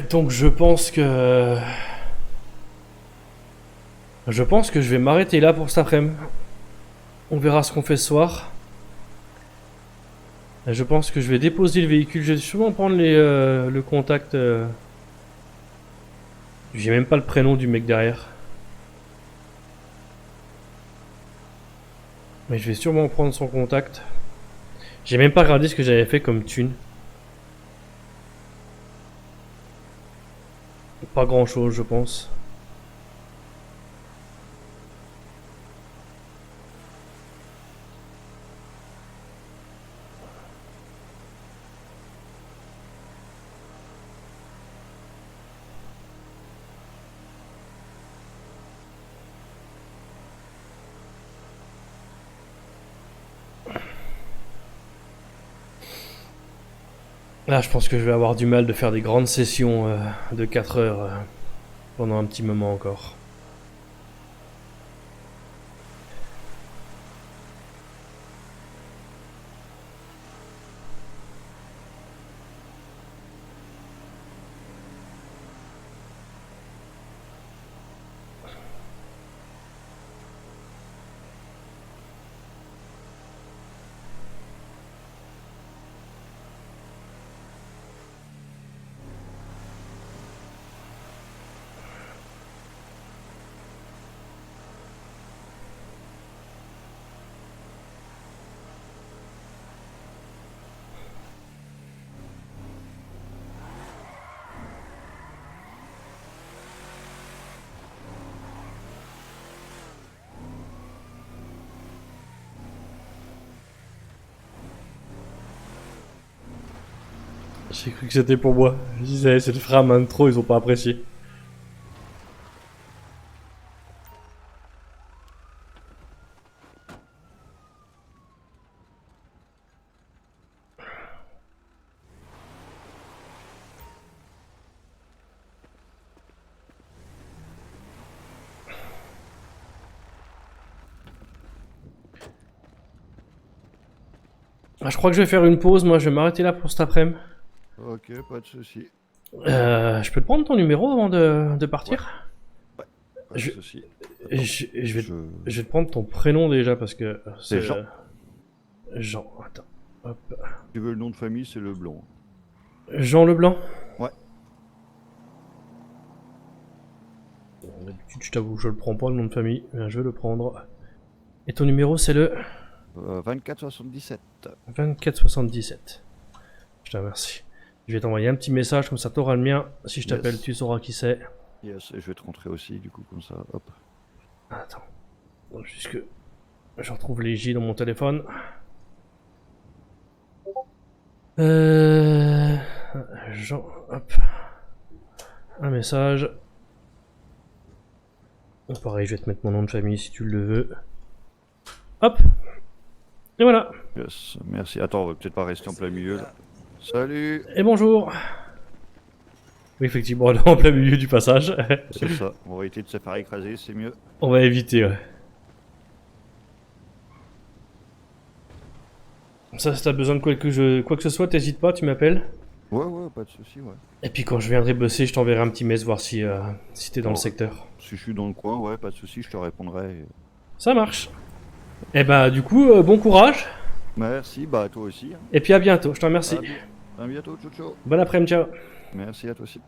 [SPEAKER 1] Donc je pense que... je vais m'arrêter là pour cet après-midi. On verra ce qu'on fait ce soir. Je pense que je vais déposer le véhicule. Je vais sûrement prendre le contact. J'ai même pas le prénom du mec derrière. Mais je vais sûrement prendre son contact. J'ai même pas regardé ce que j'avais fait comme thune. Pas grand chose, je pense. Là, je pense que je vais avoir du mal de faire des grandes sessions de 4 heures pendant un petit moment encore. J'ai cru que c'était pour moi. Je disais, c'est le frame intro, ils ont pas apprécié. Ah, je crois que je vais faire une pause, moi je vais m'arrêter là pour cet après-midi.
[SPEAKER 10] Ok, pas de soucis.
[SPEAKER 1] Je peux te prendre ton numéro avant de partir?
[SPEAKER 10] Ouais, pas de soucis.
[SPEAKER 1] Je vais te prendre ton prénom déjà parce que...
[SPEAKER 10] C'est Jean.
[SPEAKER 1] Jean, attends. Hop.
[SPEAKER 10] Tu veux le nom de famille, c'est Leblanc.
[SPEAKER 1] Jean Leblanc?
[SPEAKER 10] Ouais.
[SPEAKER 1] D'habitude, je t'avoue, je le prends pas le nom de famille, mais je vais le prendre. Et ton numéro, c'est le
[SPEAKER 10] 2477.
[SPEAKER 1] 2477. Je te remercie. Je vais t'envoyer un petit message, comme ça t'auras le mien. Si je t'appelle, tu sauras qui c'est.
[SPEAKER 10] Yes, et je vais te rentrer aussi, du coup, comme ça, hop.
[SPEAKER 1] Attends. Faut juste que je retrouve les J dans mon téléphone. Jean, hop. Un message. Bon, pareil, je vais te mettre mon nom de famille si tu le veux. Hop. Et voilà.
[SPEAKER 10] Yes, merci. Attends, on va peut-être pas rester en plein milieu là. Salut.
[SPEAKER 1] Et bonjour. Oui, effectivement, on est en plein milieu du passage.
[SPEAKER 10] C'est ça, on va éviter de se faire écraser, c'est mieux.
[SPEAKER 1] On va éviter, ouais. Ça, si t'as besoin de quoi que ce soit, t'hésites pas, tu m'appelles.
[SPEAKER 10] Ouais, pas de soucis, ouais.
[SPEAKER 1] Et puis quand je viendrai bosser, je t'enverrai un petit mess voir si t'es dans le secteur.
[SPEAKER 10] Si je suis dans le coin, ouais, pas de soucis, je te répondrai.
[SPEAKER 1] Ça marche. Et bah du coup, bon courage.
[SPEAKER 10] Merci, bah à toi aussi. Hein.
[SPEAKER 1] Et puis à bientôt, je te remercie.
[SPEAKER 10] À bientôt, ciao ciao.
[SPEAKER 1] Bon après-midi, ciao.
[SPEAKER 10] Merci à toi aussi.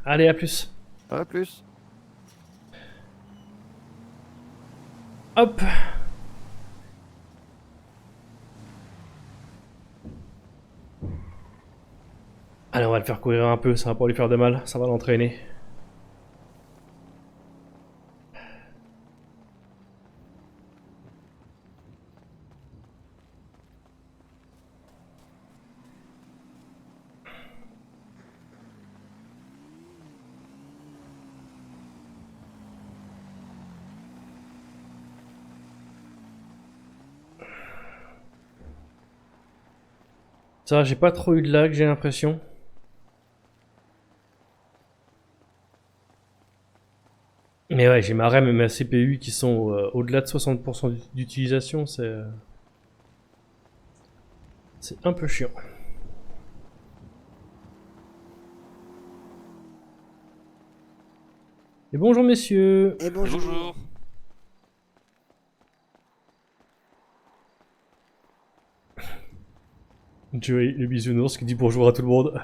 [SPEAKER 1] Allez, à plus.
[SPEAKER 10] À plus.
[SPEAKER 1] Hop. Allez, on va le faire courir un peu, ça va pas lui faire de mal, ça va l'entraîner. Ça va, j'ai pas trop eu de lag, j'ai l'impression. Mais ouais, j'ai ma RAM et ma CPU qui sont au-delà de 60% d'utilisation, c'est un peu chiant. Et bonjour messieurs.
[SPEAKER 12] Et bonjour.
[SPEAKER 1] Joey, le bisounours qui dit bonjour à tout le monde.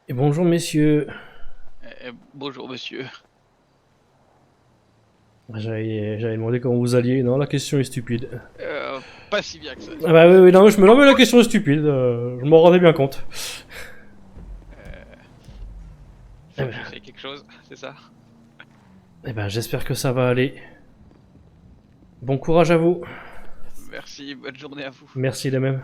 [SPEAKER 1] Et bonjour messieurs.
[SPEAKER 3] Bonjour monsieur.
[SPEAKER 1] J'avais demandé comment vous alliez. Non, la question est stupide.
[SPEAKER 3] Pas si bien que ça.
[SPEAKER 1] Ah bah oui, non, je me l'en mets, la question est stupide. Je m'en rendais bien compte.
[SPEAKER 3] Faut que je fasse quelque chose, c'est ça?
[SPEAKER 1] Eh ben, j'espère que ça va aller. Bon courage à vous.
[SPEAKER 3] Merci, bonne journée à vous.
[SPEAKER 1] Merci de même.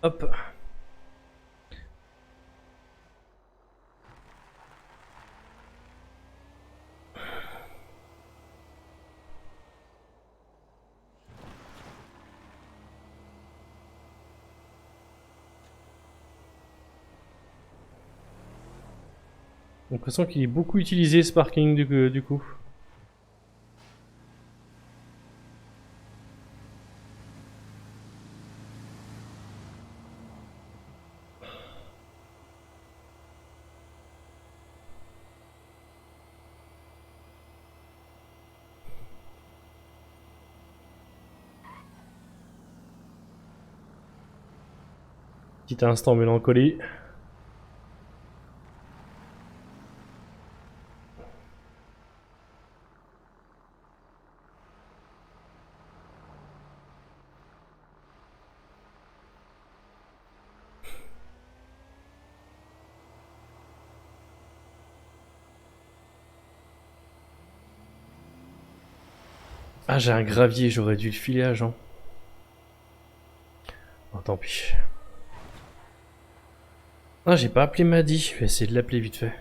[SPEAKER 1] Hop. J'ai l'impression qu'il est beaucoup utilisé ce parking du coup. Petit instant mélancolie. Ah, j'ai un gravier, j'aurais dû le filer à Jean. Oh, tant pis. Ah, j'ai pas appelé Maddy, je vais essayer de l'appeler vite fait.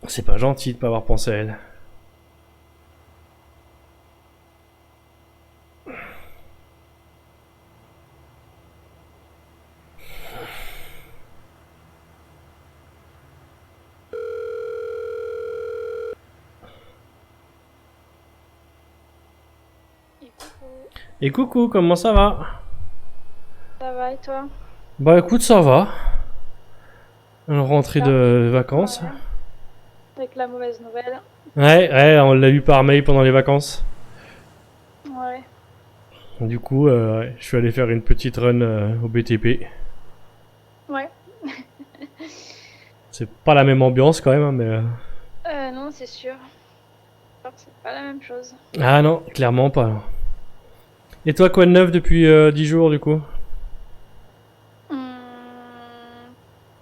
[SPEAKER 1] C'est pas gentil de pas avoir pensé à elle. Et coucou, comment ça va?
[SPEAKER 12] Ça va et toi?
[SPEAKER 1] Bah écoute, ça va. Rentrée de vacances.
[SPEAKER 12] Ouais. Avec la mauvaise nouvelle.
[SPEAKER 1] Ouais, on l'a eu par mail pendant les vacances.
[SPEAKER 12] Ouais.
[SPEAKER 1] Du coup, je suis allé faire une petite run au BTP.
[SPEAKER 12] Ouais.
[SPEAKER 1] C'est pas la même ambiance quand même, hein, mais...
[SPEAKER 12] Non, c'est sûr. C'est pas la même chose.
[SPEAKER 1] Ah non, clairement pas. Et toi, quoi de neuf depuis 10 jours du coup?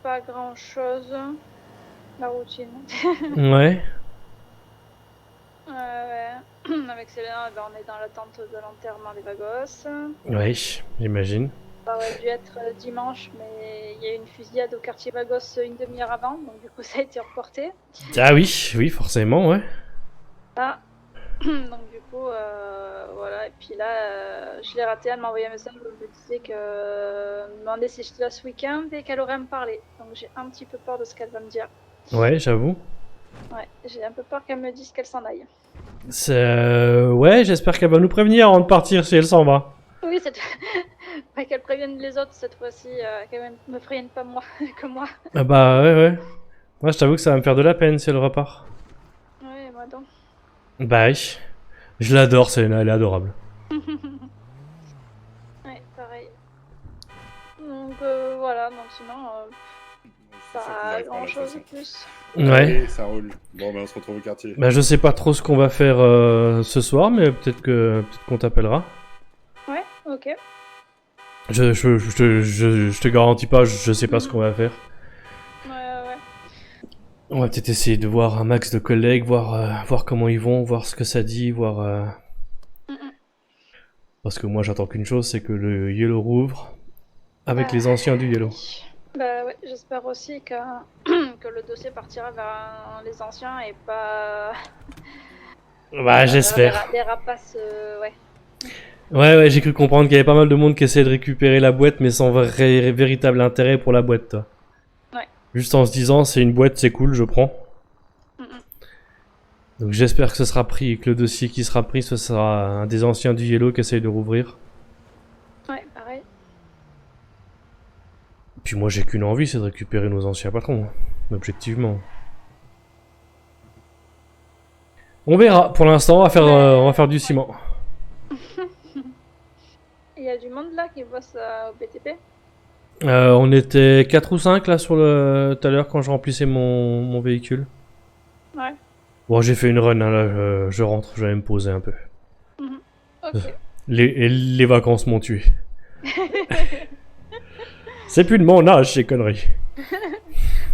[SPEAKER 12] Pas grand chose. La routine.
[SPEAKER 1] Ouais.
[SPEAKER 12] Ouais. Avec Selena, on est dans l'attente de l'enterrement des Vagos.
[SPEAKER 1] Ouais, j'imagine.
[SPEAKER 12] Ça aurait dû être dimanche, mais il y a eu une fusillade au quartier Vagos une demi-heure avant, donc du coup ça a été reporté.
[SPEAKER 1] Ah oui, forcément, ouais.
[SPEAKER 12] Ah. Donc du coup, voilà. Et puis là, je l'ai raté. Elle m'a envoyé un message où elle me disait que me demandait si j'étais là ce week-end et qu'elle aurait à me parler. Donc j'ai un petit peu peur de ce qu'elle va me dire.
[SPEAKER 1] Ouais, j'avoue.
[SPEAKER 12] Ouais, j'ai un peu peur qu'elle me dise qu'elle s'en aille.
[SPEAKER 1] Ouais, j'espère qu'elle va nous prévenir avant de partir si elle s'en va.
[SPEAKER 12] Oui, ouais, qu'elle prévienne les autres cette fois-ci, qu'elle me prévienne pas moi, que moi.
[SPEAKER 1] Ah bah ouais. Moi, je t'avoue que ça va me faire de la peine si elle repart.
[SPEAKER 12] Ouais, moi donc.
[SPEAKER 1] Bah oui. Je l'adore, Selena, elle est adorable.
[SPEAKER 12] Ouais, pareil. Donc voilà, donc sinon, pas grand-chose de plus.
[SPEAKER 1] Ouais.
[SPEAKER 8] Allez, ça roule. Bon, ben on se retrouve au quartier.
[SPEAKER 1] Bah je sais pas trop ce qu'on va faire ce soir, mais peut-être qu'on t'appellera.
[SPEAKER 12] Ouais, ok.
[SPEAKER 1] Je te garantis pas, je sais pas ce qu'on va faire.
[SPEAKER 12] Ouais.
[SPEAKER 1] On va peut-être essayer de voir un max de collègues, voir comment ils vont, voir ce que ça dit, voir... Parce que moi j'attends qu'une chose, c'est que le Yellow rouvre avec les anciens du Yellow.
[SPEAKER 12] Bah ouais, j'espère aussi que le dossier partira vers les anciens et pas...
[SPEAKER 1] Bah j'espère.
[SPEAKER 12] Les rapaces, ouais.
[SPEAKER 1] Ouais, j'ai cru comprendre qu'il y avait pas mal de monde qui essayait de récupérer la boîte, mais sans véritable intérêt pour la boîte, toi.
[SPEAKER 12] Ouais.
[SPEAKER 1] Juste en se disant, c'est une boîte, c'est cool, je prends. Donc j'espère que ce sera pris, et que le dossier qui sera pris, ce sera un des anciens du Yellow qui essaye de rouvrir.
[SPEAKER 12] Ouais, pareil.
[SPEAKER 1] Puis moi j'ai qu'une envie, c'est de récupérer nos anciens patrons, objectivement. On verra, pour l'instant on va faire du ciment.
[SPEAKER 12] Il y a du monde là qui bosse au BTP?
[SPEAKER 1] On était 4 ou 5 là sur tout à l'heure quand je remplissais mon véhicule.
[SPEAKER 12] Ouais.
[SPEAKER 1] Bon, j'ai fait une run, hein, là, je rentre, je vais me poser un peu.
[SPEAKER 12] Ok.
[SPEAKER 1] Les vacances m'ont tué. C'est plus de mon âge, ces conneries.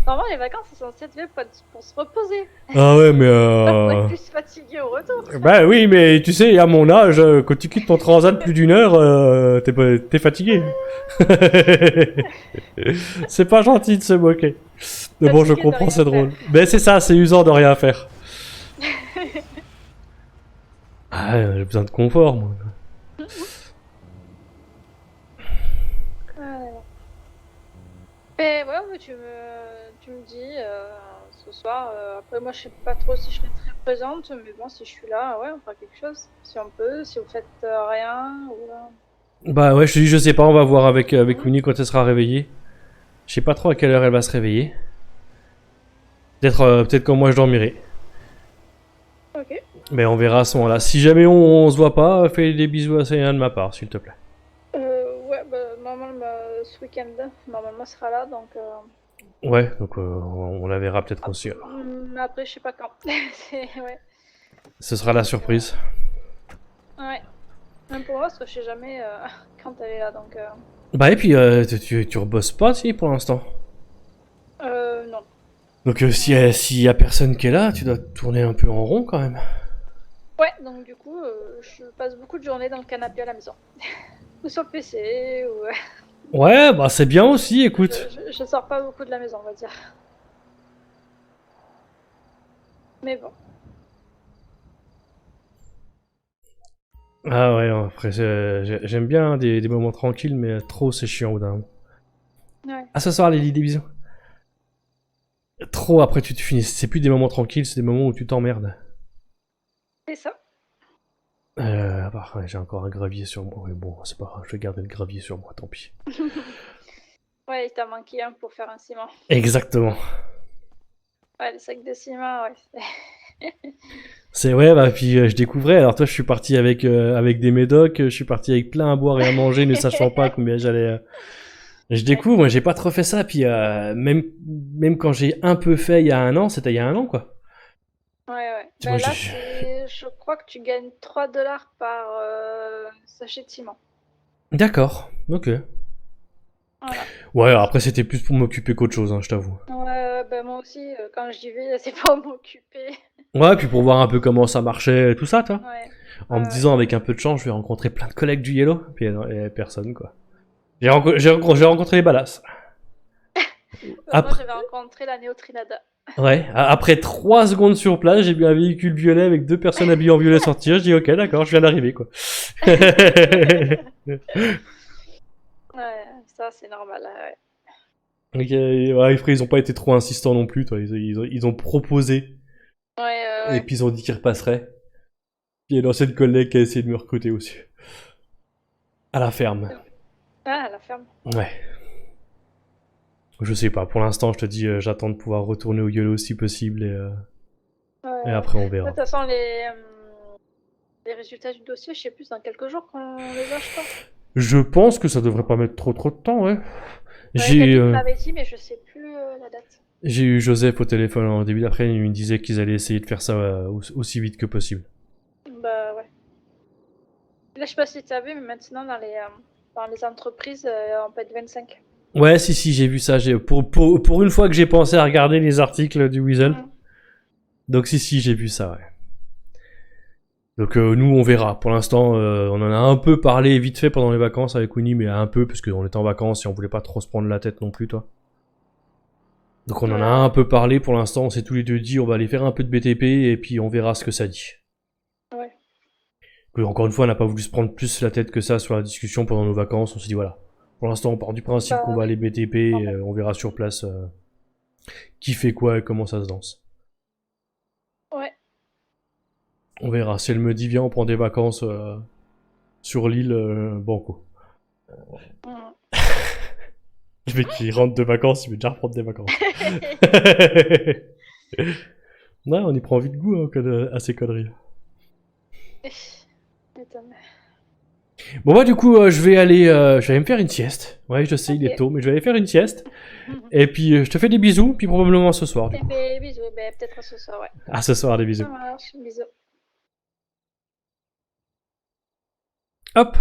[SPEAKER 12] Normalement, les vacances sont censées être faites pour se reposer.
[SPEAKER 1] Ah ouais, mais
[SPEAKER 12] Pour être plus fatigué au retour.
[SPEAKER 1] Bah oui, mais tu sais, à mon âge, quand tu quittes ton transat plus d'une heure, t'es fatigué. C'est pas gentil de se moquer. Mais bon, je comprends, c'est drôle. Mais c'est ça, c'est usant de rien faire. Ah, j'ai besoin de confort, moi.
[SPEAKER 12] Mais ouais, tu me dis ce soir. Après, moi, je sais pas trop si je serai très présente, mais bon, si je suis là, ouais, on fera quelque chose. Si on peut, si vous faites rien. Ou...
[SPEAKER 1] Bah ouais, je te dis, je sais pas, on va voir avec Winnie quand elle sera réveillée. Je sais pas trop à quelle heure elle va se réveiller. Peut-être quand moi je dormirai.
[SPEAKER 12] Ok.
[SPEAKER 1] Mais on verra à ce moment-là. Si jamais on se voit pas, fais des bisous à Céline de ma part, s'il te plaît.
[SPEAKER 12] Ouais, bah, normalement, ce week-end, normalement, sera là, donc...
[SPEAKER 1] Ouais, donc on la verra peut-être aussi. Alors.
[SPEAKER 12] Mais après, je sais pas quand. Ouais.
[SPEAKER 1] Ce sera la surprise.
[SPEAKER 12] Ouais. Même pour moi, parce que je sais jamais quand elle est là, donc...
[SPEAKER 1] Bah et puis, tu rebosses pas, si, pour l'instant.
[SPEAKER 12] Non.
[SPEAKER 1] Donc s'il y a personne qui est là, tu dois tourner un peu en rond, quand même.
[SPEAKER 12] Ouais, donc du coup, je passe beaucoup de journées dans le canapé à la maison. Ou sur le PC, ou...
[SPEAKER 1] Ouais, bah c'est bien aussi, écoute.
[SPEAKER 12] Je sors pas beaucoup de la maison, on va dire. Mais bon.
[SPEAKER 1] Ah ouais, après, j'aime bien des moments tranquilles, mais trop c'est chiant au d'un moment.
[SPEAKER 12] Ouais.
[SPEAKER 1] Ah, ce soir, Lily, des bisous. Trop, après tu te finis. C'est plus des moments tranquilles, c'est des moments où tu t'emmerdes.
[SPEAKER 12] C'est ça.
[SPEAKER 1] Ouais, j'ai encore un gravier sur moi. Oui, bon, c'est pas grave, je vais garder le gravier sur moi, tant pis.
[SPEAKER 12] Ouais, il t'a manqué un pour faire un ciment.
[SPEAKER 1] Exactement.
[SPEAKER 12] Ouais, le sac de ciment, ouais.
[SPEAKER 1] C'est ouais, bah puis je découvrais. Alors toi, je suis parti avec des médocs, je suis parti avec plein à boire et à manger, ne sachant pas combien j'allais. Je découvre, moi, j'ai pas trop fait ça. Puis même quand j'ai un peu fait il y a un an, c'était il y a un an, quoi.
[SPEAKER 12] Ouais.
[SPEAKER 1] Tu
[SPEAKER 12] Bah
[SPEAKER 1] vois,
[SPEAKER 12] là, je crois que tu gagnes 3 $ par sachet de ciment.
[SPEAKER 1] D'accord, ok.
[SPEAKER 12] Voilà.
[SPEAKER 1] Ouais, après c'était plus pour m'occuper qu'autre chose, hein, je t'avoue.
[SPEAKER 12] Ouais, bah moi aussi, quand j'y vais, c'est pour m'occuper.
[SPEAKER 1] Ouais, puis pour voir un peu comment ça marchait, tout ça, toi.
[SPEAKER 12] Ouais.
[SPEAKER 1] En me disant, avec un peu de chance, je vais rencontrer plein de collègues du Yellow. Puis il y a personne, quoi. J'ai rencontré les balasses.
[SPEAKER 12] Moi, j'avais rencontré la Néotrinada.
[SPEAKER 1] Ouais, après 3 secondes sur place, j'ai vu un véhicule violet avec 2 personnes habillées en violet sortir. Je dis, ok, d'accord, je viens d'arriver, quoi.
[SPEAKER 12] Ouais, ça c'est normal, ouais.
[SPEAKER 1] Ok, ouais, après, ils ont pas été trop insistants non plus, toi. Ils ont proposé.
[SPEAKER 12] Ouais.
[SPEAKER 1] Et puis ils ont dit qu'ils repasseraient. Puis il y a une ancienne collègue qui a essayé de me recruter aussi. À la ferme.
[SPEAKER 12] Ah, à la ferme.
[SPEAKER 1] Ouais. Je sais pas, pour l'instant, je te dis, j'attends de pouvoir retourner au YOLO si possible et après on
[SPEAKER 12] De
[SPEAKER 1] verra.
[SPEAKER 12] toute façon, les résultats du dossier, je sais plus, dans quelques jours qu'on les a, je crois.
[SPEAKER 1] Je pense que ça devrait pas mettre trop de temps, ouais.
[SPEAKER 12] Quelqu'un m'avait dit, mais je sais plus la date.
[SPEAKER 1] J'ai eu Joseph au téléphone en début d'après-midi, il me disait qu'ils allaient essayer de faire ça aussi vite que possible.
[SPEAKER 12] Bah ouais. Là, je sais pas si tu as vu, mais maintenant, dans les entreprises, on peut être 25.
[SPEAKER 1] Ouais, si, j'ai vu ça. Pour une fois que j'ai pensé à regarder les articles du Weasel. Donc si, j'ai vu ça, ouais. Donc nous, on verra. Pour l'instant, on en a un peu parlé vite fait pendant les vacances avec Winnie, mais un peu, parce qu'on était en vacances et on voulait pas trop se prendre la tête non plus, toi. Donc on en a un peu parlé pour l'instant, on s'est tous les deux dit, on va aller faire un peu de BTP et puis on verra ce que ça dit.
[SPEAKER 12] Ouais.
[SPEAKER 1] Encore une fois, on n'a pas voulu se prendre plus la tête que ça sur la discussion pendant nos vacances, on s'est dit voilà. Pour l'instant, on part du principe qu'on va aller BTP et on verra sur place qui fait quoi et comment ça se danse.
[SPEAKER 12] Ouais.
[SPEAKER 1] On verra. Si elle me dit viens, on prend des vacances sur l'île Banco. Je vais qu'il rentre de vacances, il veut déjà reprendre des vacances. Ouais, on y prend vite goût hein, à ces conneries. Bon bah du coup je vais aller me faire une sieste. Ouais je sais il est tôt mais je vais aller faire une sieste. Et puis je te fais des bisous puis probablement ce soir. Du coup.
[SPEAKER 12] Bisous, peut-être à ce soir ouais.
[SPEAKER 1] À ce soir des bisous.
[SPEAKER 12] Ça marche, bisous.
[SPEAKER 1] Hop.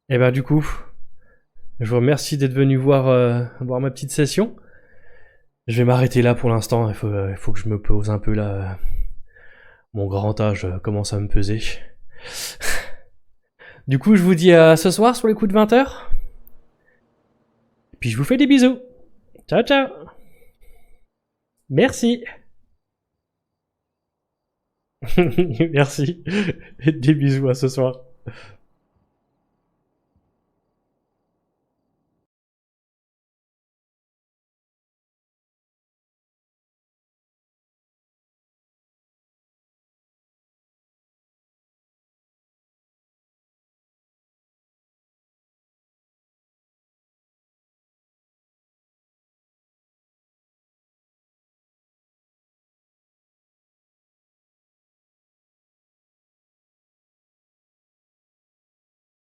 [SPEAKER 1] Et bah du coup je vous remercie d'être venu voir ma petite session. Je vais m'arrêter là pour l'instant. Il faut que je me pose un peu là. Mon grand âge commence à me peser. Du coup, je vous dis à ce soir sur les coups de 20h. Puis je vous fais des bisous. Ciao, ciao. Merci. Merci. Des bisous à ce soir.